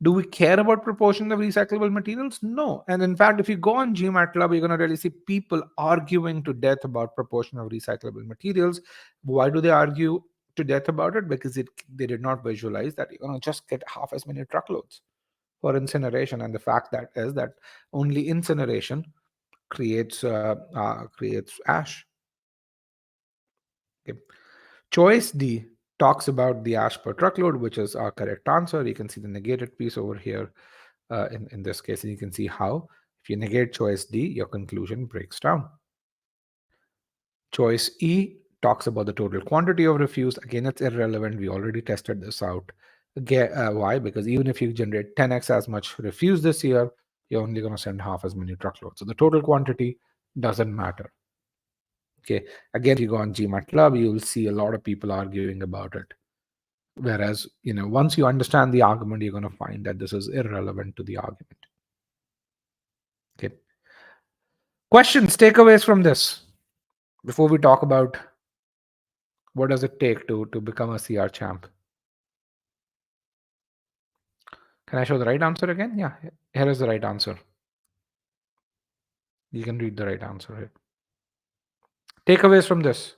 do we care about proportion of recyclable materials? No. And in fact, if you go on GMAT Club, you're going to really see people arguing to death about proportion of recyclable materials. Why do they argue to death about it? Because they did not visualize that you're going to just get half as many truckloads for incineration. And the fact that is that only incineration creates ash. Okay. Choice D talks about the ash per truckload, which is our correct answer. You can see the negated piece over here in this case, and you can see how if you negate choice D, your conclusion breaks down. Choice E talks about the total quantity of refuse. Again, it's irrelevant. We already tested this out. Again, why? Because even if you generate 10x as much refuse this year, you're only going to send half as many truckloads. So the total quantity doesn't matter. Okay. Again, if you go on GMAT Club, you will see a lot of people arguing about it. Whereas, once you understand the argument, you're going to find that this is irrelevant to the argument. Okay. Questions, takeaways from this before we talk about what does it take to become a CR champ. Can I show the right answer again? Yeah, here is the right answer. You can read the right answer here. Takeaways from this.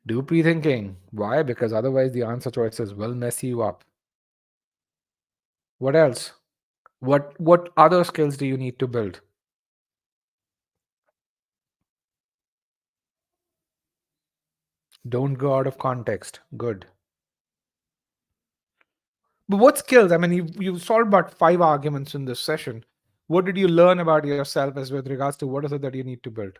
Do pre-thinking. Why? Because otherwise the answer choices will mess you up. What else? What other skills do you need to build? Don't go out of context. Good. But what skills? I mean, you solved about 5 arguments in this session. What did you learn about yourself as with regards to what is it that you need to build?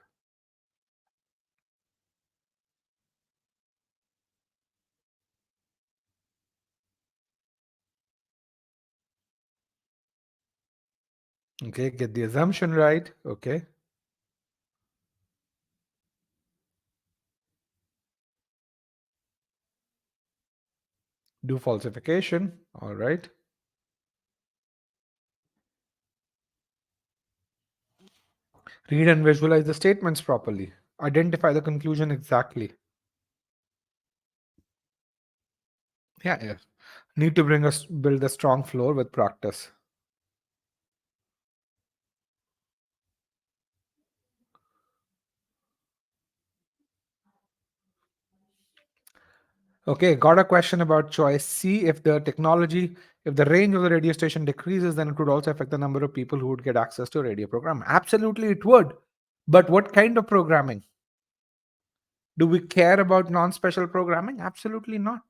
Okay, get the assumption right. Okay. Do falsification. All right. Read and visualize the statements properly. Identify the conclusion exactly. Yeah, yeah. Need to build a strong floor with practice. Okay, got a question about choice C. If the technology, if the range of the radio station decreases, then it would also affect the number of people who would get access to a radio program. Absolutely, it would. But what kind of programming? Do we care about non special programming? Absolutely not.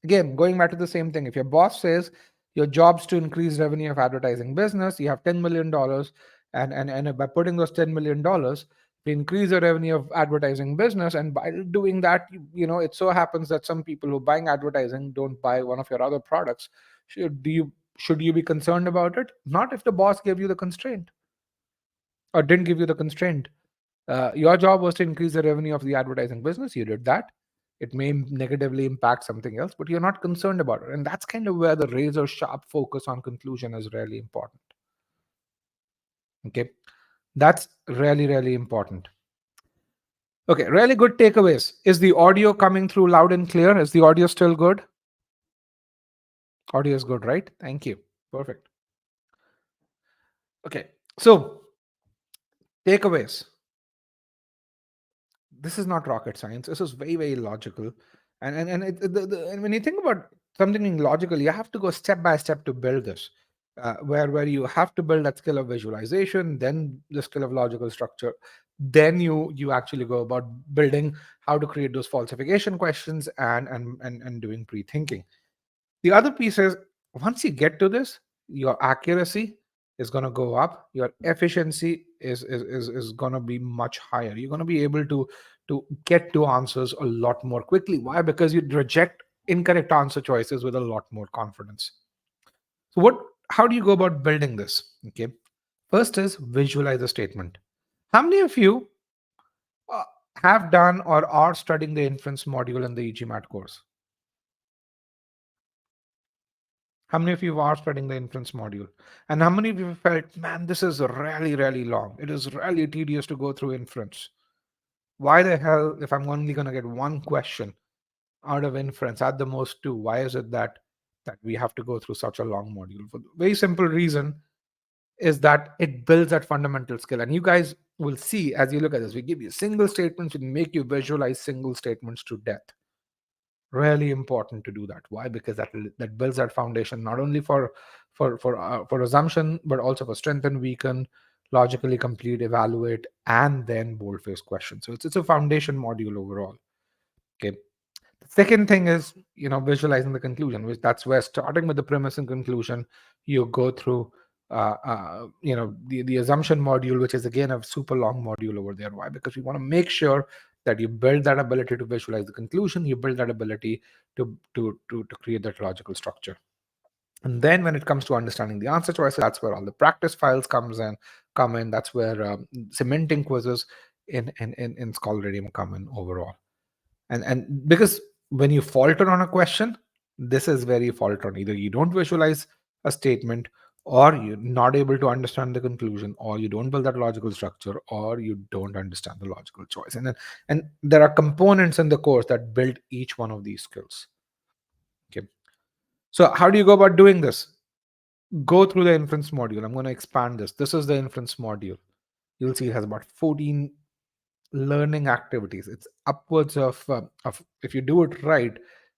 Again, going back to the same thing, if your boss says your job's to increase revenue of advertising business, you have $10 million, and by putting those $10 million to increase the revenue of advertising business, and by doing that, it so happens that some people who are buying advertising don't buy one of your other products. Should you be concerned about it? Not if the boss gave you the constraint or didn't give you the constraint. Your job was to increase the revenue of the advertising business. You did that. It may negatively impact something else, but you're not concerned about it. And that's kind of where the razor sharp focus on conclusion is really important. Okay. That's really, really important. Okay. Really good takeaways. Is the audio coming through loud and clear? Is the audio still good? Audio is good, right? Thank you. Perfect. Okay. So, takeaways. This is not rocket science. This is very, very logical. And when you think about something being logical, you have to go step by step to build this. Where you have to build that skill of visualization, then the skill of logical structure, then you actually go about building how to create those falsification questions and doing pre-thinking. The other piece is, once you get to this, your accuracy is going to go up, your efficiency is going to be much higher. You're going to be able to get to answers a lot more quickly. Why? Because you reject incorrect answer choices with a lot more confidence. So how do you go about building this? Okay. First is visualize the statement. How many of you uh, have done or are studying the inference module in the e-GMAT course? How many of you are studying the inference module? And how many of you felt, man, this is really, really long. It is really tedious to go through inference. Why the hell, if I'm only going to get one question out of inference, at the most two, why is it that we have to go through such a long module? For the very simple reason is that it builds that fundamental skill. And you guys will see as you look at this, we give you single statements, we make you visualize single statements to death. Really important to do that. Why? Because that builds that foundation not only for assumption, but also for strength and weaken, logically complete, evaluate, and then boldface question. So it's a foundation module overall. Okay. The second thing is, visualizing the conclusion, which that's where, starting with the premise and conclusion, you go through the assumption module, which is again a super long module over there. Why? Because we want to make sure that you build that ability to visualize the conclusion, you build that ability to create that logical structure. And then when it comes to understanding the answer choices, that's where all the practice files come in. That's where cementing quizzes in Scholarium come in overall. And because when you falter on a question, this is very falter on. Either you don't visualize a statement, or you're not able to understand the conclusion, or you don't build that logical structure, or you don't understand the logical choice. And there are components in the course that build each one of these skills. Okay. So how do you go about doing this? Go through the inference module. I'm going to expand this. This is the inference module. You'll see it has about 14 learning activities. It's upwards of if you do it right,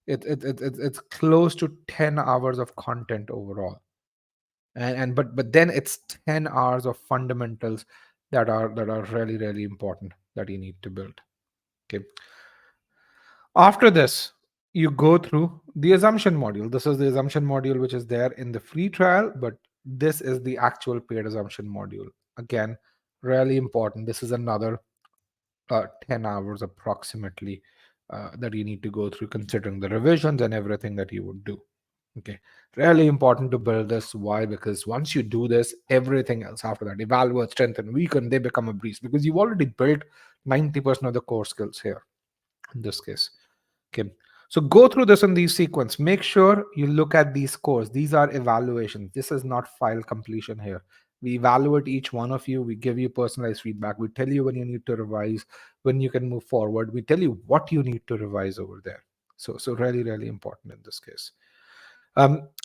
it's close to 10 hours of content overall. But then it's 10 hours of fundamentals that are really, really important that you need to build. Okay. After this, you go through the assumption module. This is the assumption module which is there in the free trial, but this is the actual paid assumption module. Again, really important. This is another 10 hours approximately that you need to go through, considering the revisions and everything that you would do. Okay. Really important to build this. Why? Because once you do this, everything else after that, evaluate, strength, and weaken, they become a breeze, because you've already built 90% of the core skills here in this case. Okay. So go through this in these sequence. Make sure you look at these scores. These are evaluations. This is not file completion here. We evaluate each one of you. We give you personalized feedback. We tell you when you need to revise, when you can move forward. We tell you what you need to revise over there. So really, really important in this case.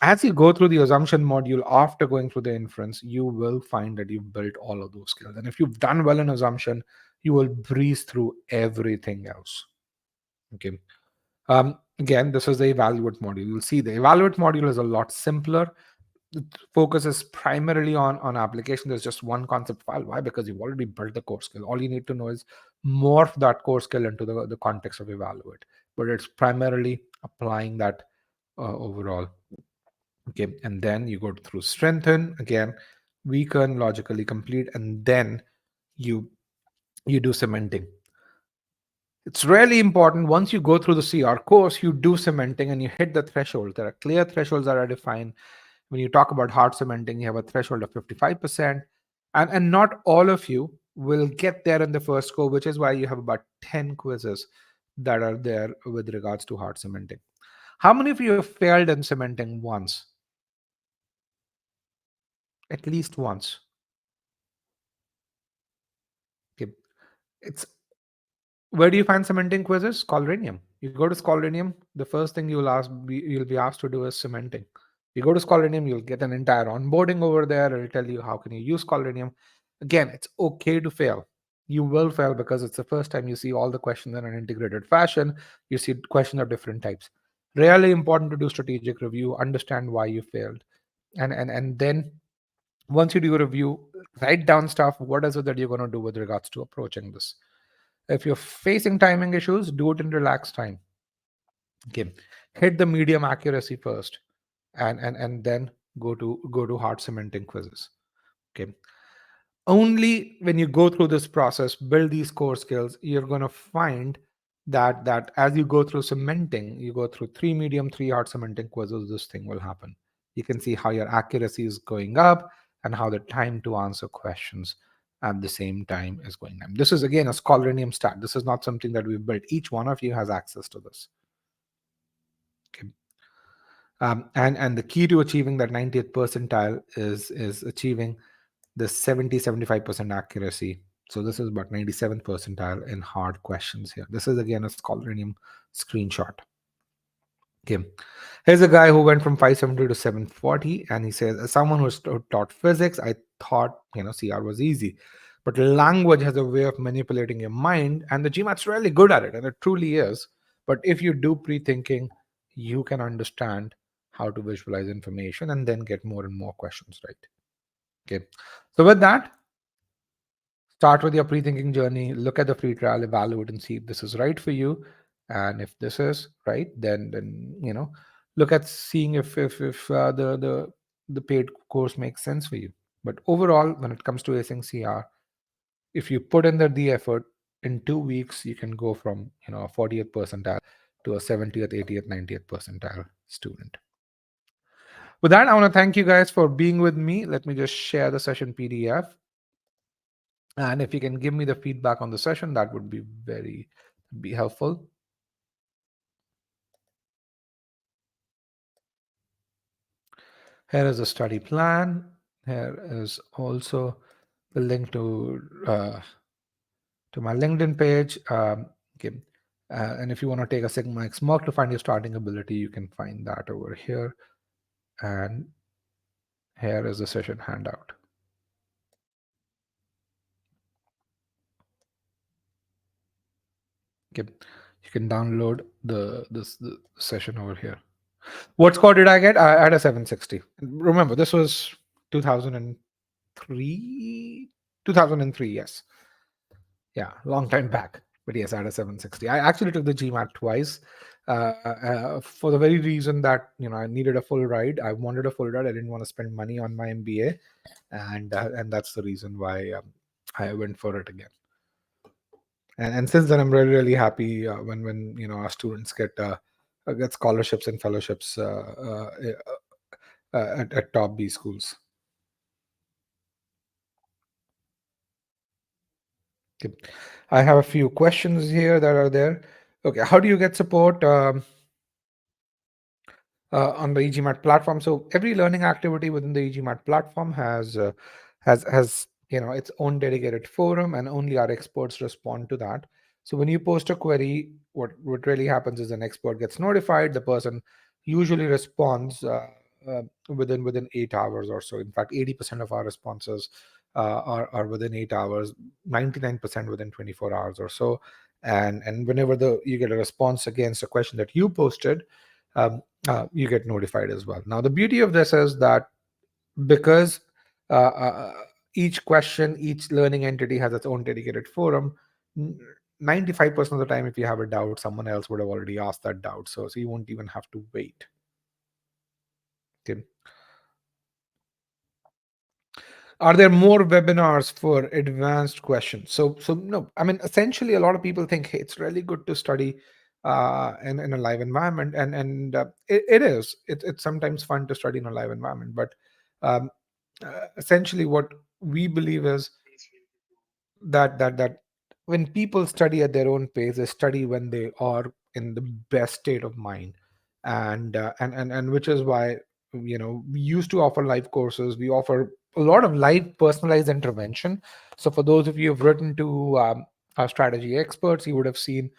As you go through the assumption module after going through the inference, you will find that you've built all of those skills. And if you've done well in assumption, you will breeze through everything else. Okay. Again, this is the evaluate module. You'll see the evaluate module is a lot simpler. The focus is primarily on application. There's just one concept file. Why? Because you've already built the core skill. All you need to know is morph that core skill into the context of evaluate. But it's primarily applying that overall. Okay, and then you go through strengthen again, weaken, logically complete, and then you you do cementing. It's really important once you go through the CR course, you do cementing and you hit the threshold. There are clear thresholds that are defined. When you talk about hard cementing, you have a threshold of 55%. And not all of you will get there in the first go, which is why you have about 10 quizzes that are there with regards to hard cementing. How many of you have failed in cementing once? At least once. Okay. It's Where do you find cementing quizzes? Scholarium. You go to Scholarium, the first thing you'll be asked to do is cementing. You go to Scholarium, you'll get an entire onboarding over there. It'll tell you how can you use Scholarium. Again, it's okay to fail. You will fail because it's the first time you see all the questions in an integrated fashion. You see questions of different types. Really important to do strategic review, understand why you failed, and then once you do a review, write down stuff. What is it that you're going to do with regards to approaching this? If you're facing timing issues, do it in relaxed time. Okay, hit the medium accuracy first, and then go to hard cementing quizzes. Okay, only when you go through this process, build these core skills, you're going to find that as you go through cementing, you go through 3 medium, 3 hard cementing quizzes, this thing will happen. You can see how your accuracy is going up and how the time to answer questions at the same time is going up. This is again a Scholarium stat. This is not something that we've built. Each one of you has access to this. Okay. And the key to achieving that 90th percentile is achieving the 70-75% accuracy. So this is about 97th percentile in hard questions here. This is again a Scholarium screenshot. Okay, here's a guy who went from 570 to 740, and he says, as someone who's taught physics, I thought CR was easy, but language has a way of manipulating your mind, and the GMAT's really good at it, and it truly is. But if you do pre-thinking, you can understand how to visualize information and then get more and more questions right. Okay, so with that, start with your pre-thinking journey, look at the free trial, evaluate and see if this is right for you. And if this is right, then look at seeing if the paid course makes sense for you. But overall, when it comes to acing CR, if you put in the effort, in 2 weeks you can go from a 40th percentile to a 70th, 80th, 90th percentile student. With that, I want to thank you guys for being with me. Let me just share the session PDF. And if you can give me the feedback on the session, that would be helpful. Here is a study plan. Here is also the link to my LinkedIn page. Okay. And if you want to take a Sigma X Merc to find your starting ability, you can find that over here. And here is the session handout. Okay. You can download the session over here. What score did I get? I had a 760. Remember, this was 2003. 2003, yes. Yeah, long time back. But yes, I had a 760. I actually took the GMAT twice for the very reason that I needed a full ride. I wanted a full ride. I didn't want to spend money on my MBA, and that's the reason why I went for it again. And since then, I'm really really happy when our students get scholarships and fellowships at top B schools. Okay. I have a few questions here that are there. Okay, how do you get support? on the e-GMAT platform. So every learning activity within the e-GMAT platform has its own dedicated forum, and only our experts respond to that. So when you post a query, what really happens is an expert gets notified. The person usually responds within 8 hours or so. In fact, 80% of our responses are within 8 hours, 99% within 24 hours or so. And whenever you get a response against a question that you posted, um, you get notified as well. Now, the beauty of this is that because each question, each learning entity has its own dedicated forum, 95% of the time, if you have a doubt, someone else would have already asked that doubt. So you won't even have to wait. Okay. Are there more webinars for advanced questions? So no, I mean, essentially a lot of people think, hey, it's really good to study in a live environment, and it is. It's sometimes fun to study in a live environment, but um, essentially what we believe is that when people study at their own pace, they study when they are in the best state of mind, and which is why we used to offer live courses. We offer a lot of live personalized intervention. So for those of you who've written to our strategy experts, you would have seen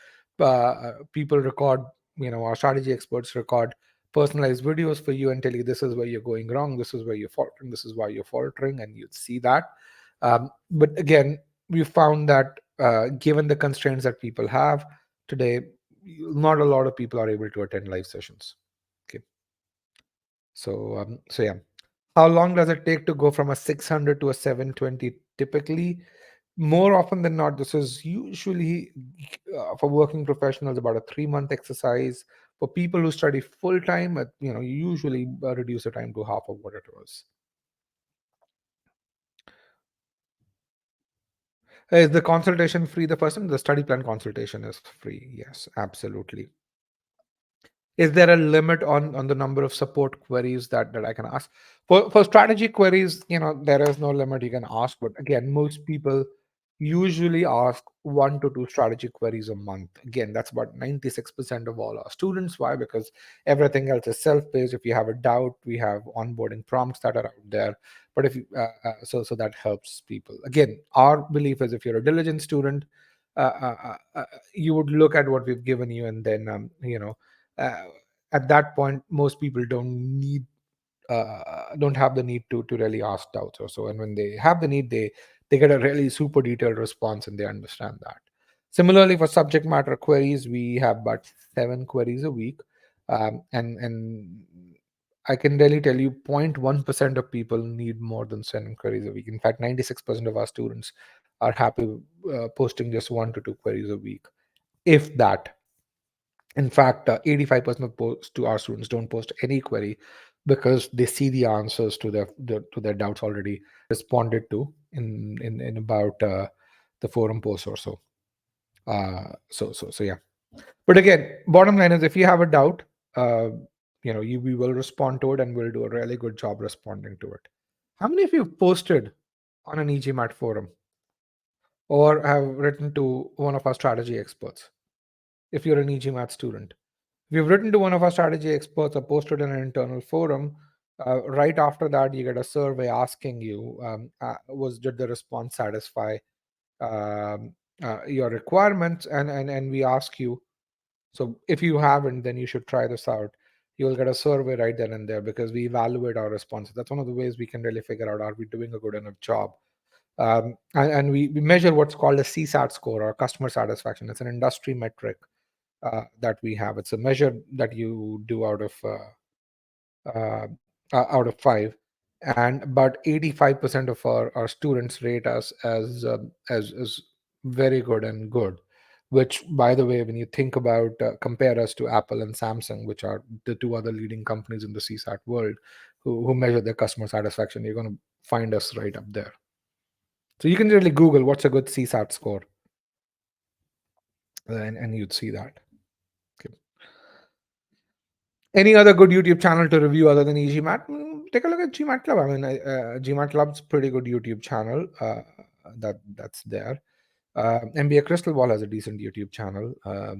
people record, our strategy experts record personalized videos for you and tell you this is where you're going wrong, this is where you're faltering, this is why you're faltering, and you'd see that. But again, we found that given the constraints that people have today, not a lot of people are able to attend live sessions. Okay, so yeah, how long does it take to go from a 600 to a 720? Typically, more often than not, this is usually for working professionals about a 3-month exercise. For people who study full time, you usually reduce the time to half of what it was. Is the consultation free? The study plan consultation is free. Yes, absolutely. Is there a limit on the number of support queries that I can ask? For strategy queries, there is no limit you can ask. But again, most people usually ask 1 to 2 strategy queries a month. Again, that's about 96% of all our students. Why? Because everything else is self-paced. If you have a doubt, we have onboarding prompts that are out there. But if you, so that helps people. Again, our belief is if you're a diligent student, you would look at what we've given you, and then uh, at that point most people don't have the need to really ask doubts or so, and when they have the need, they get a really super detailed response and they understand that. Similarly, for subject matter queries, we have about 7 queries a week, and I can really tell you 0.1% of people need more than 7 queries a week. In fact, 96% of our students are happy posting just 1 to 2 queries a week, if that. In fact, 85% of posts to our students don't post any query because they see the answers to their doubts already responded to in about the forum post or so. So yeah. But again, bottom line is if you have a doubt, uh, we will respond to it and we'll do a really good job responding to it. How many of you have posted on an e-GMAT forum or have written to one of our strategy experts? If you're an e-GMAT student, if you've written to one of our strategy experts or posted in an internal forum, right after that, you get a survey asking you, did the response satisfy um, your requirements? And we ask you, so if you haven't, then you should try this out. You'll get a survey right then and there because we evaluate our responses. That's one of the ways we can really figure out, are we doing a good enough job? And we measure what's called a CSAT score, or customer satisfaction. It's an industry metric that we have. It's a measure that you do out of 5, and about 85% of our students rate us as very good and good. Which, by the way, when you think about compare us to Apple and Samsung, which are the 2 other leading companies in the CSAT world, who measure their customer satisfaction, you're going to find us right up there. So you can really Google what's a good CSAT score, and you'd see that. Okay. Any other good YouTube channel to review other than e-GMAT? Take a look at GMAT Club. I mean, GMAT Club's pretty good YouTube channel that's there. MBA Crystal Ball has a decent YouTube channel. I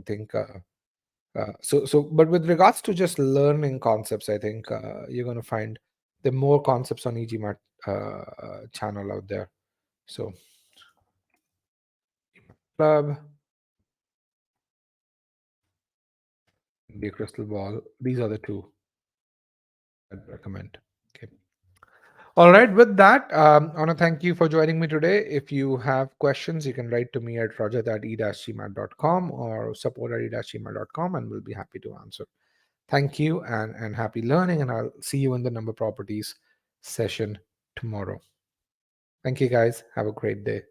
think. But with regards to just learning concepts, I think you're going to find there are more concepts on e-GMAT channel out there. So, club, the crystal ball. These are the two I'd recommend. Okay. All right. With that, I want to thank you for joining me today. If you have questions, you can write to me at rajat@e-gmat.com or support@e-gmat.com, and we'll be happy to answer. Thank you and happy learning, and I'll see you in the number properties session tomorrow. Thank you, guys. Have a great day.